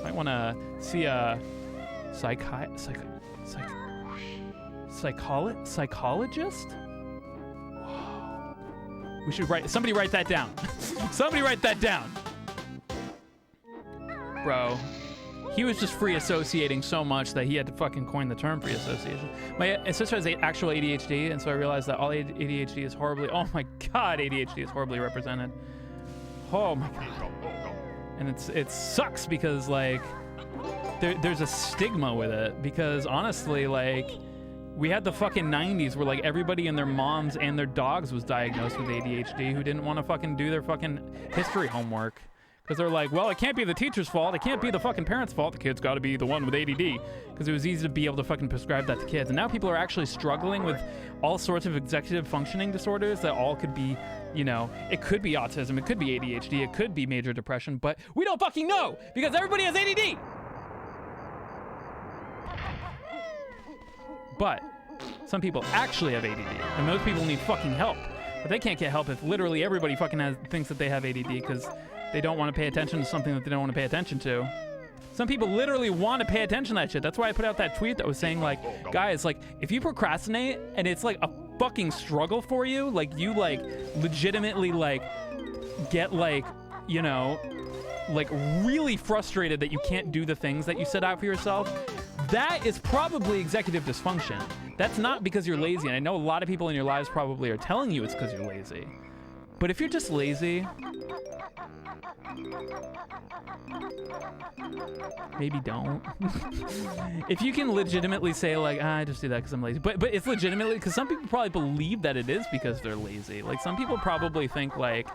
Might want to see a psychologist? Whoa. We should somebody write that down. Somebody write that down. Bro, he was just free associating so much that he had to fucking coin the term free association. My sister has actual ADHD, and so I realized that all ADHD is horribly, oh my God, ADHD is horribly represented. Oh my God. And it sucks because, like, there's a stigma with it, because honestly, like, We had the fucking 90s where like everybody and their moms and their dogs was diagnosed with ADHD who didn't want to fucking do their fucking history homework. Because they're like, well, it can't be the teacher's fault. It can't be the fucking parent's fault. The kid's got to be the one with ADD. Because it was easy to be able to fucking prescribe that to kids. And now people are actually struggling with all sorts of executive functioning disorders that all could be, you know, it could be autism, it could be ADHD, it could be major depression, but we don't fucking know because everybody has ADD. But some people actually have ADD, and those people need fucking help. But they can't get help if literally everybody fucking thinks that they have ADD because they don't want to pay attention to something that they don't want to pay attention to. Some people literally want to pay attention to that shit. That's why I put out that tweet that was saying, like, guys, like, if you procrastinate and it's like a fucking struggle for you, like, you like legitimately like get like, you know, like really frustrated that you can't do the things that you set out for yourself, that is probably executive dysfunction. That's not because you're lazy. And I know a lot of people in your lives probably are telling you it's because you're lazy. But if you're just lazy, maybe don't. If you can legitimately say like, I just do that because I'm lazy. But it's legitimately, because some people probably believe that it is because they're lazy. Like some people probably think like,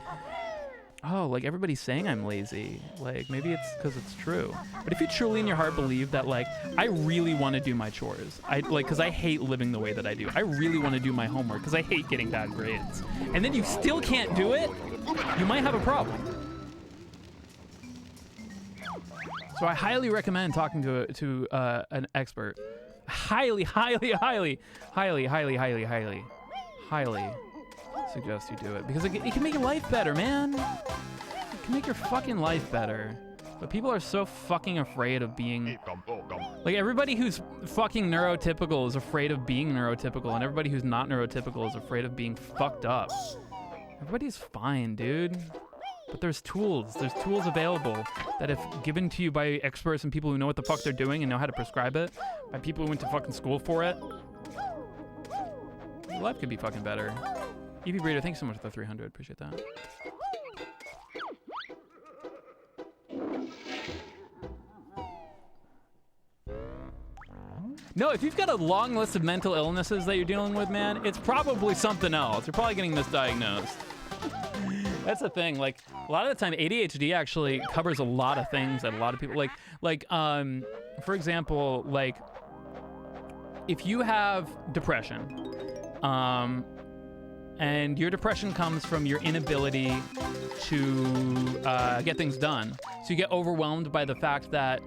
oh, like everybody's saying I'm lazy. Like maybe it's because it's true. But if you truly in your heart believe that like, I really want to do my chores. Because I hate living the way that I do. I really want to do my homework because I hate getting bad grades. And then you still can't do it, you might have a problem. So I highly recommend talking to an expert. Highly suggest you do it because it can make your life better, man. It can make your fucking life better. But people are so fucking afraid of being like, everybody who's fucking neurotypical is afraid of being neurotypical, and everybody who's not neurotypical is afraid of being fucked up. Everybody's fine, dude. But there's tools available that if given to you by experts and people who know what the fuck they're doing and know how to prescribe it, by people who went to fucking school for it, your life could be fucking better. EV Breeder, thanks so much for the 300. Appreciate that. No, if you've got a long list of mental illnesses that you're dealing with, man, it's probably something else. You're probably getting misdiagnosed. That's the thing. Like, a lot of the time, ADHD actually covers a lot of things that a lot of people for example, like, if you have depression, and your depression comes from your inability to get things done. So you get overwhelmed by the fact that,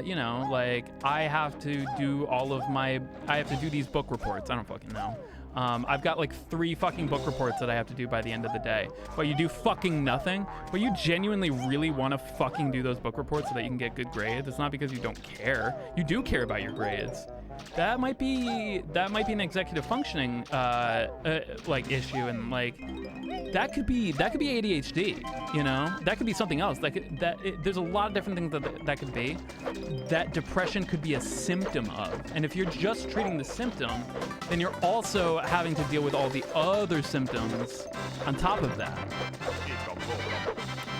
you know, like, I have to do these book reports. I don't fucking know. I've got like 3 fucking book reports that I have to do by the end of the day. But you do fucking nothing. But you genuinely really want to fucking do those book reports so that you can get good grades. It's not because you don't care. You do care about your grades. That might be an executive functioning like issue, and like that could be ADHD, you know? That could be something else. There's a lot of different things that could be. That depression could be a symptom of. And if you're just treating the symptom, then you're also having to deal with all the other symptoms on top of that.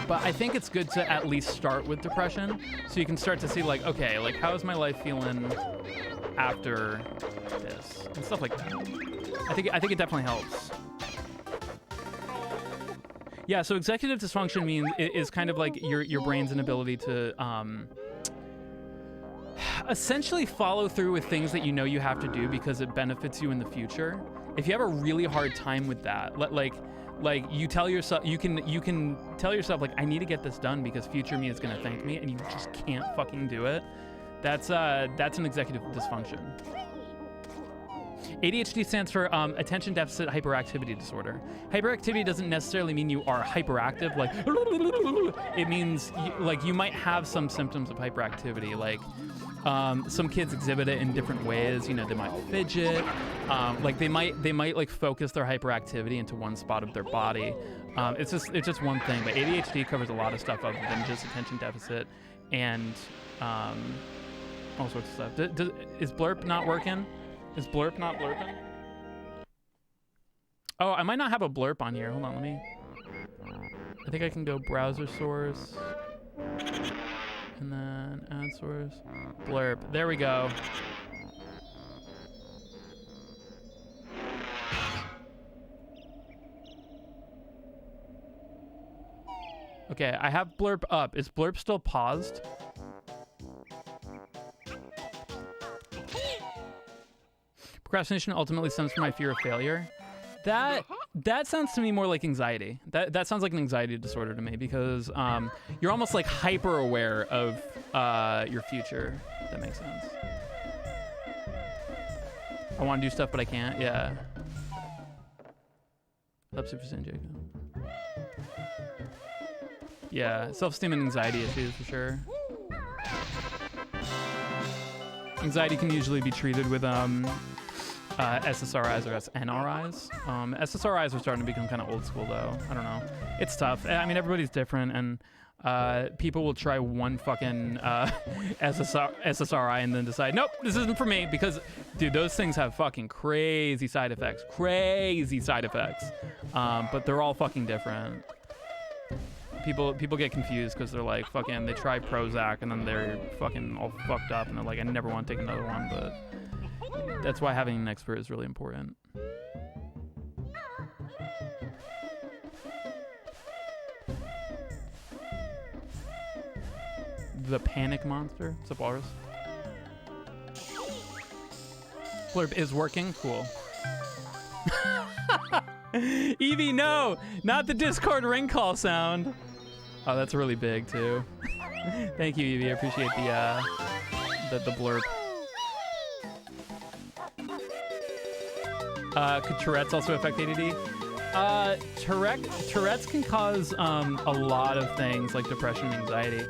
But I think it's good to at least start with depression so you can start to see like, okay, like how is my life feeling after this and stuff like that. I think it definitely helps. Yeah, so executive dysfunction is kind of like your brain's inability to essentially follow through with things that you know you have to do because it benefits you in the future. If you have a really hard time with that, like you tell yourself, you can tell yourself like, I need to get this done because future me is gonna thank me, and you just can't fucking do it. That's an executive dysfunction. ADHD stands for attention deficit hyperactivity disorder. Hyperactivity doesn't necessarily mean you are hyperactive, like it means you might have some symptoms of hyperactivity, like some kids exhibit it in different ways. You know, they might fidget, like they might like focus their hyperactivity into one spot of their body. It's just one thing, but ADHD covers a lot of stuff other than just attention deficit and all sorts of stuff. Is Blurp not working? Is Blurp not blurping? Oh, I might not have a blurp on here. Hold on, I think I can go browser source. And then ad source. Blurp. There we go. Okay, I have blurb up. Is blurb still paused? Procrastination ultimately stems from my fear of failure. That sounds to me more like anxiety. That sounds like an anxiety disorder to me because you're almost like hyper aware of your future. If that makes sense. I want to do stuff, but I can't. Yeah. Up Super Saiyan Jacob. Yeah, self-esteem and anxiety issues for sure. Anxiety can usually be treated with SSRIs or SNRIs. SSRIs are starting to become kind of old school though. I don't know. It's tough. I mean, everybody's different, and people will try one fucking SSRI and then decide, nope, this isn't for me, because, dude, those things have fucking crazy side effects. Crazy side effects. But they're all fucking different. People get confused because they're like, fucking, they try Prozac and then they're fucking all fucked up and they're like, I never want to take another one, but that's why having an expert is really important. The Panic Monster. What's up, Walrus? Blurb is working. Cool. Evie, no! Not the Discord ring call sound. Oh, that's really big, too. Thank you, Evie. I appreciate the blurb. Could Tourette's also affect ADD? Tourette's can cause a lot of things like depression and anxiety.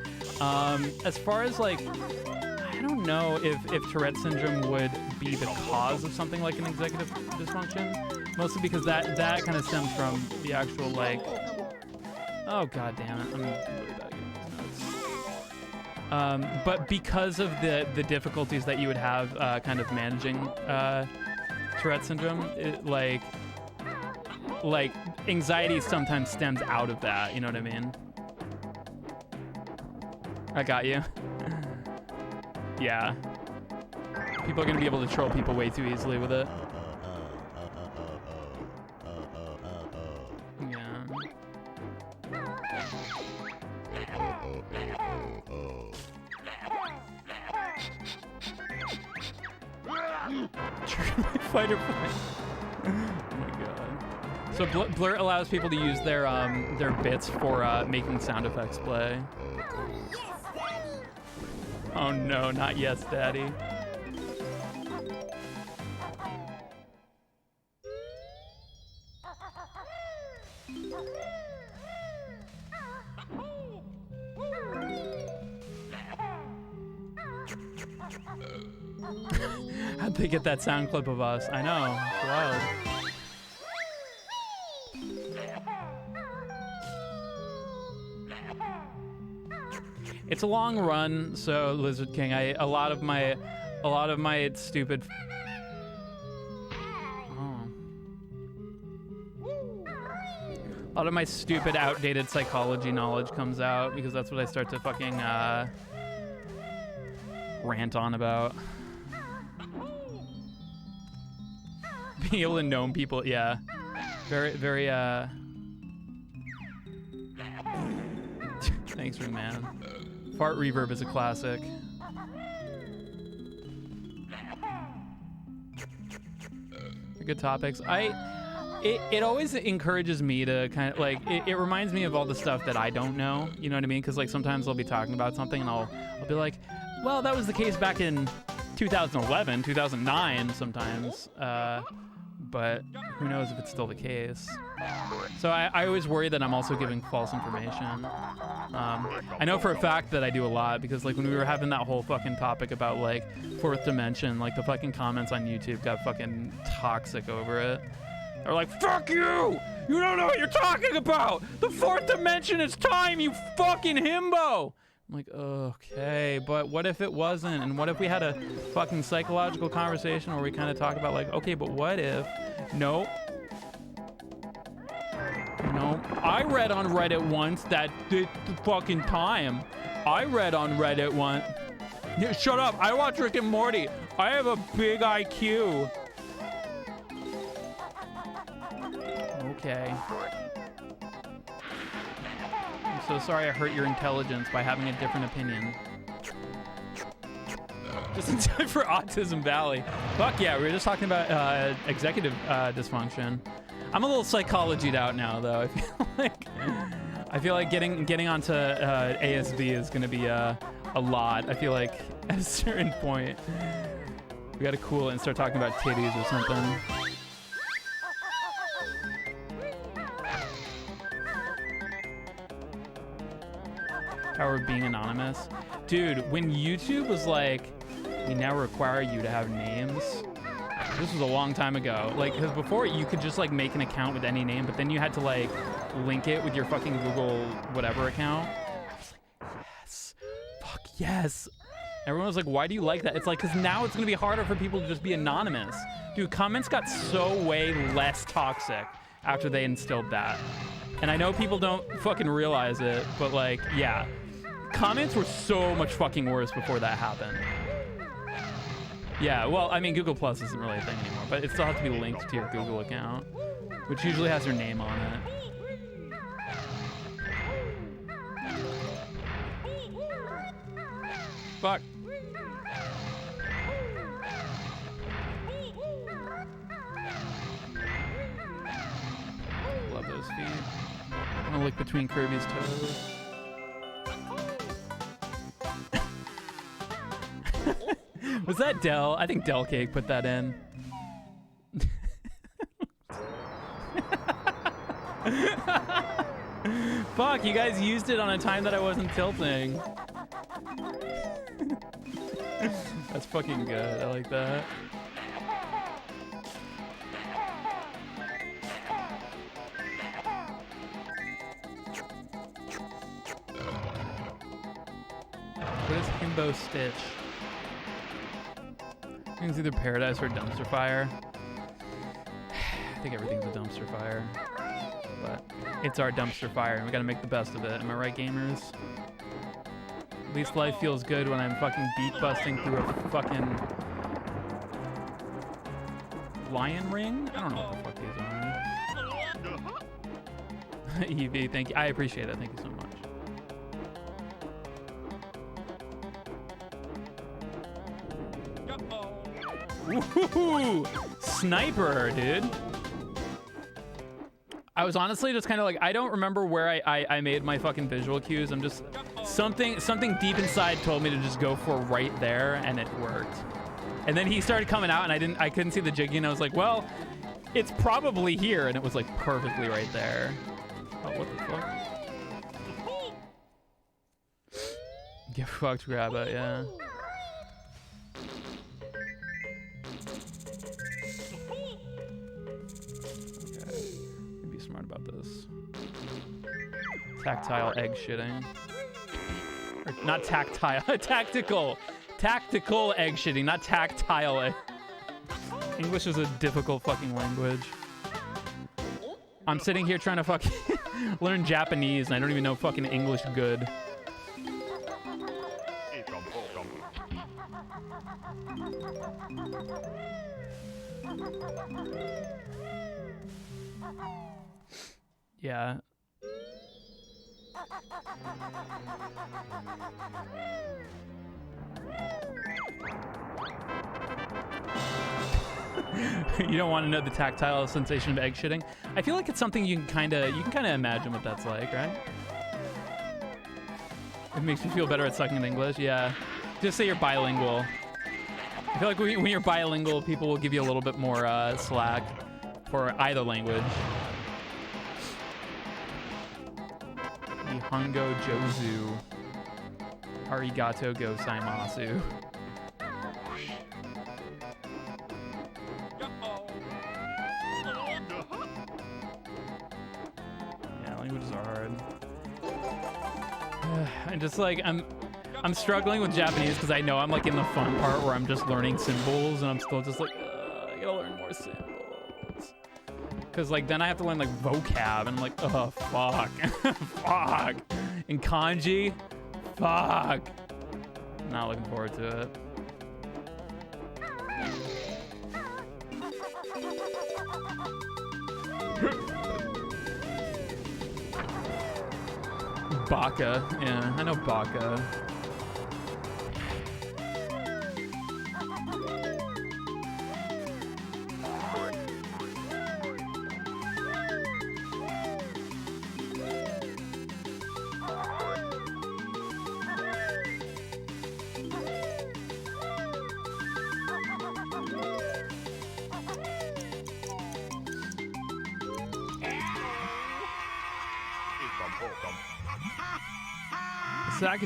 As far as like, I don't know if Tourette syndrome would be the cause of something like an executive dysfunction. Mostly because that kind of stems from the actual like, oh god damn it, I'm really bad at getting these notes. But because of the difficulties that you would have kind of managing Tourette syndrome, like anxiety sometimes stems out of that, you know what I mean? I got you. Yeah. People are gonna be able to troll people way too easily with it. Yeah. Fighter point. Oh my god. So Blur allows people to use their bits for making sound effects play. Oh no, not yes, Daddy. How'd they get that sound clip of us? I know, it's wild. It's a long run, so Lizard King, a lot of my stupid. A lot of my stupid, outdated psychology knowledge comes out because that's what I start to fucking rant on about. Being able to gnome people, yeah, very. Thanks, Ringman. Fart reverb is a classic. Good topics. It always encourages me to kind of like, it reminds me of all the stuff that I don't know, you know what I mean? Because like sometimes I'll be talking about something and I'll be like, well, that was the case back in 2011, 2009 sometimes, but who knows if it's still the case. So I always worry that I'm also giving false information. I know for a fact that I do a lot because like when we were having that whole fucking topic about like fourth dimension, like the fucking comments on YouTube got fucking toxic over it. They're like, fuck you! You don't know what you're talking about! The fourth dimension is time, you fucking himbo! I'm like, okay, but what if it wasn't? And what if we had a fucking psychological conversation where we kind of talk about like, okay, but what if? Nope. Nope. I read on Reddit once that the fucking time. I read on Reddit once. Yeah, shut up, I watch Rick and Morty. I have a big IQ. Okay. I'm So sorry I hurt your intelligence by having a different opinion. Just in time for Autism Valley. Fuck yeah, we were just talking about executive dysfunction. I'm a little psychologied out now, though. I feel like getting onto ASV is gonna be a lot. I feel like at a certain point we gotta cool it and start talking about titties or something. Power of being anonymous. Dude, when YouTube was like, we now require you to have names. This was a long time ago. Like, because before you could just like make an account with any name, but then you had to like link it with your fucking Google whatever account. I was like, yes, fuck yes. Everyone was like, why do you like that? It's like, because now it's gonna be harder for people to just be anonymous. Dude, comments got so way less toxic after they instilled that. And I know people don't fucking realize it, but like, yeah. Comments were so much fucking worse before that happened. Yeah, well, I mean, Google Plus isn't really a thing anymore, but it still has to be linked to your Google account, which usually has your name on it. Fuck. Love those feet. I'm gonna look between Kirby's toes. Was that Del? I think Del Cake put that in. Fuck, you guys used it on a time that I wasn't tilting. That's fucking good. I like that. What is Himbo Stitch? I think it's either Paradise or Dumpster Fire. I think everything's a dumpster fire. But it's our dumpster fire, and we gotta make the best of it. Am I right, gamers? At least life feels good when I'm fucking beat busting through a fucking lion ring? I don't know what the fuck these are. EV, thank you. I appreciate it. Thank you so much. Woohoo! Sniper, dude. I was honestly just kind of like, I don't remember where I made my fucking visual cues. I'm just, something deep inside told me to just go for right there, and it worked. And then he started coming out, and I couldn't see the jiggy, and I was like, well, it's probably here, and it was like perfectly right there. Oh, what the fuck? Get fucked, grab it, yeah. About this. Tactile egg shitting. Or not tactile, tactical. Tactical egg shitting, not tactile egg. English is a difficult fucking language. I'm sitting here trying to fucking learn Japanese and I don't even know fucking English good. Yeah. You don't want to know the tactile sensation of egg shitting? I feel like it's something you can kind of imagine what that's like, right? It makes you feel better at sucking in English. Yeah. Just say you're bilingual. I feel like when you're bilingual, people will give you a little bit more slack for either language. Nihongo Jozu. Arigato gozaimasu. Yeah, languages are hard. I'm just like, I'm struggling with Japanese because I know I'm like in the fun part where I'm just learning symbols and I'm still just like, I gotta learn more symbols. Because like then I have to learn like vocab and I'm like, oh fuck. Fuck. And kanji, fuck. Not looking forward to it. Baka. Yeah, I know Baka.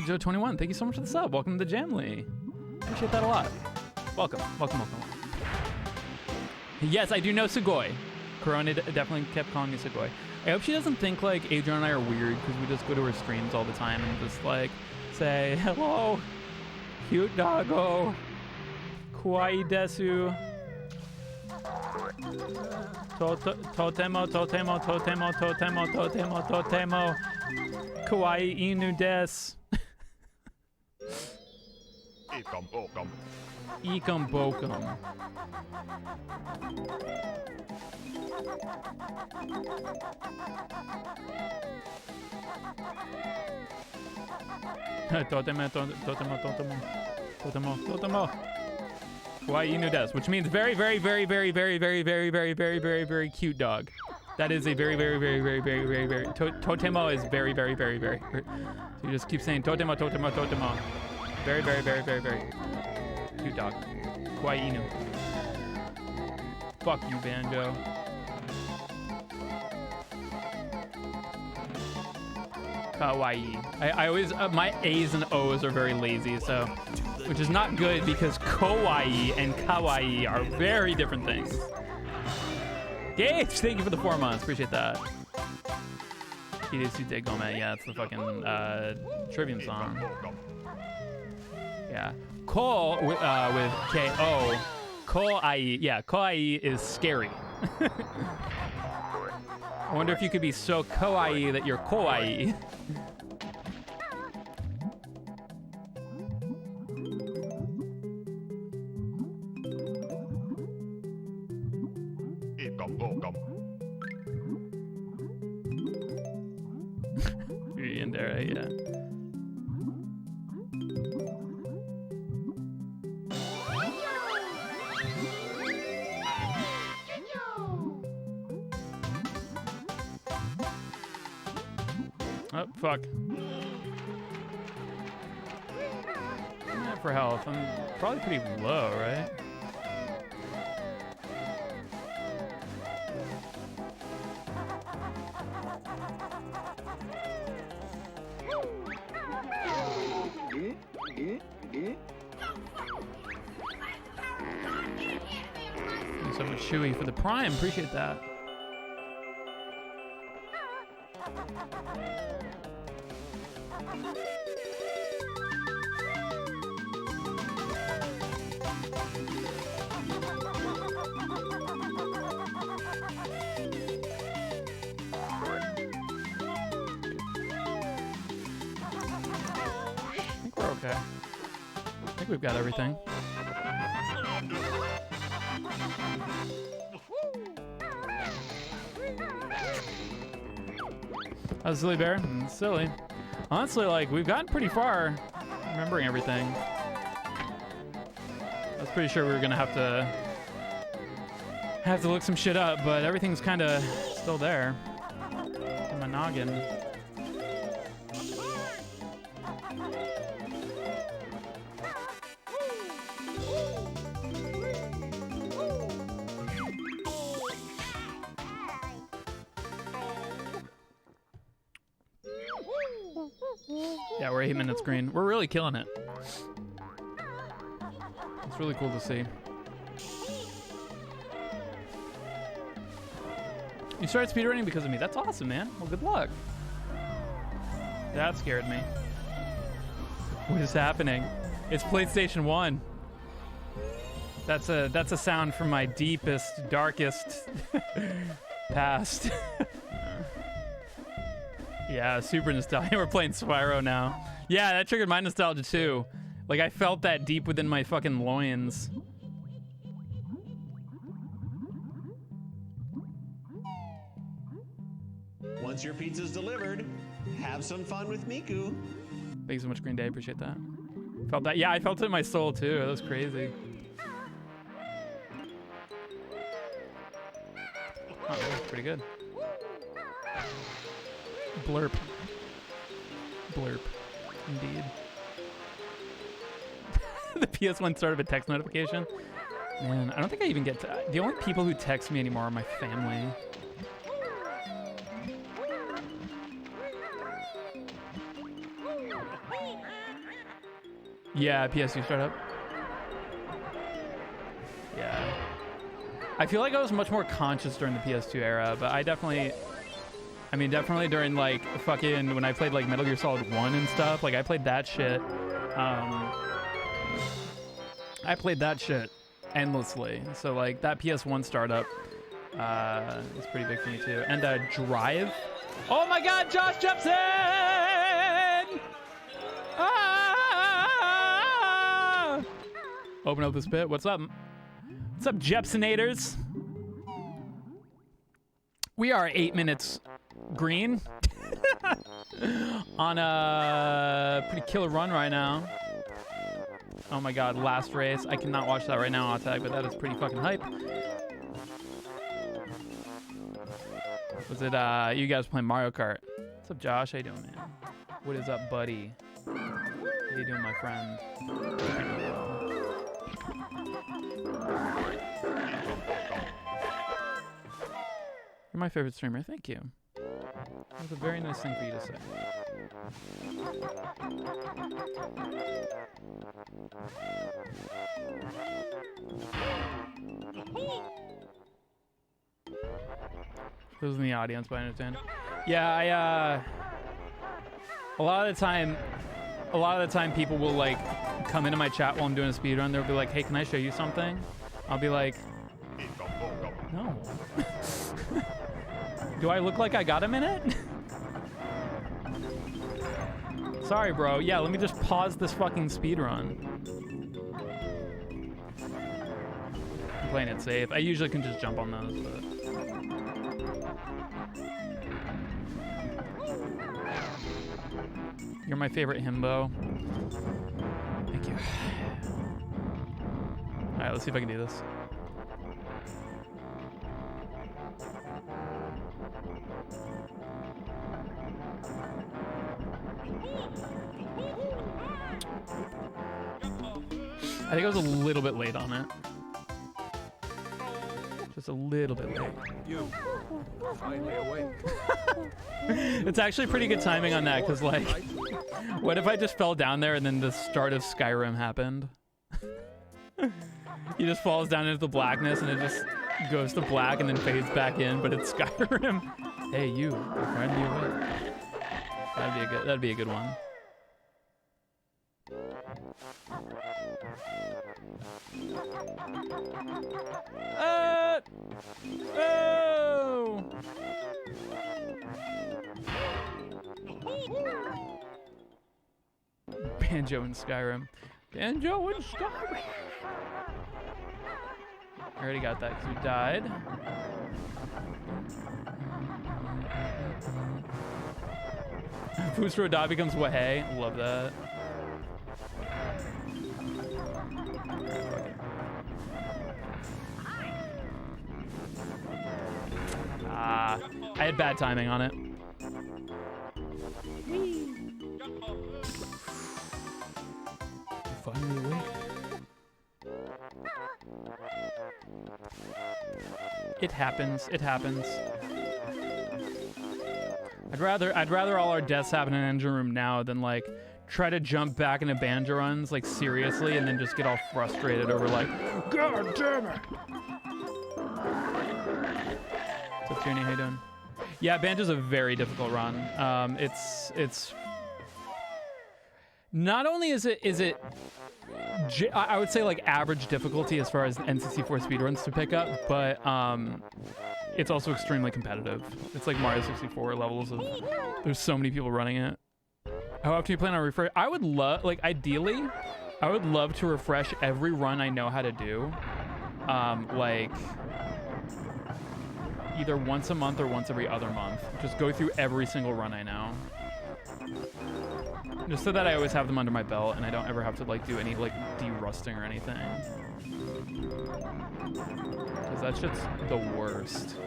Joe 21, thank you so much for the sub. Welcome to the Jamly. Appreciate that a lot. Welcome. Yes, I do know Sugoi. Corona definitely kept calling me Sugoi. I hope she doesn't think like Adrian and I are weird because we just go to her streams all the time and just like say, hello, cute doggo, kawaii desu, totemo, kawaii inu desu. Ecom bokum. Totemo. Kawaii inu desu, which means very cute dog. That is a very totemo is very. So you just keep saying totemo. Very cute dog. Kawaii inu. Fuck you, Banjo. Kawaii. I always my A's and O's are very lazy, so which is not good because kawaii and kawaii are very different things. Gage, thank you for the 4 months. Appreciate that. Kirisuite Gome. Yeah, it's the fucking Trivium song. Yeah. Ko with K-O. Ko-ai. Yeah, ko-ai is scary. I wonder if you could be so kawaii that you're kawaii. Yeah. Oh, fuck. For health, I'm probably pretty low, right? Thanks so much, Chewy, for the Prime. Appreciate that. Okay. I think we've got everything. How's Silly Bear? Silly. Honestly, like, we've gotten pretty far remembering everything. I was pretty sure we were gonna have to look some shit up, but everything's kind of still there in my noggin. Yeah, we're 8 minutes green. We're really killing it. It's really cool to see. You started speedrunning because of me. That's awesome, man. Well, good luck. That scared me. What is happening? It's PlayStation 1. That's a sound from my deepest, darkest past. Yeah, super nostalgia. We're playing Spyro now. Yeah, that triggered my nostalgia too. Like, I felt that deep within my fucking loins. Once your pizza's delivered, Have some fun with Miku. Thanks so much, Green Day. Appreciate that. Felt that. Yeah, I felt it in my soul too. That was crazy. Oh, that was pretty good. Blurp. Blurp. Indeed. The PS1 started a text notification. Man, I don't think I even get to... The only people who text me anymore are my family. Yeah, PS2 startup. Yeah. I feel like I was much more conscious during the PS2 era, but I definitely during like fucking when I played like Metal Gear Solid 1 and stuff, like I played that shit. I played that shit endlessly. So like that PS1 startup is pretty big for me too. And Drive. Oh my God, Josh Jepson! Ah! Open up this bit. What's up? What's up, Jepsonators? We are 8 minutes green on a pretty killer run right now. Oh my God, last race. I cannot watch that right now, Ottag, but that is pretty fucking hype. Was it, you guys playing Mario Kart? What's up, Josh? How you doing, man? What is up, buddy? How you doing, my friend? You're my favorite streamer. Thank you. That was a very nice thing for you to say. Those in the audience, but I understand. Yeah, a lot of the time people will like come into my chat while I'm doing a speedrun. They'll be like, "Hey, can I show you something?" I'll be like, "No." Do I look like I got a minute? Sorry, bro. Yeah, let me just pause this fucking speedrun. I'm playing it safe. I usually can just jump on those, but... You're my favorite himbo. Thank you. Alright, let's see if I can do this. I think I was a little bit late on it. Just a little bit late. You finally awake. It's actually pretty good timing on that, because like, what if I just fell down there and then the start of Skyrim happened? He just falls down into the blackness and it just goes to black and then fades back in, but it's Skyrim. Hey, you, finally awake. That'd be a good one. Oh! Banjo and Skyrim. Banjo and Skyrim. I already got that because you died. Fusro Da becomes Wahey. Love that. I had bad timing on it. Finally awake. It happens. It happens. I'd rather all our deaths happen in engine room now than like try to jump back into banjo runs like seriously and then just get all frustrated over like, God damn it. What's up, Tierney? How you doing? Yeah, banjo's a very difficult run. It's not only is it I would say like average difficulty as far as N64 speedruns to pick up, but it's also extremely competitive. It's like Mario 64 levels of, there's so many people running it. How often do you plan on refresh? I would love, like ideally, I would love to refresh every run I know how to do. Like either once a month or once every other month. Just go through every single run I know. Just so that I always have them under my belt and I don't ever have to like do any like derusting or anything. Because that shit's the worst.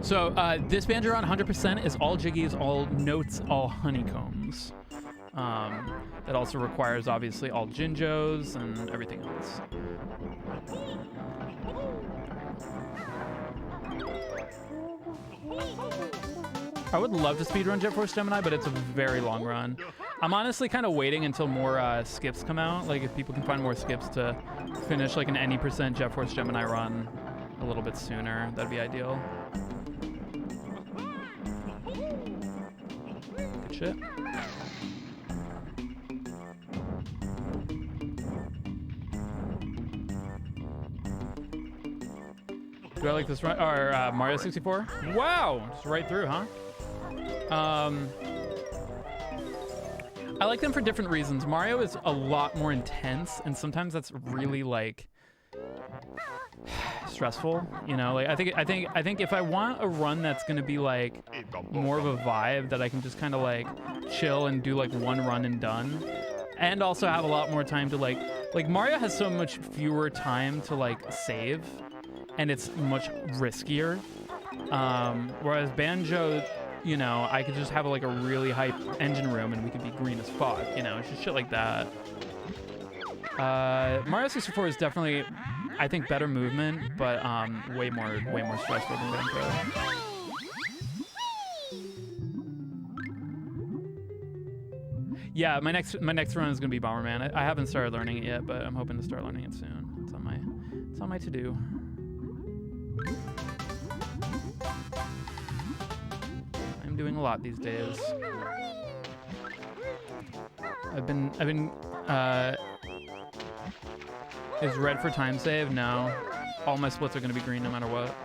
So this banjo run 100% is all jiggies, all notes, all honeycombs. That also requires obviously all jinjos and everything else. I would love to speedrun Jet Force Gemini, but it's a very long run. I'm honestly kind of waiting until more skips come out. Like if people can find more skips to finish like an any % Jet Force Gemini run a little bit sooner, that'd be ideal. Good shit. Do I like this run? Or Mario 64? Wow, just right through, huh? I like them for different reasons. Mario is a lot more intense, and sometimes that's really like stressful. You know, like I think if I want a run that's gonna be like more of a vibe that I can just kind of like chill and do like one run and done, and also have a lot more time to like Mario has so much fewer time to like save, and it's much riskier. Whereas Banjo, you know, I could just have like a really hype engine room and we could be green as fuck, you know, it's just shit like that. Mario 64 is definitely, I think, better movement, but way more stressful than Banjo. Yeah, my next run is gonna be Bomberman. I haven't started learning it yet, but I'm hoping to start learning it soon. It's on my to-do. I'm doing a lot these days. I've been is red for time save? No. All my splits are gonna be green no matter what.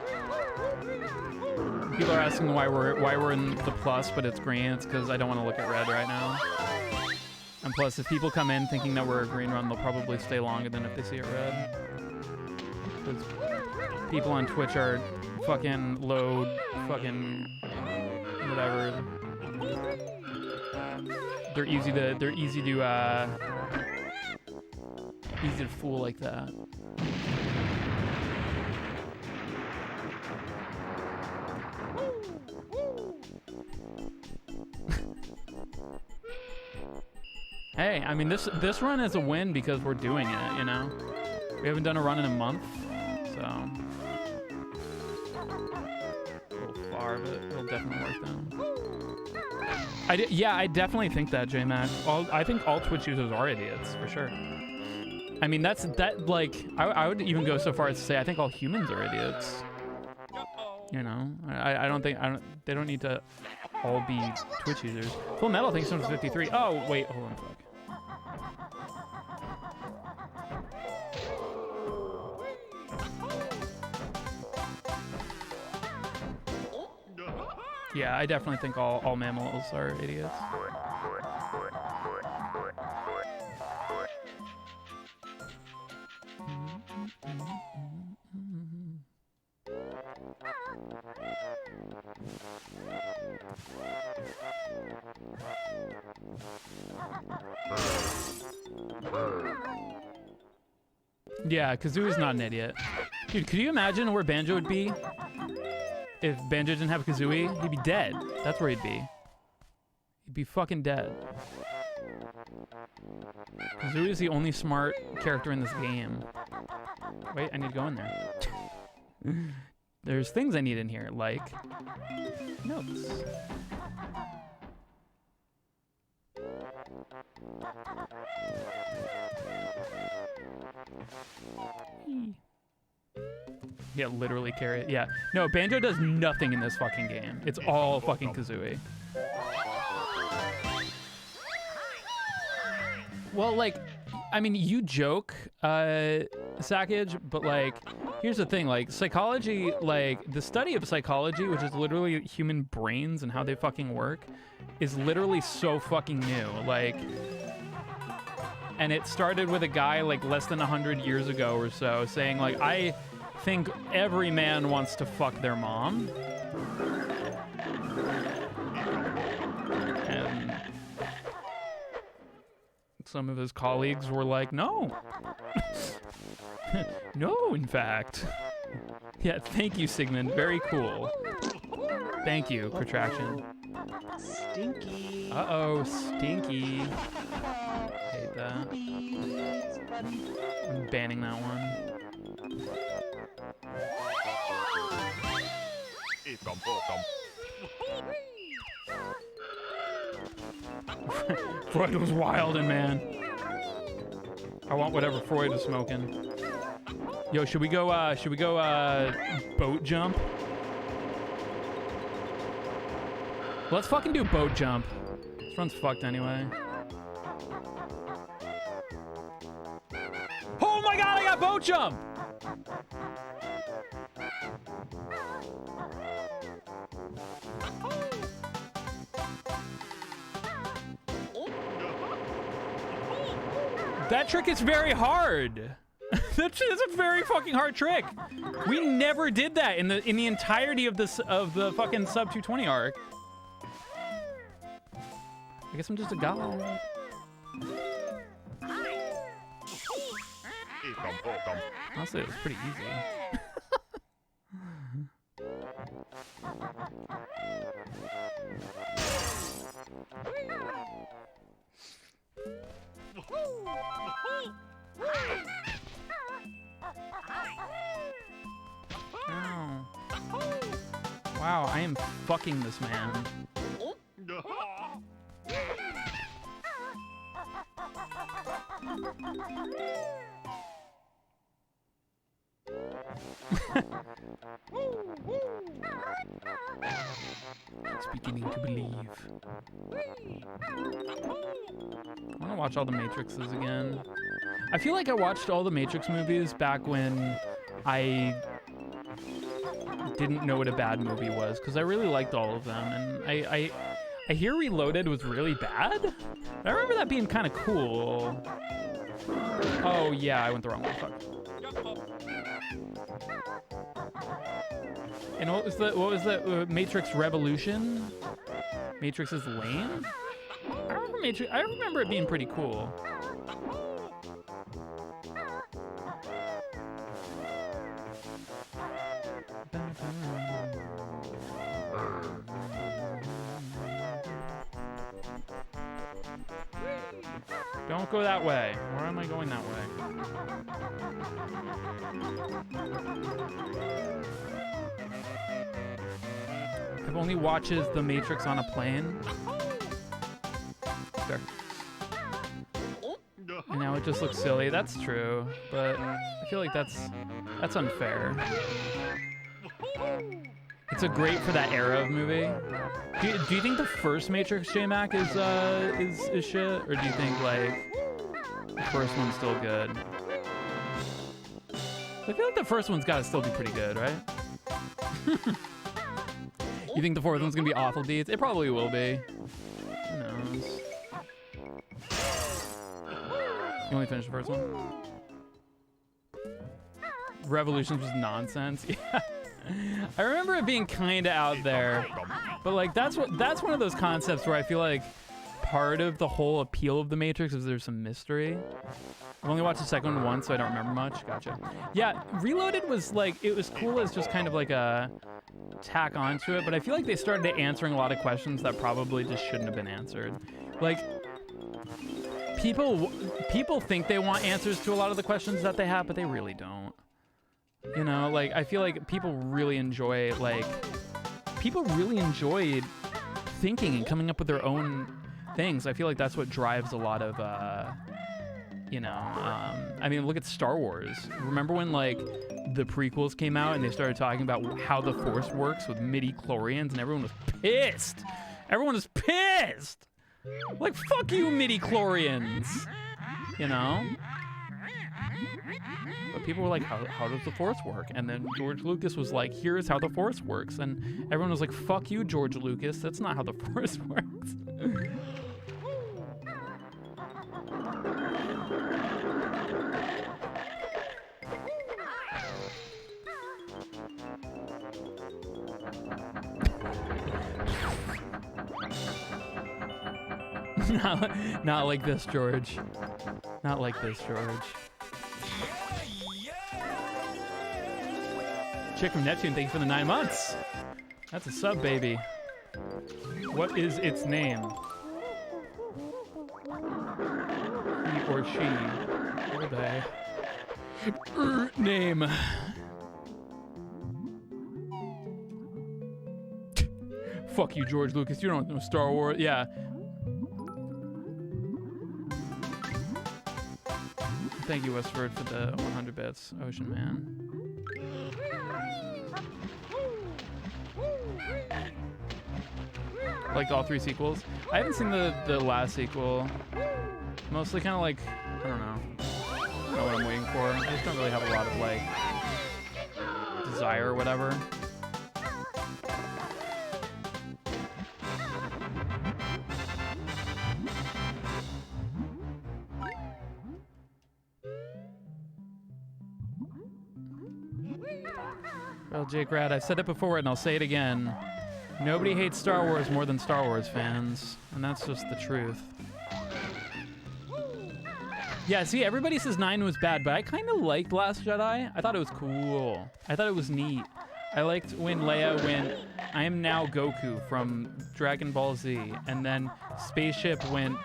People are asking why we're in the plus, but it's green. It's because I don't want to look at red right now. And plus, if people come in thinking that we're a green run, they'll probably stay longer than if they see it red. Because people on Twitch are fucking load, fucking whatever. They're easy to fool like that. Hey, I mean this run is a win because we're doing it, you know? We haven't done a run in a month, so a little far, but it'll definitely work down. Yeah, I definitely think that, J-Mac. I think all Twitch users are idiots, for sure. I mean, like, I would even go so far as to say I think all humans are idiots. You know? They don't need to all be Twitch users. Full Metal thinks it's 53. Oh, wait, hold on a sec. Yeah, I definitely think all mammals are idiots. Yeah, Kazooie's not an idiot. Dude, could you imagine where Banjo would be if Banjo didn't have Kazooie? He'd be dead. That's where he'd be. He'd be fucking dead. Kazooie is the only smart character in this game. Wait, I need to go in there. There's things I need in here, like notes. Yeah, literally carry it. Yeah. No, Banjo does nothing in this fucking game. It's all fucking Kazooie. Well, like, I mean, you joke, Sackage, but like, here's the thing, like, psychology, like, the study of psychology, which is literally human brains and how they fucking work, is literally so fucking new. Like, and it started with a guy, like, less than 100 years ago or so, saying, like, I think every man wants to fuck their mom. Some of his colleagues were like, no. No, in fact. Yeah, thank you, Sigmund. Very cool. Thank you, Protraction. Stinky. Uh-oh, stinky. Hate that. I'm banning that one. Freud was wild and man. I want whatever Freud was smoking. Yo, should we go boat jump? Let's fucking do boat jump. This run's fucked anyway. Oh my god, I got boat jump! That trick is very hard. That's a very fucking hard trick. We never did that in the entirety of this of the fucking sub 220 arc. I guess I'm just a guy. Honestly, it was pretty easy. Ow. Wow, I am fucking this man. It's beginning to believe. I want to watch all the Matrixes again. I feel like I watched all the Matrix movies back when I didn't know what a bad movie was, because I really liked all of them, and I hear Reloaded was really bad. I remember that being kind of cool. Oh yeah, I went the wrong way. Fuck. And what was the Matrix Revolution? Matrix is lame? I remember it being pretty cool. Don't go that way. Where am I going that way? I've only watches The Matrix on a plane. There. And now it just looks silly. That's true, but I feel like that's unfair. It's a great for that era of movie. Do you think the first Matrix J-Mac is shit, or do you think like the first one's still good? I feel like the first one's gotta still be pretty good, right? You think the fourth one's gonna be awful beats? It probably will be. Who knows? You only finished the first one? Revolutions was nonsense. Yeah. I remember it being kind of out there, but like that's one of those concepts where I feel like part of the whole appeal of the Matrix is there's some mystery. I've only watched the second one once, so I don't remember much. Gotcha. Yeah, Reloaded was like, it was cool as just kind of like a tack onto it, but I feel like they started answering a lot of questions that probably just shouldn't have been answered. Like, people think they want answers to a lot of the questions that they have, but they really don't. You know, like, I feel like people really enjoy thinking and coming up with their own things. I feel like that's what drives a lot of, I mean, look at Star Wars. Remember when, like, the prequels came out and they started talking about how the Force works with midi-chlorians, and everyone was pissed. Everyone was pissed. Like, fuck you, midi-chlorians. You know? But people were like, how does the Force work? And then George Lucas was like, here's how the Force works. And everyone was like, fuck you, George Lucas. That's not how the Force works. Not like this, George. Not like this, George. Chick from Neptune, thank you for the 9 months. That's a sub, baby. What is its name? He or she. Or they. Name. Fuck you, George Lucas. You don't know Star Wars. Yeah. Thank you, Westford, for the 100 bits. Ocean Man. Liked all 3 sequels. I haven't seen the last sequel. Mostly kind of like, I don't know what I'm waiting for. I just don't really have a lot of like desire or whatever. Well, Jake Rad, I've said it before and I'll say it again. Nobody hates Star Wars more than Star Wars fans, and that's just the truth. Yeah, see, everybody says 9 was bad, but I kind of liked Last Jedi. I thought it was cool. I thought it was neat. I liked when Leia went, I am now Goku from Dragon Ball Z, and then Spaceship went...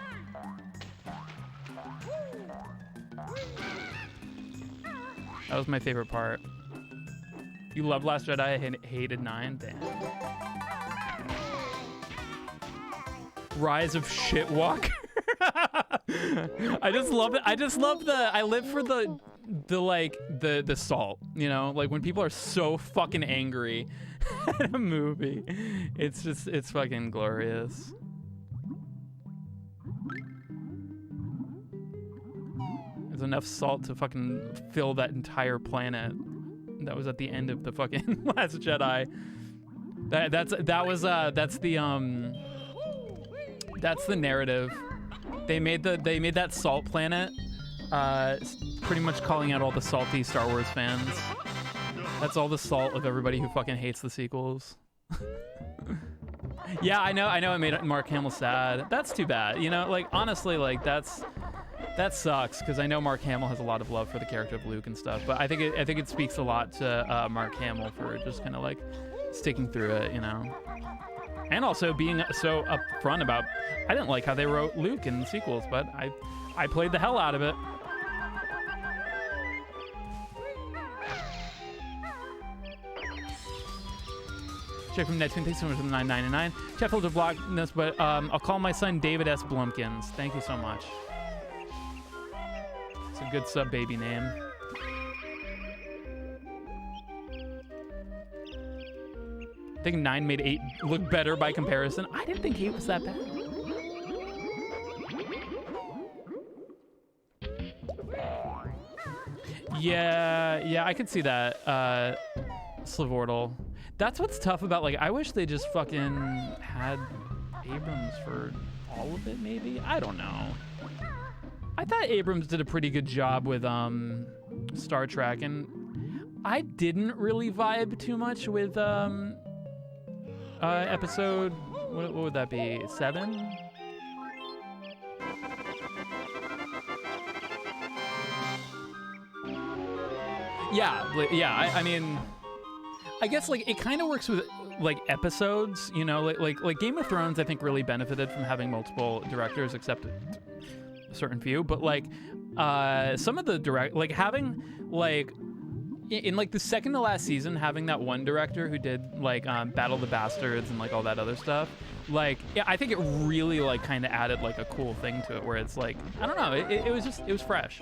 That was my favorite part. You love Last Jedi, I hated 9? Damn. Rise of Shitwalker. I just love it. I just love I live for the salt, you know? Like when people are so fucking angry at a movie. It's fucking glorious. There's enough salt to fucking fill that entire planet. That was at the end of the fucking Last Jedi. That's the narrative. They made that salt planet, pretty much calling out all the salty Star Wars fans. That's all the salt of everybody who fucking hates the sequels. Yeah, I know it made Mark Hamill sad. That's too bad. You know, like honestly, like that sucks because I know Mark Hamill has a lot of love for the character of Luke and stuff. But I think it speaks a lot to Mark Hamill for just kind of like sticking through it, you know. And also being so upfront about, I didn't like how they wrote Luke in the sequels, but I played the hell out of it. Check from Neptune, thanks so much for the $9.99. Sheffield to block this, but I'll call my son David S. Blumpkins. Thank you so much. It's a good sub baby name. I think 9 made 8 look better by comparison. I didn't think 8 was that bad. Yeah, I could see that. Slivortal. That's what's tough about, like, I wish they just fucking had Abrams for all of it, maybe? I don't know. I thought Abrams did a pretty good job with Star Trek, and I didn't really vibe too much with episode, what would that be, 7? Yeah, I mean, I guess like it kind of works with like episodes, you know, like Game of Thrones I think really benefited from having multiple directors, except a certain few, but like some of the like having like in like the second to last season, having that one director who did like Battle of the Bastards and like all that other stuff, like yeah, I think it really like kind of added like a cool thing to it where it's like, I don't know, it was fresh.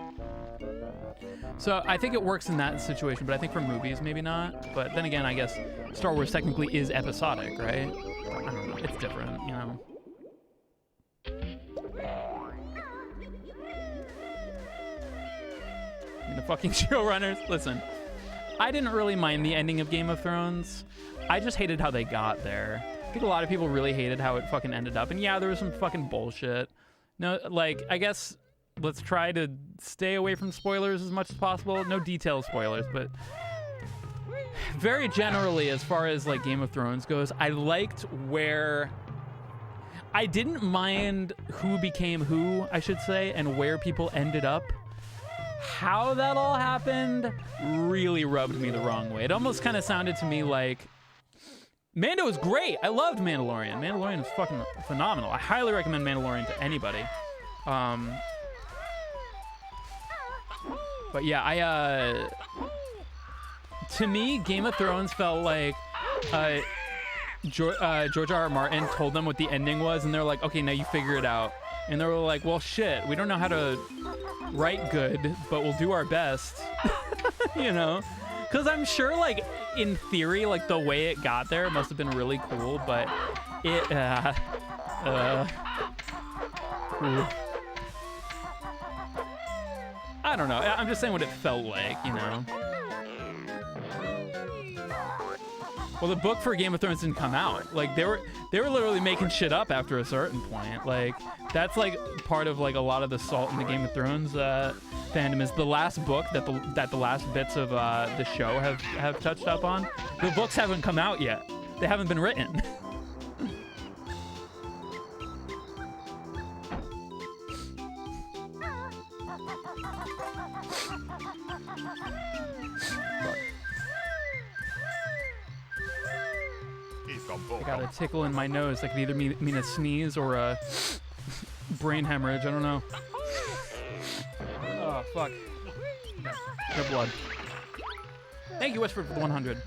So I think it works in that situation, but I think for movies maybe not. But then again, I guess Star Wars technically is episodic, right? I don't know, it's different, you know. And the fucking showrunners, listen. I didn't really mind the ending of Game of Thrones. I just hated how they got there. I think a lot of people really hated how it fucking ended up. And yeah, there was some fucking bullshit. No, like, I guess let's try to stay away from spoilers as much as possible. No detailed spoilers, but very generally, as far as like Game of Thrones goes, I liked where I didn't mind who became who, I should say, and where people ended up. How that all happened really rubbed me the wrong way. It almost kind of sounded to me like Mando was great. I loved Mandalorian. Mandalorian was fucking phenomenal. I highly recommend Mandalorian to anybody. But yeah, to me, Game of Thrones felt like George R.R. Martin told them what the ending was, and they're like, okay, now you figure it out. And they were like, well, shit, we don't know how to write good, but we'll do our best. You know? Because I'm sure, like, in theory, like, the way it got there must have been really cool, but it, I don't know. I'm just saying what it felt like, you know? Well, the book for Game of Thrones didn't come out. Like, they were literally making shit up after a certain point. Like, that's like part of like a lot of the salt in the Game of Thrones fandom is the last book that the last bits of the show have touched up on. The books haven't come out yet. They haven't been written. I got a tickle in my nose that could either mean a sneeze or a brain hemorrhage. I don't know. Oh, fuck. No blood. Thank you, Westford, for the 100.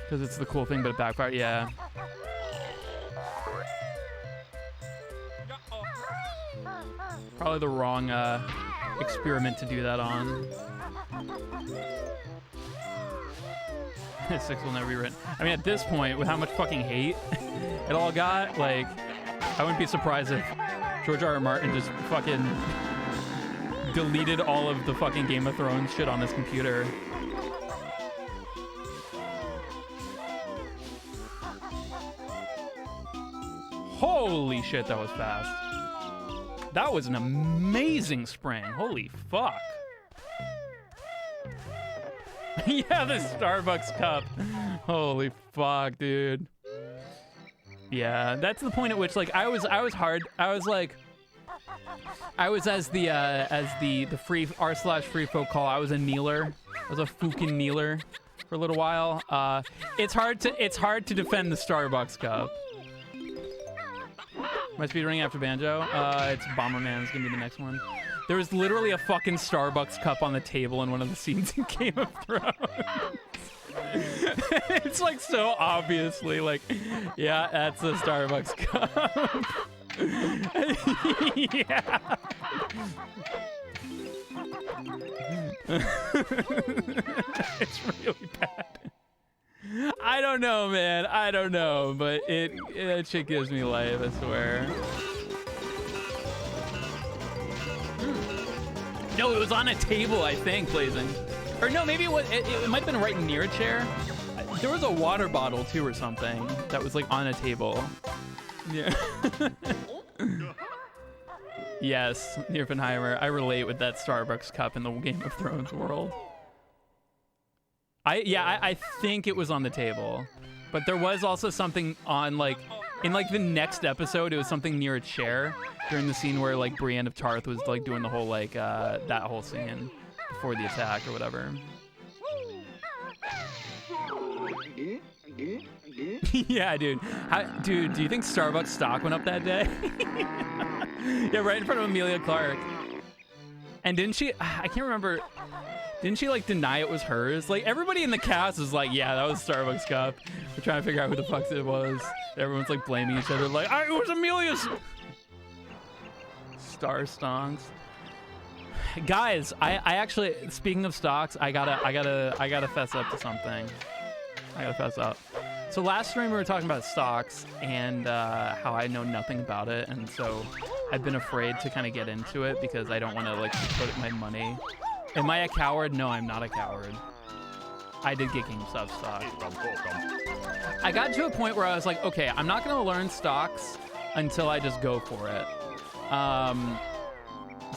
Because it's the cool thing, but it backfired. Yeah. Probably the wrong experiment to do that on. 6 will never be written. I mean, at this point, with how much fucking hate it all got, like, I wouldn't be surprised if George R.R. Martin just fucking deleted all of the fucking Game of Thrones shit on his computer. Holy shit, that was fast. That was an amazing spring. Holy fuck. Yeah, the Starbucks cup. Holy fuck, dude. Yeah, that's the point at which, like, I was as the free r/free folk call. I was a kneeler. I was a fucking kneeler for a little while. It's hard to defend the Starbucks cup. Am I speedrunning after Banjo? It's Bomberman is gonna be the next one. There was literally a fucking Starbucks cup on the table in one of the scenes in Game of Thrones. It's like so obviously like, yeah, that's a Starbucks cup. Yeah. It's really bad. I don't know, man. I don't know, but that shit gives me life, I swear. No, it was on a table, I think, Blazing. Or no, maybe it might have been right near a chair. There was a water bottle, too, or something that was, like, on a table. Yeah. Yes, Nierfenheimer, I relate with that Starbucks cup in the Game of Thrones world. I think it was on the table. But there was also something on, like, in, like, the next episode, it was something near a chair during the scene where, like, Brienne of Tarth was, like, doing the whole, like, that whole scene before the attack or whatever. Yeah, dude. Dude, do you think Starbucks stock went up that day? Yeah, right in front of Emilia Clarke. And didn't she, I can't remember, didn't she, like, deny it was hers? Like, everybody in the cast was like, yeah, that was Starbucks cup. We're trying to figure out who the fuck it was. Everyone's, like, blaming each other, like, it was Emilia's. Star stonks. Guys, I actually, speaking of stocks, I gotta fess up to something. I gotta fess up. So last stream we were talking about stocks and how I know nothing about it, and so I've been afraid to kind of get into it because I don't want to, like, put my money. Am I a coward? No, I'm not a coward. I did get GameStop stock. I got to a point where I was like, okay, I'm not gonna learn stocks until I just go for it.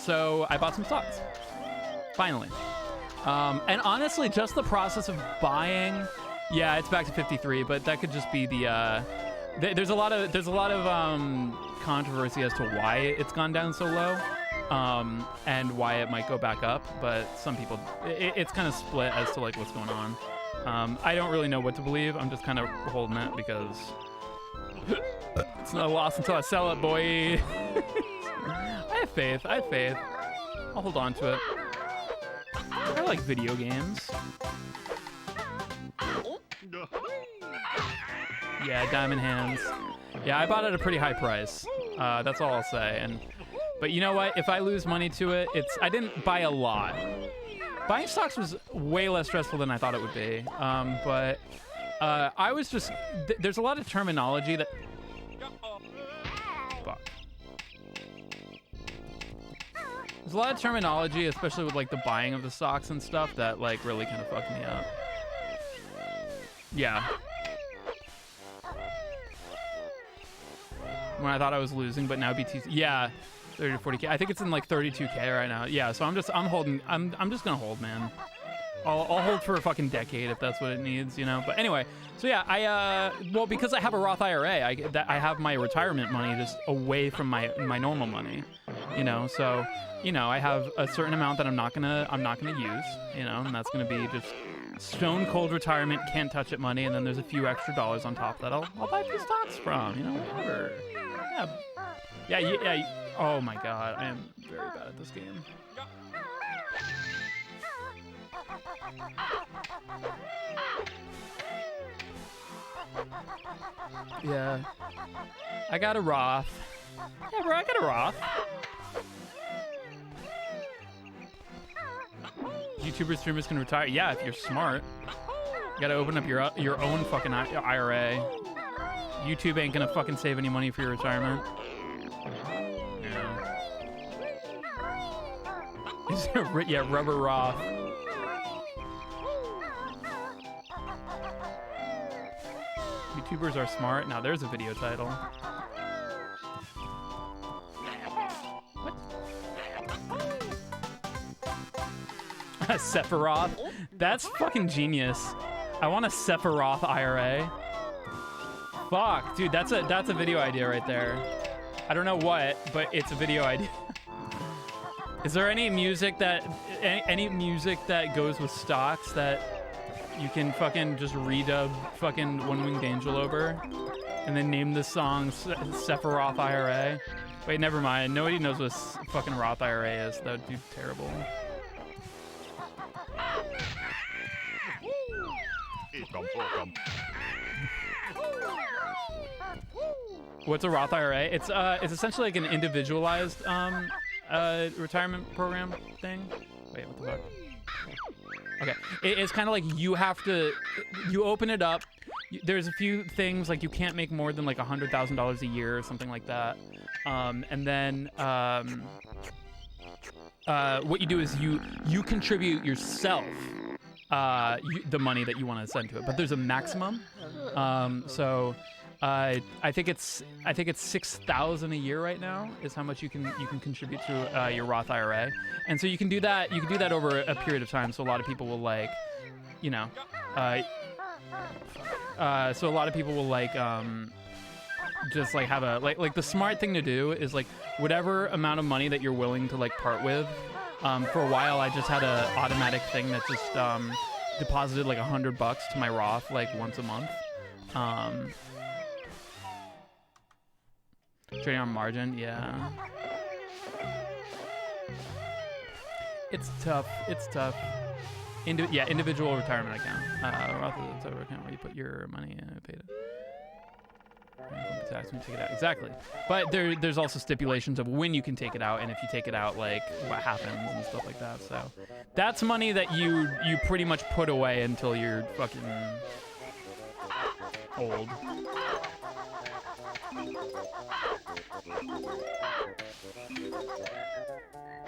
So I bought some stocks. Finally. And honestly, just the process of buying Yeah, it's back to 53, but that could just be the. There's a lot of controversy as to why it's gone down so low, and why it might go back up. But some people, it's kind of split as to like what's going on. I don't really know what to believe. I'm just kind of holding it because it's not a loss until I sell it, boy. I have faith. I'll hold on to it. I like video games. Yeah, diamond hands. Yeah, I bought it at a pretty high price. That's all I'll say. But you know what? If I lose money to it, I didn't buy a lot. Buying stocks was way less stressful than I thought it would be. But I was just there's a lot of terminology that. Fuck. There's a lot of terminology, especially with like the buying of the stocks and stuff, that like really kind of fucked me up. Yeah. When I thought I was losing, but now BTC, yeah, 30 to 40K. I think it's in like 32K right now. Yeah, so I'm just gonna hold, man. I'll hold for a fucking decade if that's what it needs, you know. But anyway, so yeah, well, because I have a Roth IRA, I have my retirement money just away from my normal money, you know. So, you know, I have a certain amount that I'm not gonna use, you know, and that's gonna be just stone cold retirement, can't touch it money, and then there's a few extra dollars on top that I'll buy a few stocks from, you know, whatever. Yeah. Oh my god, I am very bad at this game. Yeah. I got a Roth. Yeah, bro, I got a Roth. YouTubers, streamers can retire. Yeah, if you're smart. You gotta open up your own fucking IRA. YouTube ain't gonna fucking save any money for your retirement. Yeah, rubber Roth. YouTubers are smart. Now there's a video title. What? Sephiroth? That's fucking genius. I want a Sephiroth IRA. Fuck, dude, that's a video idea right there. I don't know what, but it's a video idea. Is there any music that goes with stocks that you can fucking just redub fucking One Winged Angel over, and then name the song Sephiroth IRA? Wait, never mind. Nobody knows what fucking Roth IRA is. That would be terrible. What's a Roth IRA? It's essentially like an individualized retirement program thing. Wait, what the fuck? Okay, it's kind of like you open it up. There's a few things like you can't make more than like $100,000 a year or something like that. And then what you do is you contribute yourself the money that you want to send to it, but there's a maximum. So I think it's $6,000 a year right now is how much you can contribute to your Roth IRA, and so you can do that over a period of time. So a lot of people will like, you know, just like have a like the smart thing to do is like whatever amount of money that you're willing to like part with. For a while, I just had a automatic thing that just deposited like $100 to my Roth like once a month. Trading on margin, yeah. It's tough. Individual retirement account. Roth is a account where you put your money in and pay it. Tax when you take it out. Exactly. But there's also stipulations of when you can take it out, and if you take it out, like what happens and stuff like that. So that's money that you pretty much put away until you're fucking old.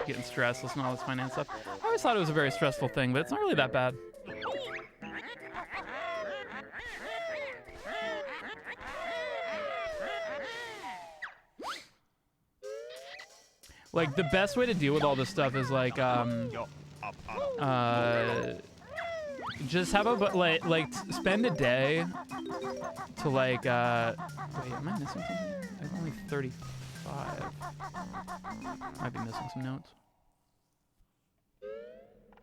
Getting stressed, listening to all this finance stuff. I always thought it was a very stressful thing, but it's not really that bad. Like, the best way to deal with all this stuff is like, just have a spend a day to like wait, am I missing something? I'm only 35. Might be missing some notes.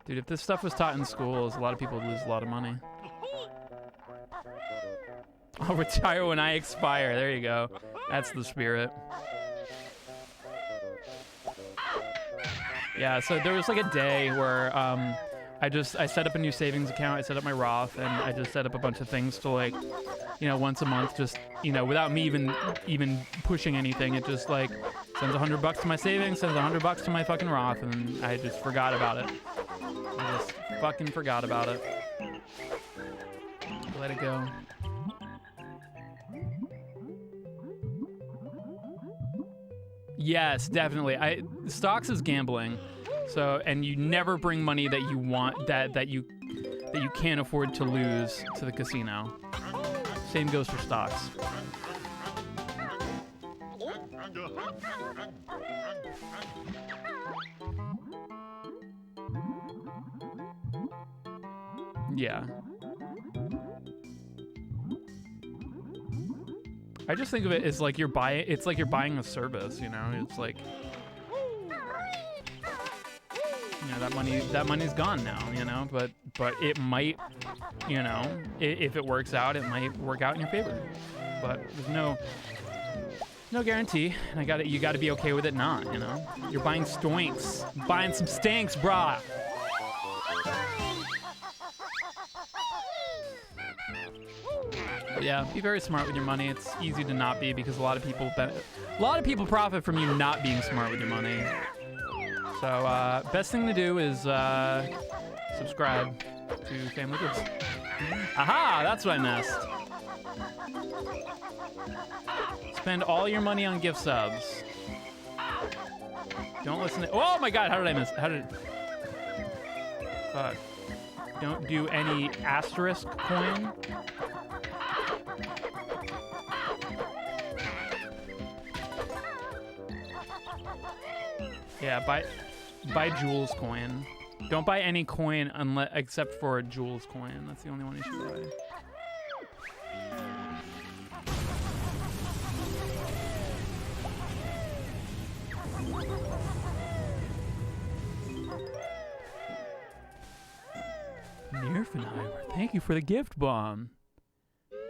Dude, if this stuff was taught in schools, a lot of people would lose a lot of money. I'll retire when I expire. There you go. That's the spirit. Yeah, so there was like a day where I set up a new savings account. I set up my Roth, and I just set up a bunch of things to like, once a month, just without me even pushing anything. It just like sends $100 to my savings, sends $100 to my fucking Roth, and I just forgot about it. I just fucking forgot about it. Let it go. Yes, definitely. Stocks is gambling. So, and you never bring money that you want that you can't afford to lose to the casino. Same goes for stocks. Yeah. I just think of it as like you're buying a service, It's like that money's gone now, but it might, if it works out, it might work out in your favor. But there's no guarantee. And you gotta be okay with it not, You're buying stoinks. Buying some stanks, brah. But yeah, be very smart with your money. It's easy to not be because a lot of people profit from you not being smart with your money. So best thing to do is subscribe to Family Gifts. Aha, that's what I missed. Spend all your money on gift subs. Don't listen to. Oh my God, how did I miss? Don't do any asterisk coin. Yeah, buy Jules coin. Don't buy any coin except for Jules coin. That's the only one you should buy. Nerfenheimer, thank you for the gift bomb.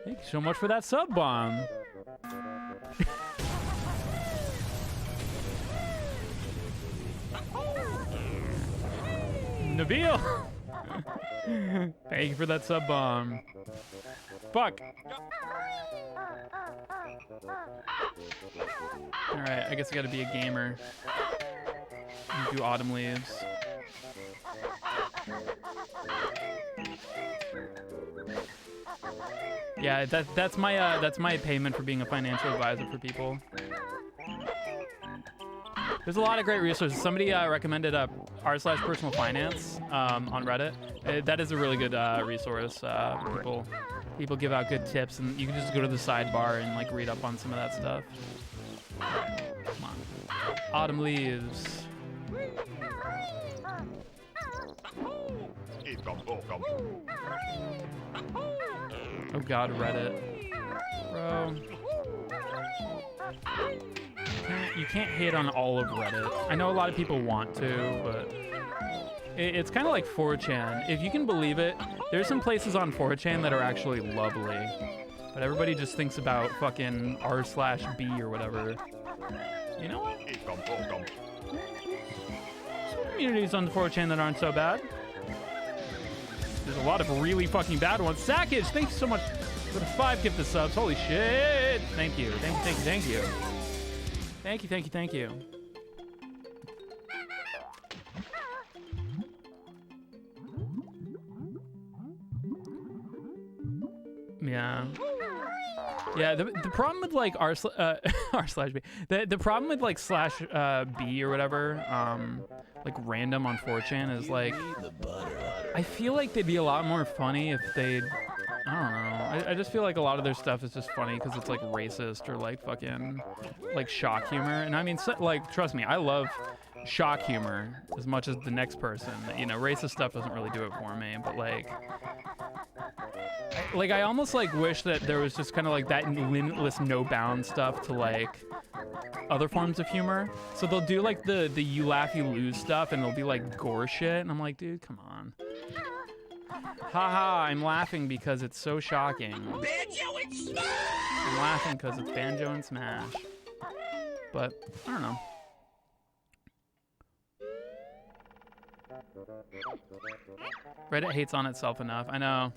Thank you so much for that sub bomb. Nabil! Thank you for that sub bomb. Fuck. Alright, I guess I gotta be a gamer. And do autumn leaves. Yeah, that's my payment for being a financial advisor for people. There's a lot of great resources. Somebody recommended r/personal finance on Reddit. That is a really good resource. People give out good tips, and you can just go to the sidebar and like read up on some of that stuff. Come on, autumn leaves. Oh God, Reddit, bro. You can't hate on all of Reddit. I know a lot of people want to, but it's kind of like 4chan. If you can believe it, there's some places on 4chan that are actually lovely, but everybody just thinks about fucking r/b or whatever. You know what? Some communities on 4chan that aren't so bad. There's a lot of really fucking bad ones. Sackage, thank you so much for the 5 gifted subs. Holy shit. Thank you. Thank you. Thank you. Yeah, the problem with like r/b, the problem with like /b or whatever, like random on 4chan is like, I feel like they'd be a lot more funny if they'd I don't know. I just feel like a lot of their stuff is just funny because it's like racist or like fucking like shock humor. And I mean, so, like, trust me, I love shock humor as much as the next person. You know, racist stuff doesn't really do it for me, but like I almost like wish that there was just kind of like that limitless no bound stuff to like other forms of humor. So they'll do like the you laugh you lose stuff and it'll be like gore shit and I'm like, dude, come on. Haha, I'm laughing because it's so shocking. Banjo and Smash! I'm laughing because it's Banjo and Smash. But I don't know. Reddit hates on itself enough. I know.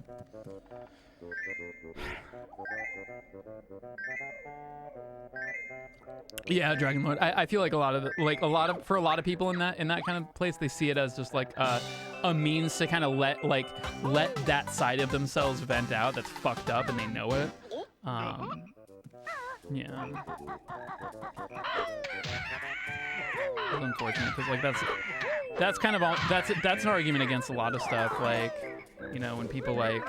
Yeah, Dragon Lord. I feel like for a lot of people in that kind of place, they see it as just like a means to kind of let that side of themselves vent out that's fucked up and they know it. Yeah. It's unfortunate because like that's kind of all that's an argument against a lot of stuff, like, you know, when people like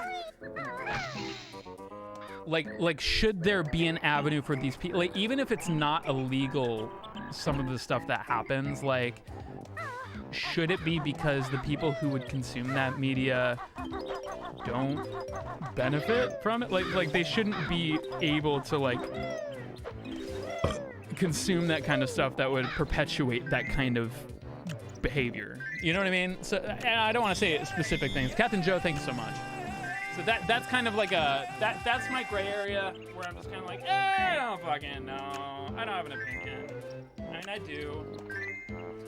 should there be an avenue for these people, like, even if it's not illegal, some of the stuff that happens, like, should it be because the people who would consume that media don't benefit from it? Like they shouldn't be able to like consume that kind of stuff that would perpetuate that kind of behavior. You know what I mean? So I don't want to say specific things. Captain Joe, thank you so much. So that's kind of like that's my gray area where I'm just kind of like, I don't fucking know. I don't have an opinion. I mean, I do.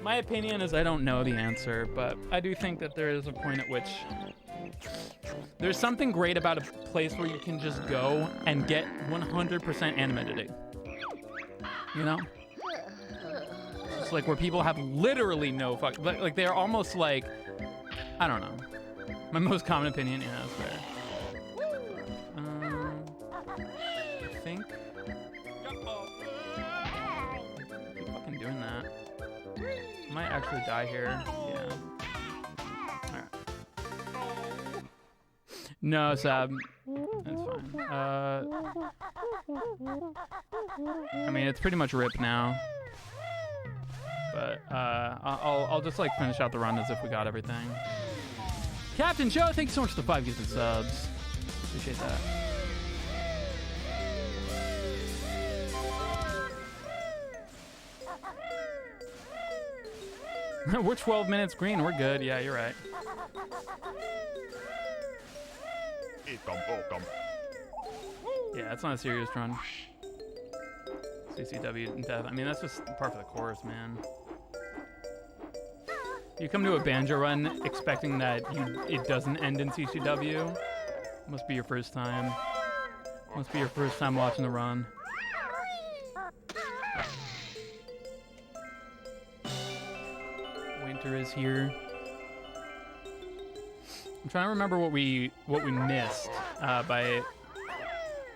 My opinion is I don't know the answer, but I do think that there is a point at which there's something great about a place where you can just go and get 100% anonymity. You know? It's like where people have literally no fuck, like they're almost like, I don't know. My most common opinion, yeah, that's fair. I think. Keep fucking doing that. I might actually die here. Yeah. Alright. No, Sab. It's fine. I mean, it's pretty much rip now. But I'll just like finish out the run as if we got everything. Captain Joe, thanks so much for the 5 gifted subs. Appreciate that. We're 12 minutes green. We're good. Yeah, you're right. Yeah, it's not a serious run. CCW and death. I mean, that's just part of the course, man. You come to a banjo run expecting that it doesn't end in CCW. Must be your first time. Must be your first time watching the run. Winter is here. I'm trying to remember what we missed by.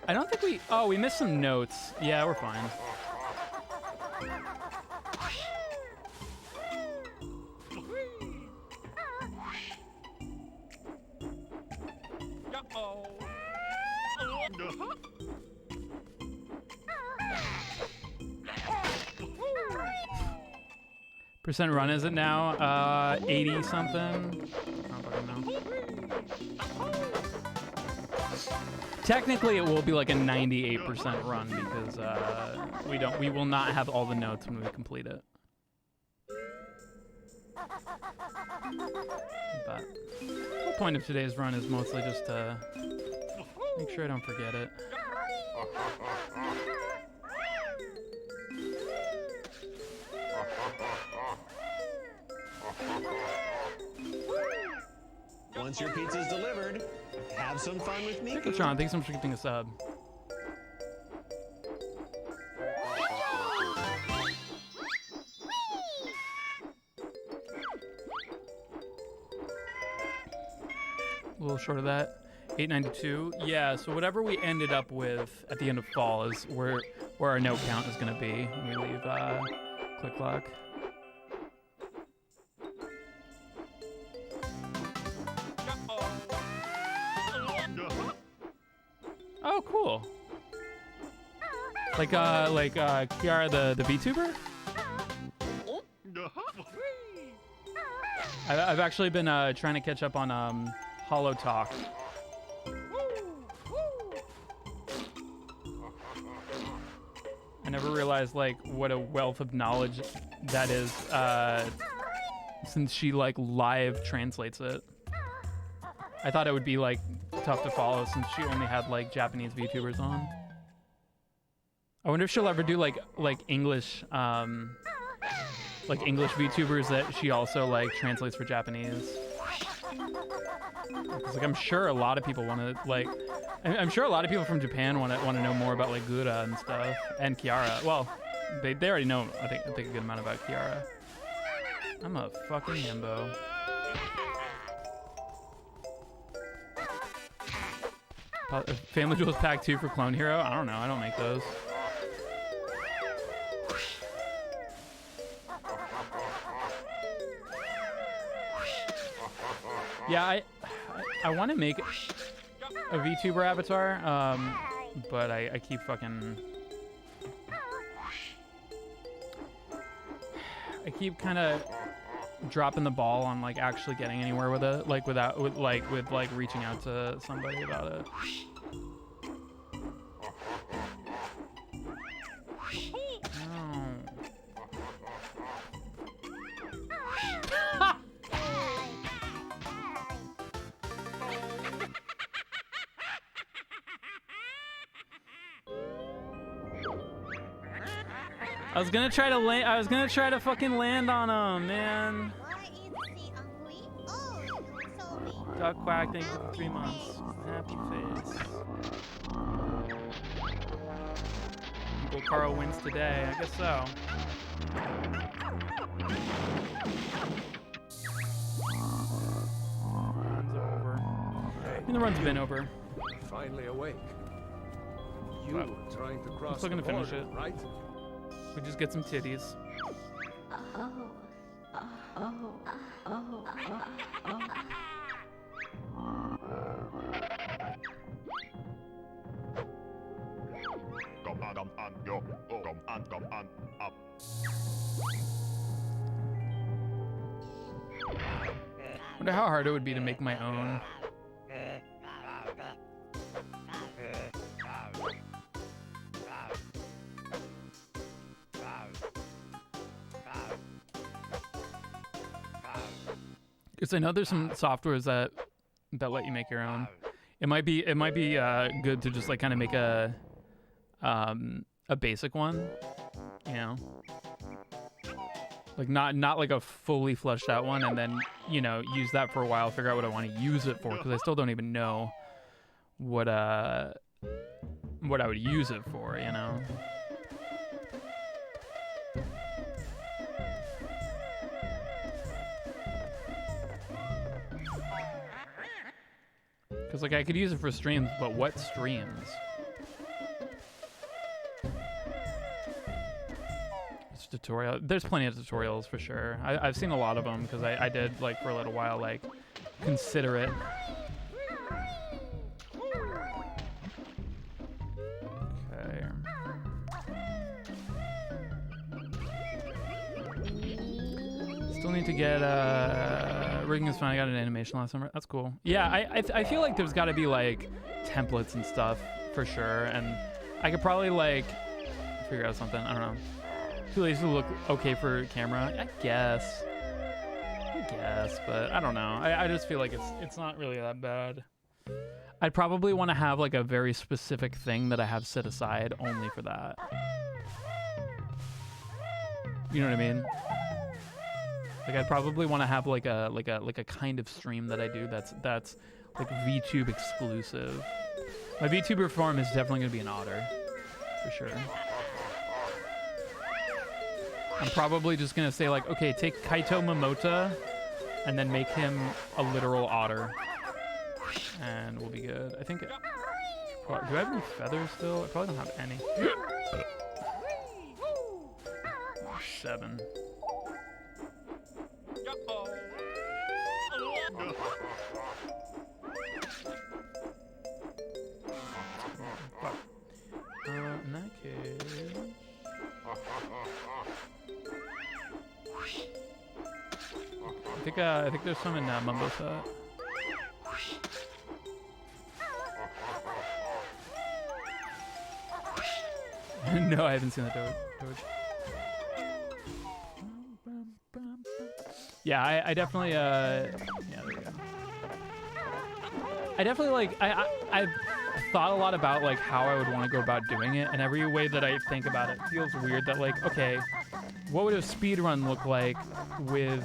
I don't think we. Oh, we missed some notes. Yeah, we're fine. Percent run is it now? 80 something. I don't fucking know. Technically, it will be like a 98% run because we will not have all the notes when we complete it. But the whole point of today's run is mostly just to make sure I don't forget it. Once your pizza's delivered, have some fun with me. Tickle Tron, thanks so much for giving a sub. A little short of that. 892. Yeah, so whatever we ended up with at the end of fall is where our note count is going to be when we leave Click Clock. Oh, cool. Like Kiara the VTuber? I've actually been trying to catch up on Hollow Talk. I never realized like what a wealth of knowledge that is since she like live translates it. I thought it would be like tough to follow since she only had like Japanese VTubers on. I wonder if she'll ever do like English VTubers that she also like translates for Japanese. 'Cause, like I'm sure a lot of people want to like I'm sure a lot of people from Japan want to know more about like Gura and stuff and Kiara. Well, they already know I think a good amount about Kiara. I'm a fucking himbo. Family Jewels Pack 2 for Clone Hero? I don't know. I don't make those. Yeah, I want to make a VTuber avatar, but I keep fucking... I keep kind of dropping the ball on like actually getting anywhere with it, like with reaching out to somebody about it. I was gonna try to land. I was gonna try to fucking land on him, man. Why is she angry? Oh, you saw me. Duck Quack, thank you for 3 months. Happy face. Uncle Carl wins today. I guess so. Run's over. I mean, the run's been over. Finally awake. You Well, were trying to cross looking the to finish border, it. right? We just get some titties. Wonder how hard it would be to make my own. Because I know there's some softwares that let you make your own. It might be good to just like kind of make a basic one, you know, like not like a fully fleshed out one, and then use that for a while, figure out what I want to use it for, because I still don't even know what I would use it for, you know. Because, like, I could use it for streams, but what streams? It's tutorial. There's plenty of tutorials for sure. I've seen a lot of them because I did, like, for a little while, like, consider it. Okay. Still need to get, rigging is fine. I got an animation last summer. That's cool. Yeah, I feel like there's got to be like templates and stuff for sure, and I could probably like figure out something. I don't know. Too lazy to look okay for camera. I guess, but I don't know. I just feel like it's not really that bad. I'd probably want to have like a very specific thing that I have set aside only for that. You know what I mean? Like I'd probably want to have like a kind of stream that I do that's like VTube exclusive. My VTuber form is definitely gonna be an otter, for sure. I'm probably just gonna say like, okay, take Kaito Momota, and then make him a literal otter, and we'll be good. I think. Do I have any feathers still? I probably don't have any. 7. I think there's some in Mumbo Set. No, I haven't seen that Doge. Yeah, I definitely yeah, there we go. I definitely like I've thought a lot about like how I would want to go about doing it, and every way that I think about it feels weird that like, okay, what would a speed run look like with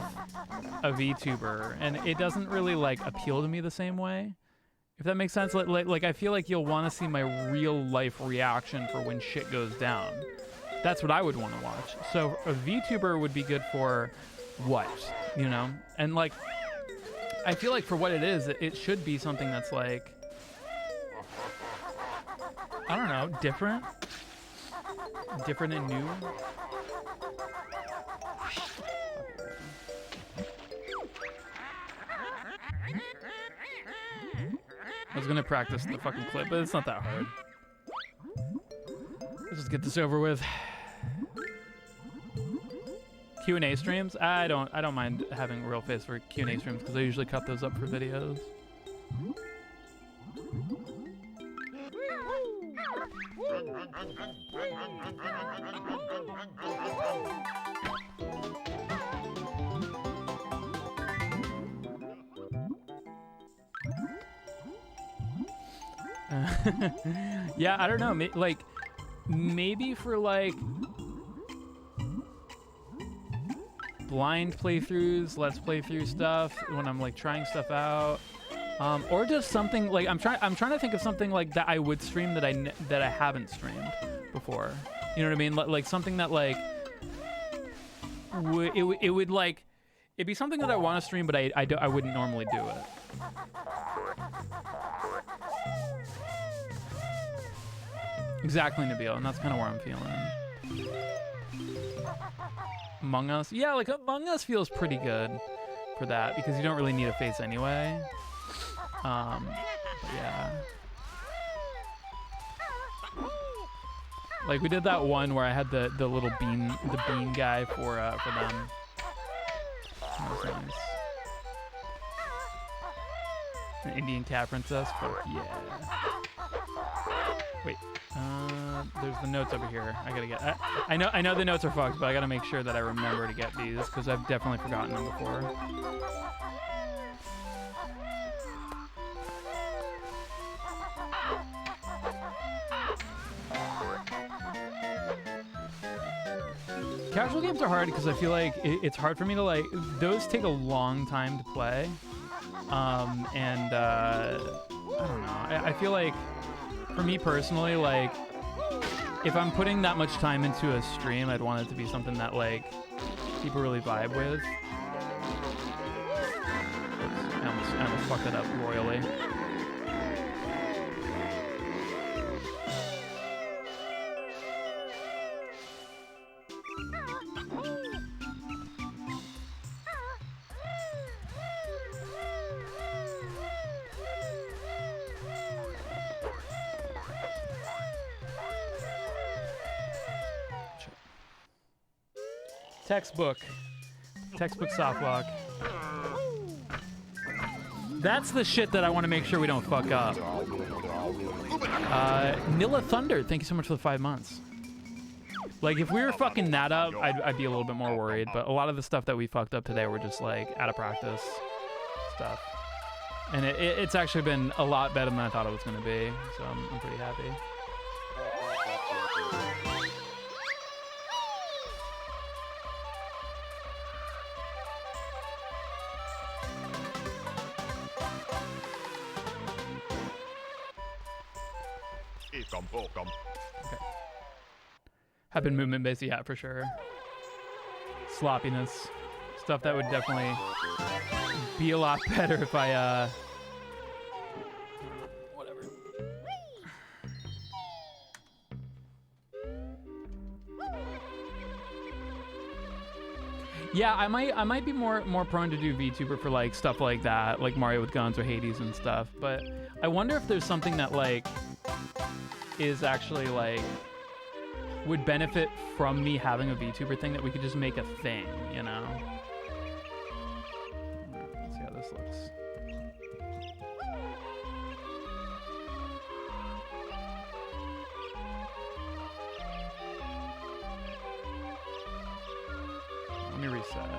a VTuber? And it doesn't really like appeal to me the same way. If that makes sense, like I feel like you'll want to see my real life reaction for when shit goes down. That's what I would want to watch. So a VTuber would be good for what, you know? And like, I feel like for what it is, it should be something that's like, I don't know, different and new. I was gonna practice the fucking clip, but it's not that hard. Let's just get this over with. Q&A streams? I don't mind having a real face for Q&A streams because I usually cut those up for videos. Yeah, I don't know. Like, maybe for like blind playthroughs, let's playthrough stuff when I'm like trying stuff out, or just something like I'm trying to think of something like that I would stream that I haven't streamed before. You know what I mean? Like something that like it would like it'd be something that I want to stream, but I wouldn't normally do it. Exactly, Nabil, and that's kind of where I'm feeling. Among Us? Yeah, like Among Us feels pretty good for that because you don't really need a face anyway. But yeah. Like we did that one where I had the little bean guy for them. That was nice. An Indian cat princess? Fuck yeah. Wait. There's the notes over here. I gotta get. I know the notes are fucked, but I gotta make sure that I remember to get these because I've definitely forgotten them before. Casual games are hard because I feel like it's hard for me to like. Those take a long time to play, and I don't know. I feel like. For me personally, like, if I'm putting that much time into a stream, I'd want it to be something that, like, people really vibe with. Oops, I almost fucked that up royally. Textbook softlock. That's the shit that I want to make sure we don't fuck up. Nilla Thunder, thank you so much for the 5 months. Like, if we were fucking that up, I'd be a little bit more worried, but a lot of the stuff that we fucked up today were just, like, out of practice stuff. And it's actually been a lot better than I thought it was going to be, so I'm pretty happy. Okay. Have been movement based, yeah, for sure. Sloppiness. Stuff that would definitely be a lot better if I, whatever. Yeah, I might be more prone to do VTuber for like stuff like that, like Mario with guns or Hades and stuff, but I wonder if there's something that like is actually like would benefit from me having a VTuber thing that we could just make a thing, you know? Alright, let's see how this looks. Let me reset it.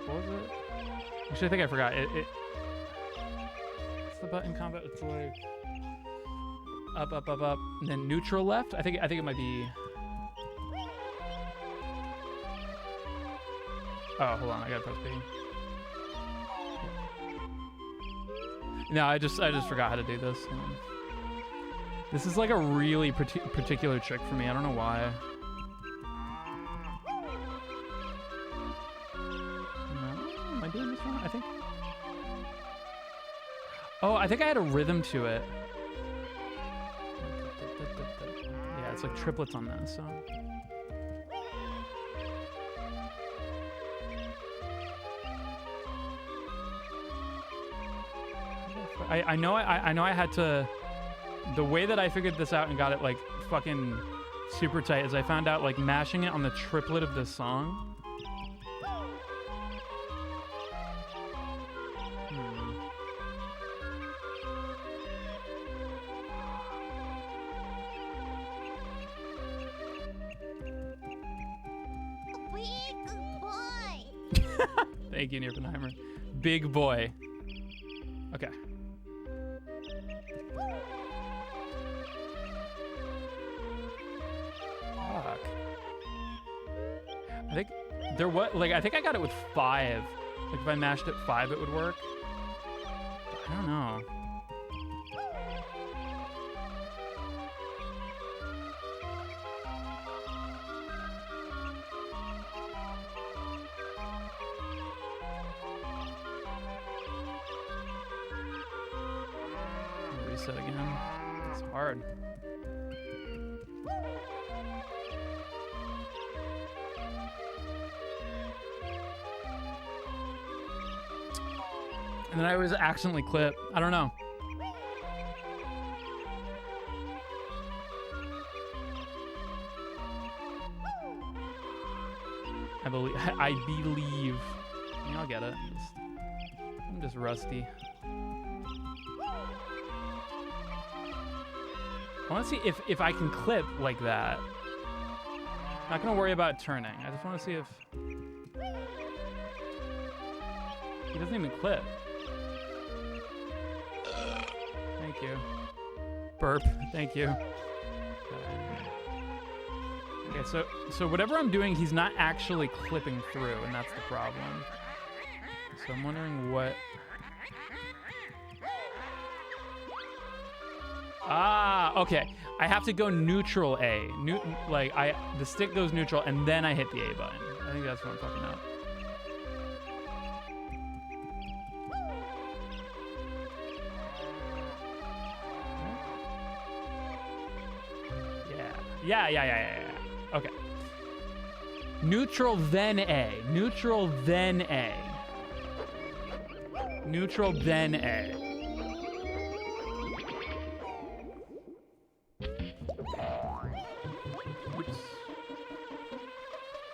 What was it? Actually, I think I forgot. What's the button combat? It's like up, up, up, up, and then neutral left. I think it might be. Oh, hold on. I gotta press B. No, I just forgot how to do this. This is like a really particular trick for me. I don't know why. Am I doing this wrong? I think. Oh, I think I had a rhythm to it. Yeah, it's like triplets on this. So. I know I had to. The way that I figured this out and got it like fucking super tight is I found out like mashing it on the triplet of this song. Big boy. Thank you, Nierpenheimer. Big boy. Okay. Fuck. I think there was like I think I got it with 5. Like if I mashed it 5, it would work. I don't know. Reset again. It's hard. And then I always accidentally clip. I don't know. I believe. I believe. I mean, I'll get it. I'm just rusty. I want to see if I can clip like that. Not gonna worry about turning. I just want to see if he doesn't even clip. Thank you. Burp. Thank you. Okay, so whatever I'm doing, he's not actually clipping through, and that's the problem. So I'm wondering what. Ah, okay. I have to go neutral A. The stick goes neutral, and then I hit the A button. I think that's what I'm fucking up. Yeah. Okay. Neutral, then A. Neutral, then A. Neutral, then A. Oops.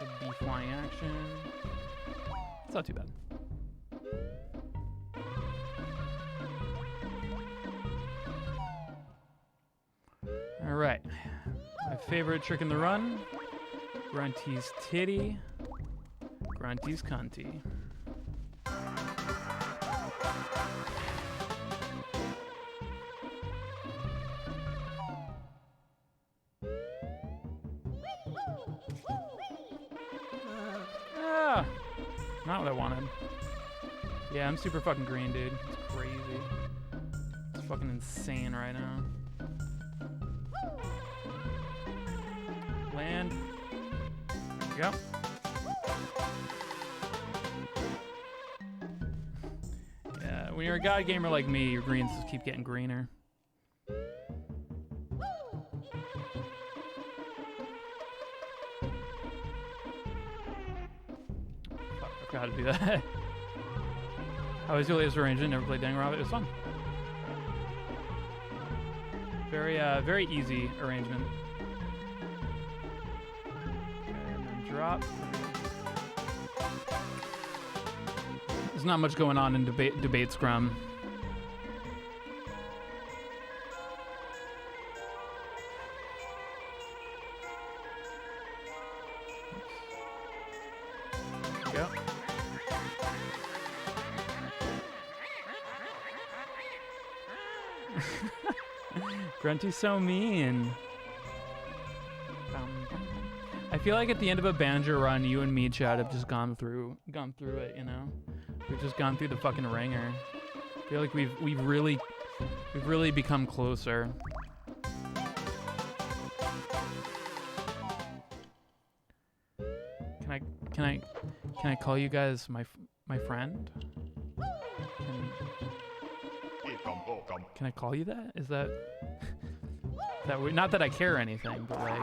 A B flying action. It's not too bad. All right. My favorite trick in the run. Grunty's titty. Grunty's cunty. Not what I wanted. Yeah, I'm super fucking green, dude. It's crazy. It's fucking insane right now. Land. There we go. Yeah, when you're a god gamer like me, your greens just keep getting greener. forgot how to do that. How was your latest arrangement? Never played Danganronpa. It was fun. Very easy arrangement. Okay, and then drop. There's not much going on in debate scrum. Go. Grunty's so mean. I feel like at the end of a Banjo run, you and me, Chad, have just gone through it. You know, we've just gone through the fucking ringer. I feel like we've really become closer. Can I call you guys my friend? Can I call you that? Is that weird? Not that I care or anything, but like,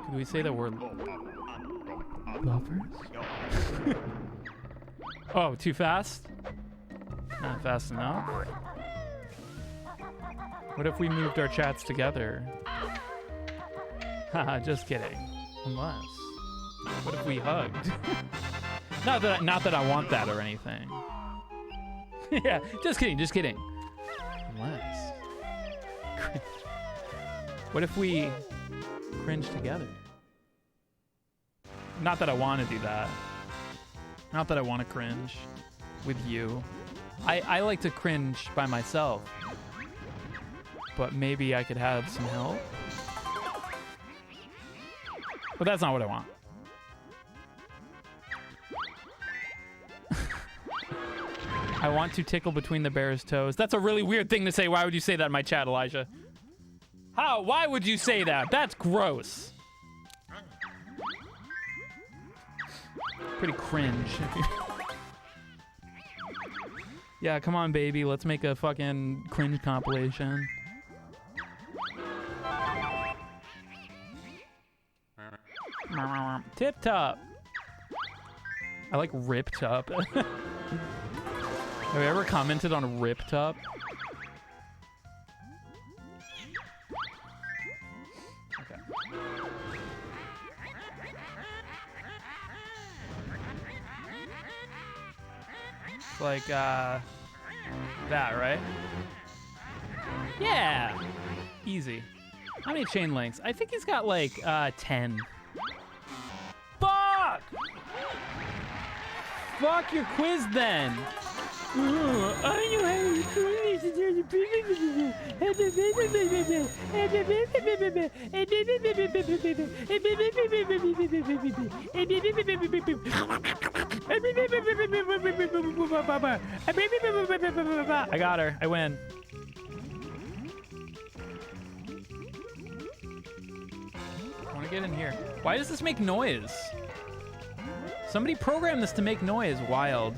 could we say that we're lovers? Oh, too fast? Not fast enough. What if we moved our chats together? Haha, just kidding. Unless, what if we hugged? not that I want that or anything. Yeah, just kidding. Unless. Cringe. What if we cringe together? Not that I want to do that. Not that I want to cringe with you. I like to cringe by myself. But maybe I could have some help. But that's not what I want. I want to tickle between the bear's toes. That's a really weird thing to say. Why would you say that in my chat, Elijah? How? Why would you say that? That's gross. Pretty cringe. Yeah, come on, baby. Let's make a fucking cringe compilation. Tip top. I like ripped up. Have you ever commented on ripped up? Okay. It's like that, right? Yeah. Easy. How many chain links? I think he's got like 10. Fuck! Fuck your quiz then. I know how to I got her. I win. I want to get in here. Why does this make noise? Somebody programmed this to make noise. Wild.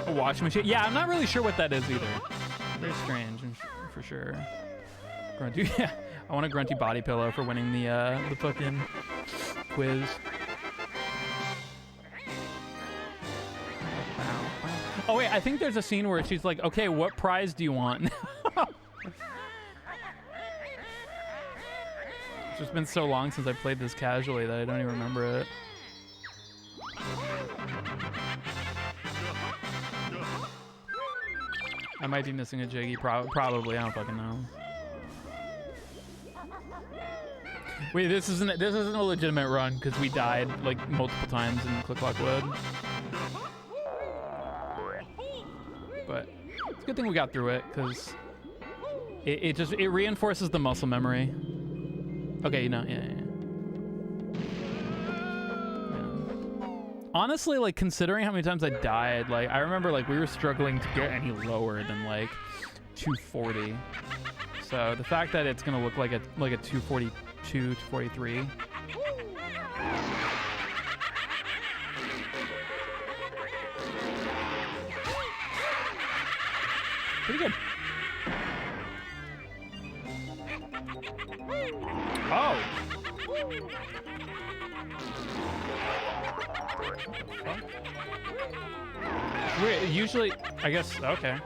A washing machine? Yeah, I'm not really sure what that is either. Very strange, for sure. Grunty, yeah. I want a grunty body pillow for winning the fucking quiz. Oh wait, I think there's a scene where she's like, okay, what prize do you want? It's just been so long since I played this casually that I don't even remember it. I might be missing a Jiggy, probably, I don't fucking know. Wait, this isn't a legitimate run because we died like multiple times in Click Clock Wood. But it's a good thing we got through it because it reinforces the muscle memory. Okay, you know, yeah. Honestly, like considering how many times I died, like I remember like we were struggling to get any lower than like 240. So the fact that it's gonna look like a 242, 243. pretty good. Oh. Wait, usually, I guess, okay.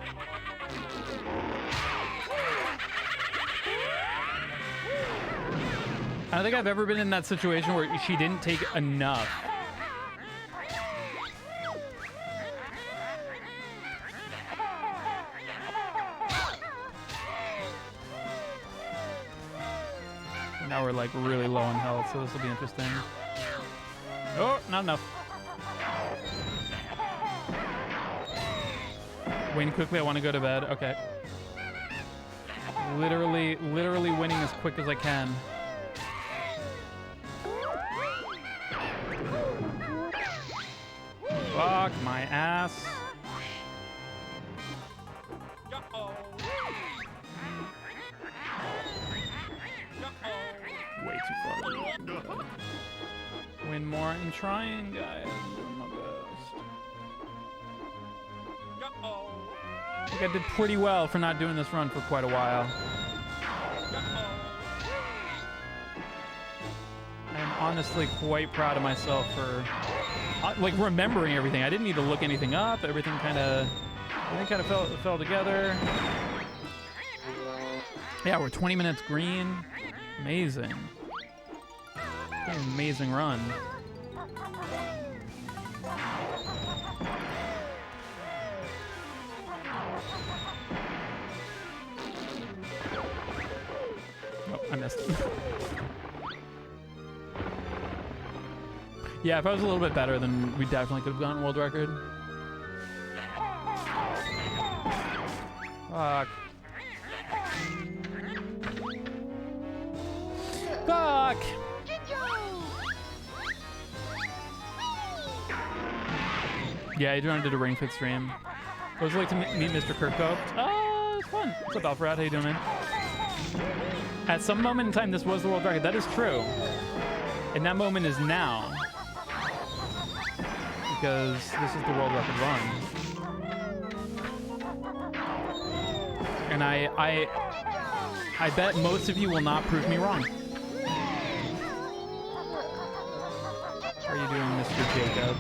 I don't think I've ever been in that situation where she didn't take enough. Now we're like really low on health, so this will be interesting. Oh, not enough. Win quickly, I want to go to bed. Okay. Literally winning as quick as I can. Fuck my ass. Way too far. Win more. I'm trying, guys. I'm doing my best. I think I did pretty well for not doing this run for quite a while. I'm honestly quite proud of myself for like remembering everything. I didn't need to look anything up. Everything kind of fell together. Yeah, we're 20 minutes green. Amazing. An amazing run. Oh, I missed. Yeah, if I was a little bit better, then we definitely could have gotten world record. Fuck. Fuck! Yeah, Adrian did a Ring Fit stream. I was like to meet Mr. Kirkhope. Oh, it's fun. What's up, Alfred? How you doing, man? At some moment in time, this was the world record. That is true. And that moment is now. Because this is the world record run. And I bet most of you will not prove me wrong. How are you doing, Mr. Jacob?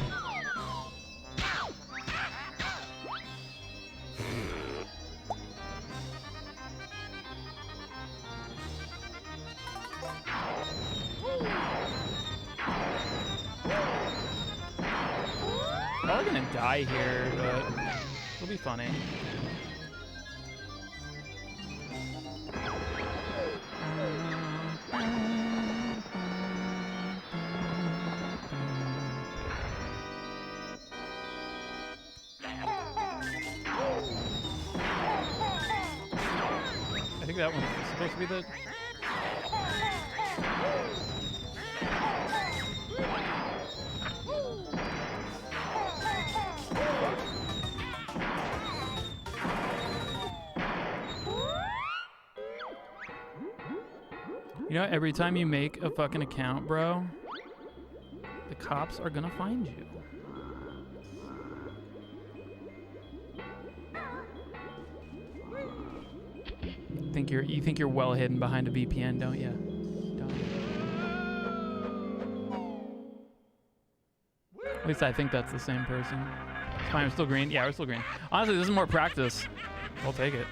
Probably gonna die here, but it'll be funny. I think that one's supposed to be the... You know, every time you make a fucking account, bro, the cops are gonna find you. You think you're well hidden behind a VPN, don't you? Don't you? At least I think that's the same person. It's fine, we're still green. Yeah, we're still green. Honestly, this is more practice. We'll take it.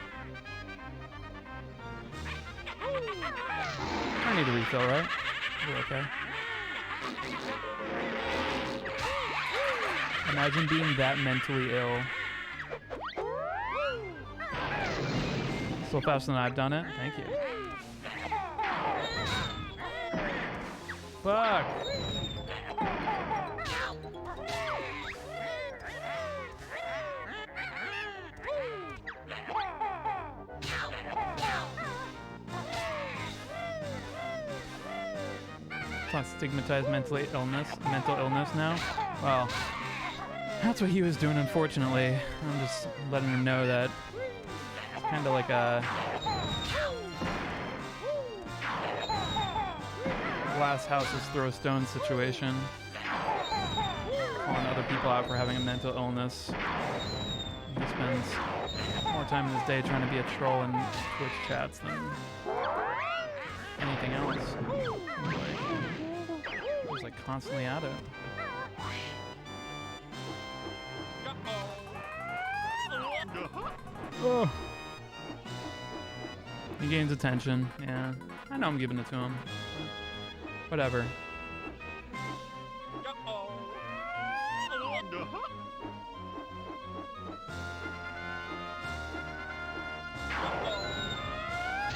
I need a refill, right? We're okay. Imagine being that mentally ill. So faster than I've done it. Thank you. Fuck. It's not stigmatized mental illness now. Well, that's what he was doing, unfortunately. I'm just letting him know that it's kind of like a glass houses throw stones situation. Calling other people out for having a mental illness. He spends more time in his day trying to be a troll in Twitch chats than anything else. He's like constantly at it. Oh. He gains attention. Yeah, I know I'm giving it to him. Whatever.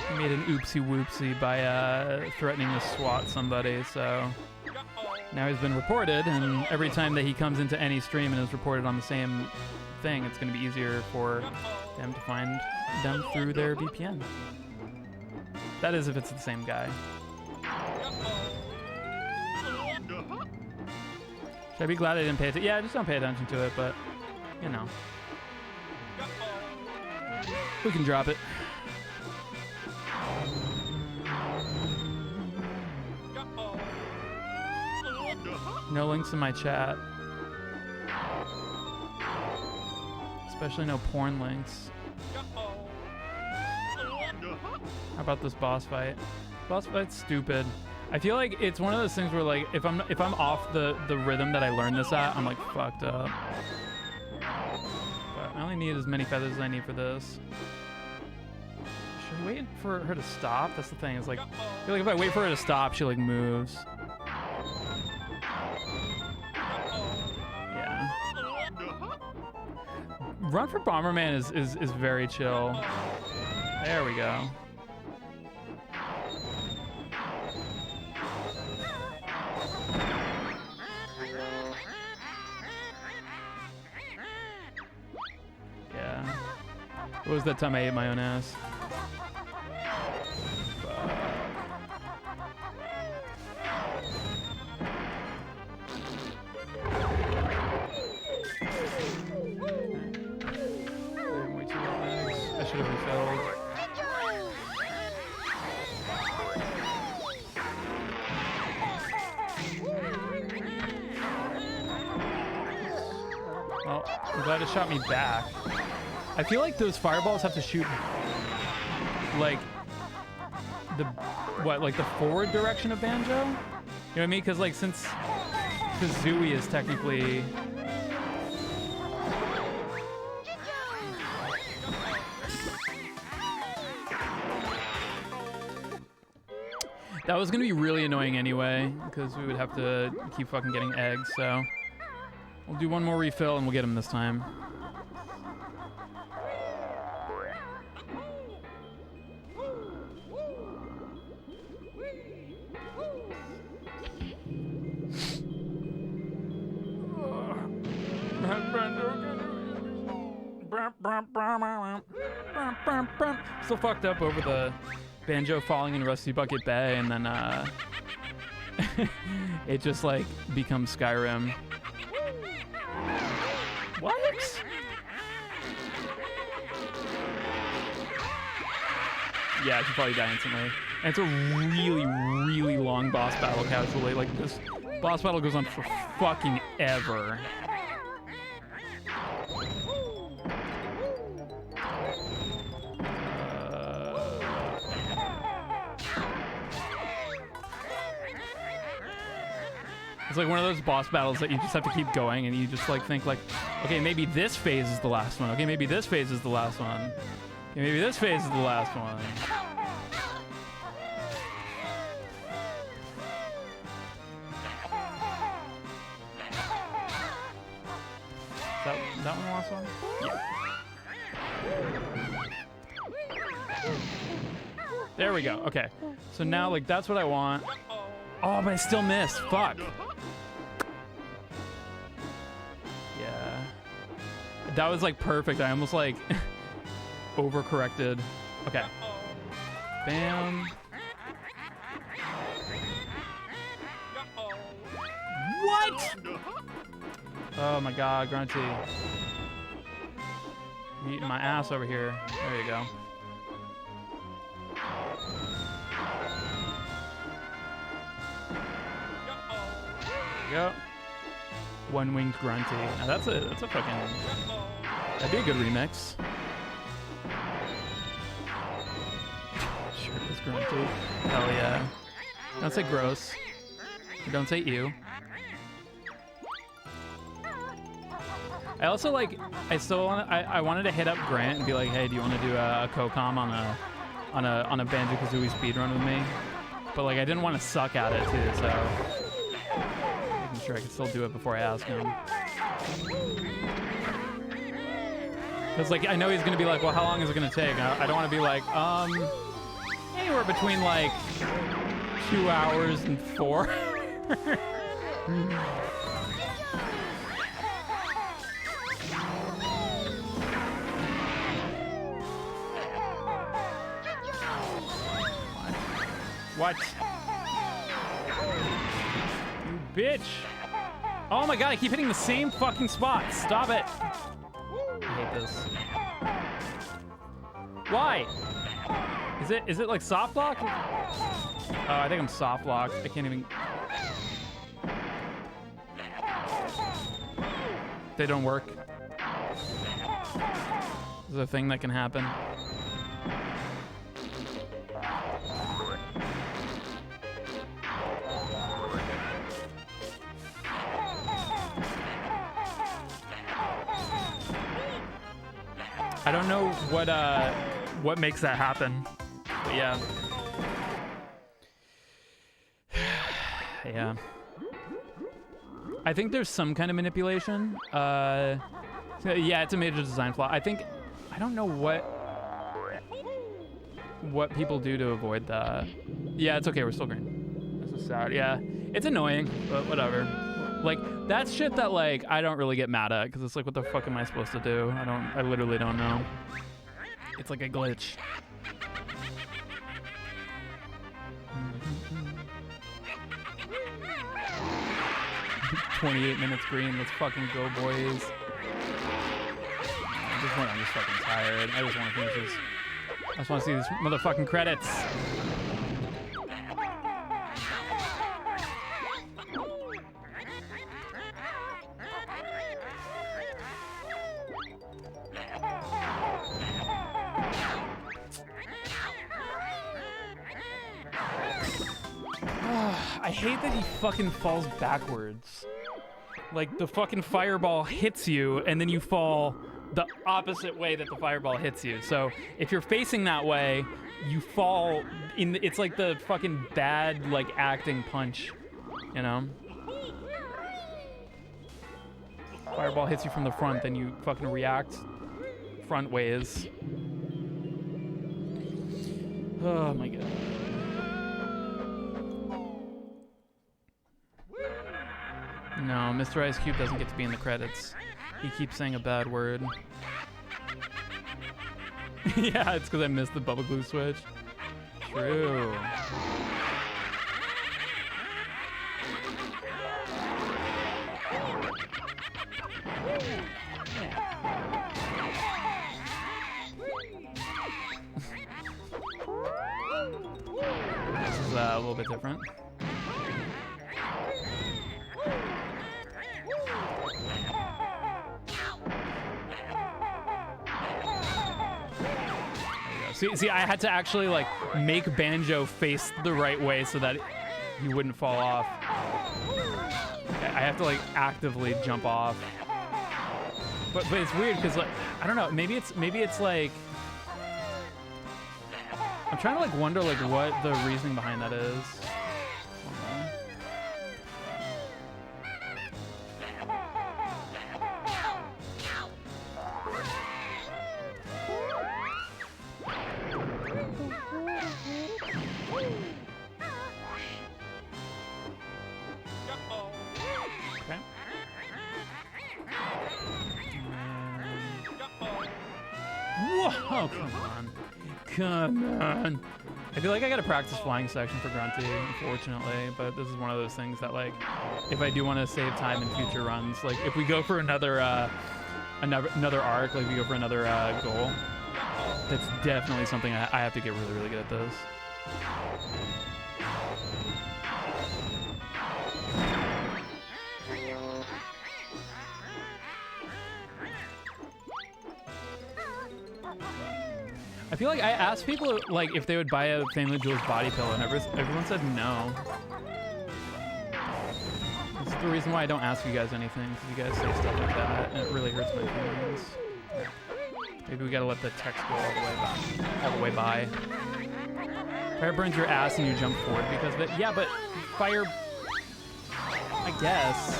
He made an oopsie whoopsie by threatening to swat somebody, so now he's been reported, and every time that he comes into any stream and is reported on the same thing, it's going to be easier for them to find them through their VPN. That is if it's the same guy. Should I be glad I didn't pay attention? Yeah, just don't pay attention to it, but, you know. We can drop it. No links in my chat. Especially no porn links. How about this boss fight? Boss fight's stupid. I feel like it's one of those things where like if I'm off the rhythm that I learned this at, I'm like fucked up. But I only need as many feathers as I need for this. Should I wait for her to stop? That's the thing. It's like I feel like if I wait for her to stop, she like moves. Yeah. Run for Bomberman is very chill. There we go. Yeah. What was that time I ate my own ass? Way too many legs. I should have refilled. Well, I'm glad it shot me back. I feel like those fireballs have to shoot like the forward direction of Banjo? You know what I mean? Because like since Kazooie is technically that was gonna be really annoying anyway, because we would have to keep fucking getting eggs, so we'll do one more refill and we'll get him this time. Still fucked up over the Banjo falling in Rusty Bucket Bay, and then it just like becomes Skyrim. What? Yeah, I should probably die instantly. And it's a really, really long boss battle casually. Like this boss battle goes on for fucking ever. It's like one of those boss battles that you just have to keep going, and you just like think like, okay, maybe this phase is the last one. Okay, maybe this phase is the last one. Okay, maybe this phase is the last one. Is that one the last one? Yeah. There we go. Okay. So now like that's what I want. Oh, but I still missed. Fuck. Yeah. That was like perfect. I almost like overcorrected. Okay. Bam. What? Oh my god, Grunty. You're eating my ass over here. There you go. Go. One-winged Grunty. Now that's a fucking. That'd be a good remix. Grunty. Hell yeah. Don't say gross. Or don't say ew. I also like. I wanted to hit up Grant and be like, hey, do you want to do a co-com on a Banjo-Kazooie speedrun with me? But like, I didn't want to suck at it too, so I'm sure I could still do it before I ask him. Because like, I know he's gonna be like, well, how long is it gonna take? I don't want to be like, anywhere between like 2 hours and 4. What? You bitch. Oh my god, I keep hitting the same fucking spot. Stop it. I hate this. Why? Is it like soft lock? Oh, I think I'm soft locked. I can't even. They don't work. This is a thing that can happen. I don't know what makes that happen, but yeah. Yeah. I think there's some kind of manipulation. Yeah, it's a major design flaw. I don't know what people do to avoid that. Yeah, it's okay. We're still green. This is sad. Yeah, it's annoying, but whatever. Like, that's shit that, like, I don't really get mad at, because it's like, what the fuck am I supposed to do? I literally don't know. It's like a glitch. Mm-hmm. 28 minutes green, let's fucking go, boys. I'm just fucking tired. I just want to finish this. I just want to see these motherfucking credits. I hate that he fucking falls backwards. Like, the fucking fireball hits you, and then you fall the opposite way that the fireball hits you. So, if you're facing that way, you fall in... It's like the fucking bad, like, acting punch, you know? Fireball hits you from the front, then you fucking react front ways. Oh, my God. No, Mr. Ice Cube doesn't get to be in the credits. He keeps saying a bad word. Yeah, it's because I missed the bubble glue switch. True. This is a little bit different. See, I had to actually, like, make Banjo face the right way so that he wouldn't fall off. I have to, like, actively jump off. But it's weird because, like, I don't know. Maybe it's like, I'm trying to, like, wonder, like, what the reasoning behind that is. Oh, come on. Come on. I feel like I gotta practice flying section for Grunty, unfortunately, but this is one of those things that, like, if I do want to save time in future runs, like, if we go for another arc, like, we go for another goal, that's definitely something I have to get really, really good at this. I feel like I asked people like if they would buy a Family Jewels body pillow, and everyone said no. This is the reason why I don't ask you guys anything, because you guys say stuff like that, and it really hurts my feelings. Maybe we gotta let the text go all the way by. Fire burns your ass and you jump forward because of it. Yeah, but fire, I guess.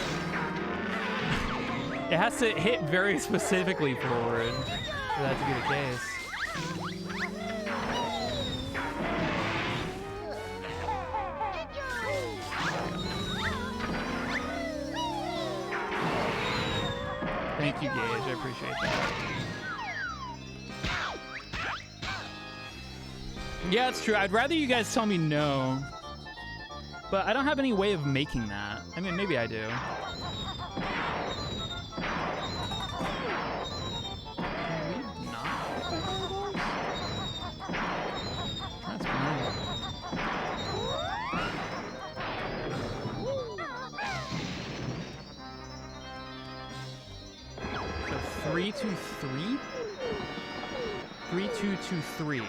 It has to hit very specifically forward for that to be the case. Thank you, Gage. I appreciate that. Yeah, it's true. I'd rather you guys tell me no. But I don't have any way of making that. I mean, maybe I do. That's fine. So 3, 2, 3? 3, 2, 2, 3.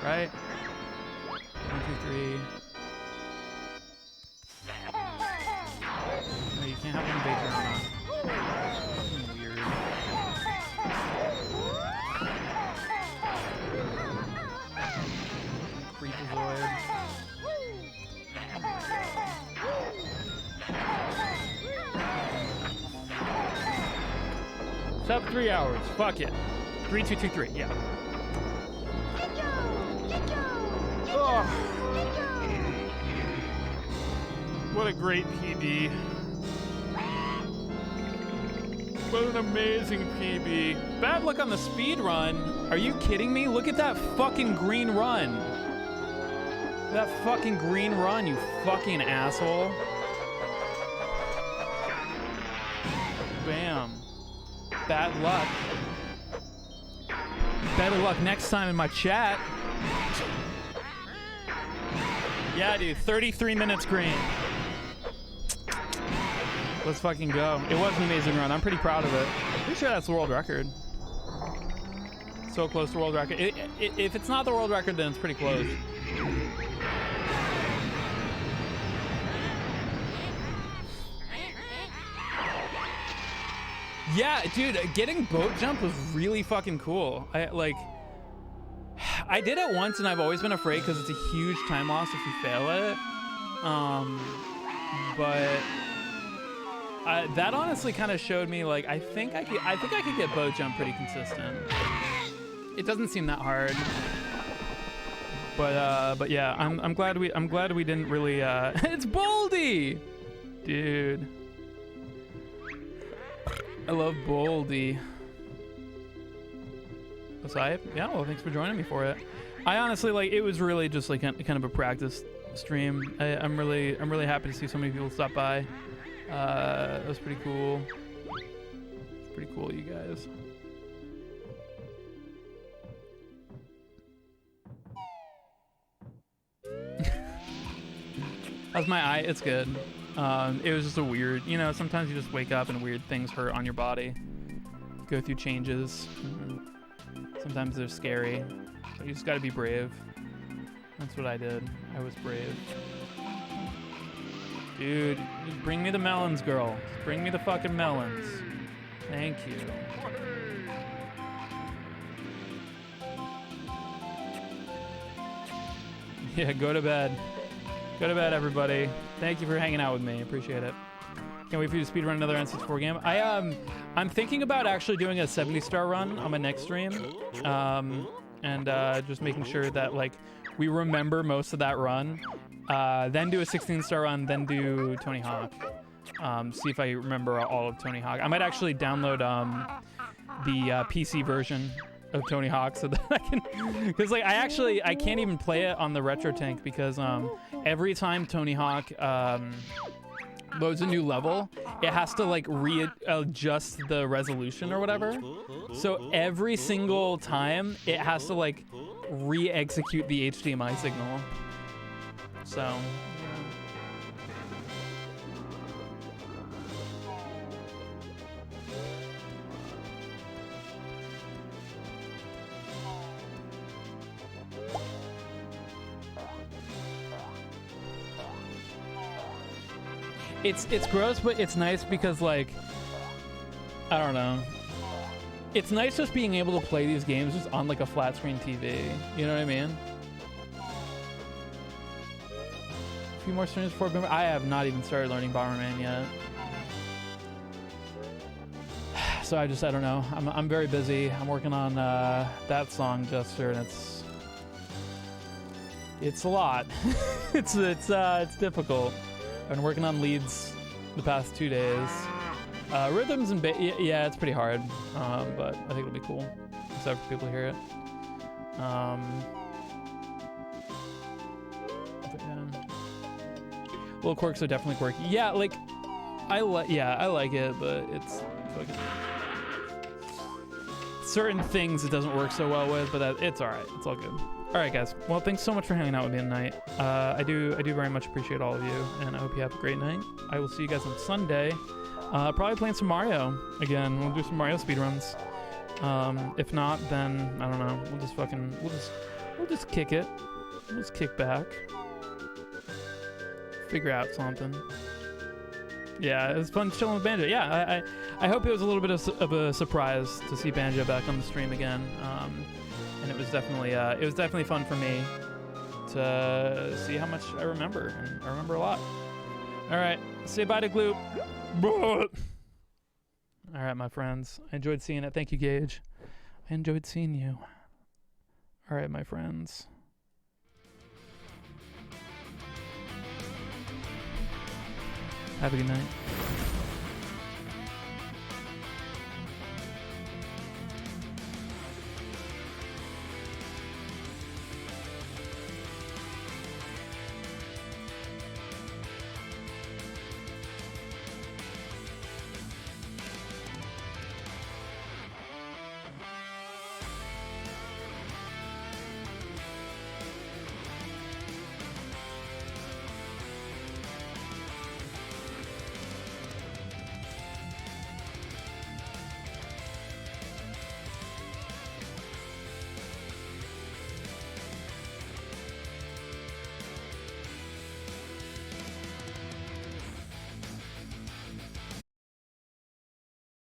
Right? 1, 2, 3. No, you can't have one big or not. Weird. Creepazoid. Sub 3 hours. Fuck it. 3, 2, 2, 3. Yeah. Oh. What a great PB. What an amazing PB. Bad luck on the speed run. Are you kidding me? Look at that fucking green run. That fucking green run, you fucking asshole. Bam. Bad luck. Better luck next time in my chat. Yeah, dude, 33 minutes green. Let's fucking go. It was an amazing run. I'm pretty proud of it. Pretty sure that's the world record. So close to world record. If it's not the world record, then it's pretty close. Yeah, dude, getting boat jump was really fucking cool. I did it once and I've always been afraid because it's a huge time loss if you fail it. But that honestly kind of showed me like I think I could get boat jump pretty consistent. It doesn't seem that hard. But yeah, I'm glad we didn't really it's Boldy! Dude. I love Boldy. Aside? Yeah, well, thanks for joining me for it. I honestly, like, it was really just, like, kind of a practice stream. I'm really happy to see so many people stop by. That was pretty cool. It's pretty cool, you guys. How's my eye? It's good. It was just a weird, you know, sometimes you just wake up and weird things hurt on your body. Go through changes. Sometimes they're scary. So you just gotta be brave. That's what I did. I was brave. Dude, bring me the melons, girl. Bring me the fucking melons. Thank you. Yeah, go to bed. Go to bed, everybody. Thank you for hanging out with me. Appreciate it. Can't wait for you to speedrun another N64 game. I'm thinking about actually doing a 70-star run on my next stream. And just making sure that, like, we remember most of that run. Then do a 16-star run, then do Tony Hawk. See if I remember all of Tony Hawk. I might actually download the PC version of Tony Hawk so that I can, because like I can't even play it on the Retro Tank because every time Tony Hawk loads a new level, it has to like readjust the resolution or whatever. So every single time it has to like re-execute the HDMI signal. So It's gross, but it's nice because, like, I don't know. It's nice just being able to play these games just on like a flat screen TV. You know what I mean? A few more streams before Boomer. I have not even started learning Bomberman yet. So I don't know. I'm very busy. I'm working on that song, Jester, and it's a lot. it's difficult. I've been working on leads the past 2 days. Rhythms and yeah, it's pretty hard, but I think it'll be cool. Except for people who hear it. But yeah. Little quirks are definitely quirky. Yeah, like I like it, but it's fucking certain things it doesn't work so well with. But it's all right. It's all good. All right, guys. Well, thanks so much for hanging out with me tonight. I do very much appreciate all of you, and I hope you have a great night. I will see you guys on Sunday. Probably playing some Mario again. We'll do some Mario speedruns. If not, then I don't know. We'll just kick it. We'll just kick back. Figure out something. Yeah, it was fun chilling with Banjo. Yeah, I hope it was a little bit of a surprise to see Banjo back on the stream again. And it was definitely fun for me to see how much I remember, and I remember a lot. All right, say bye to Gloop. All right, my friends. I enjoyed seeing it. Thank you, Gage. I enjoyed seeing you. All right, my friends. Have a good night.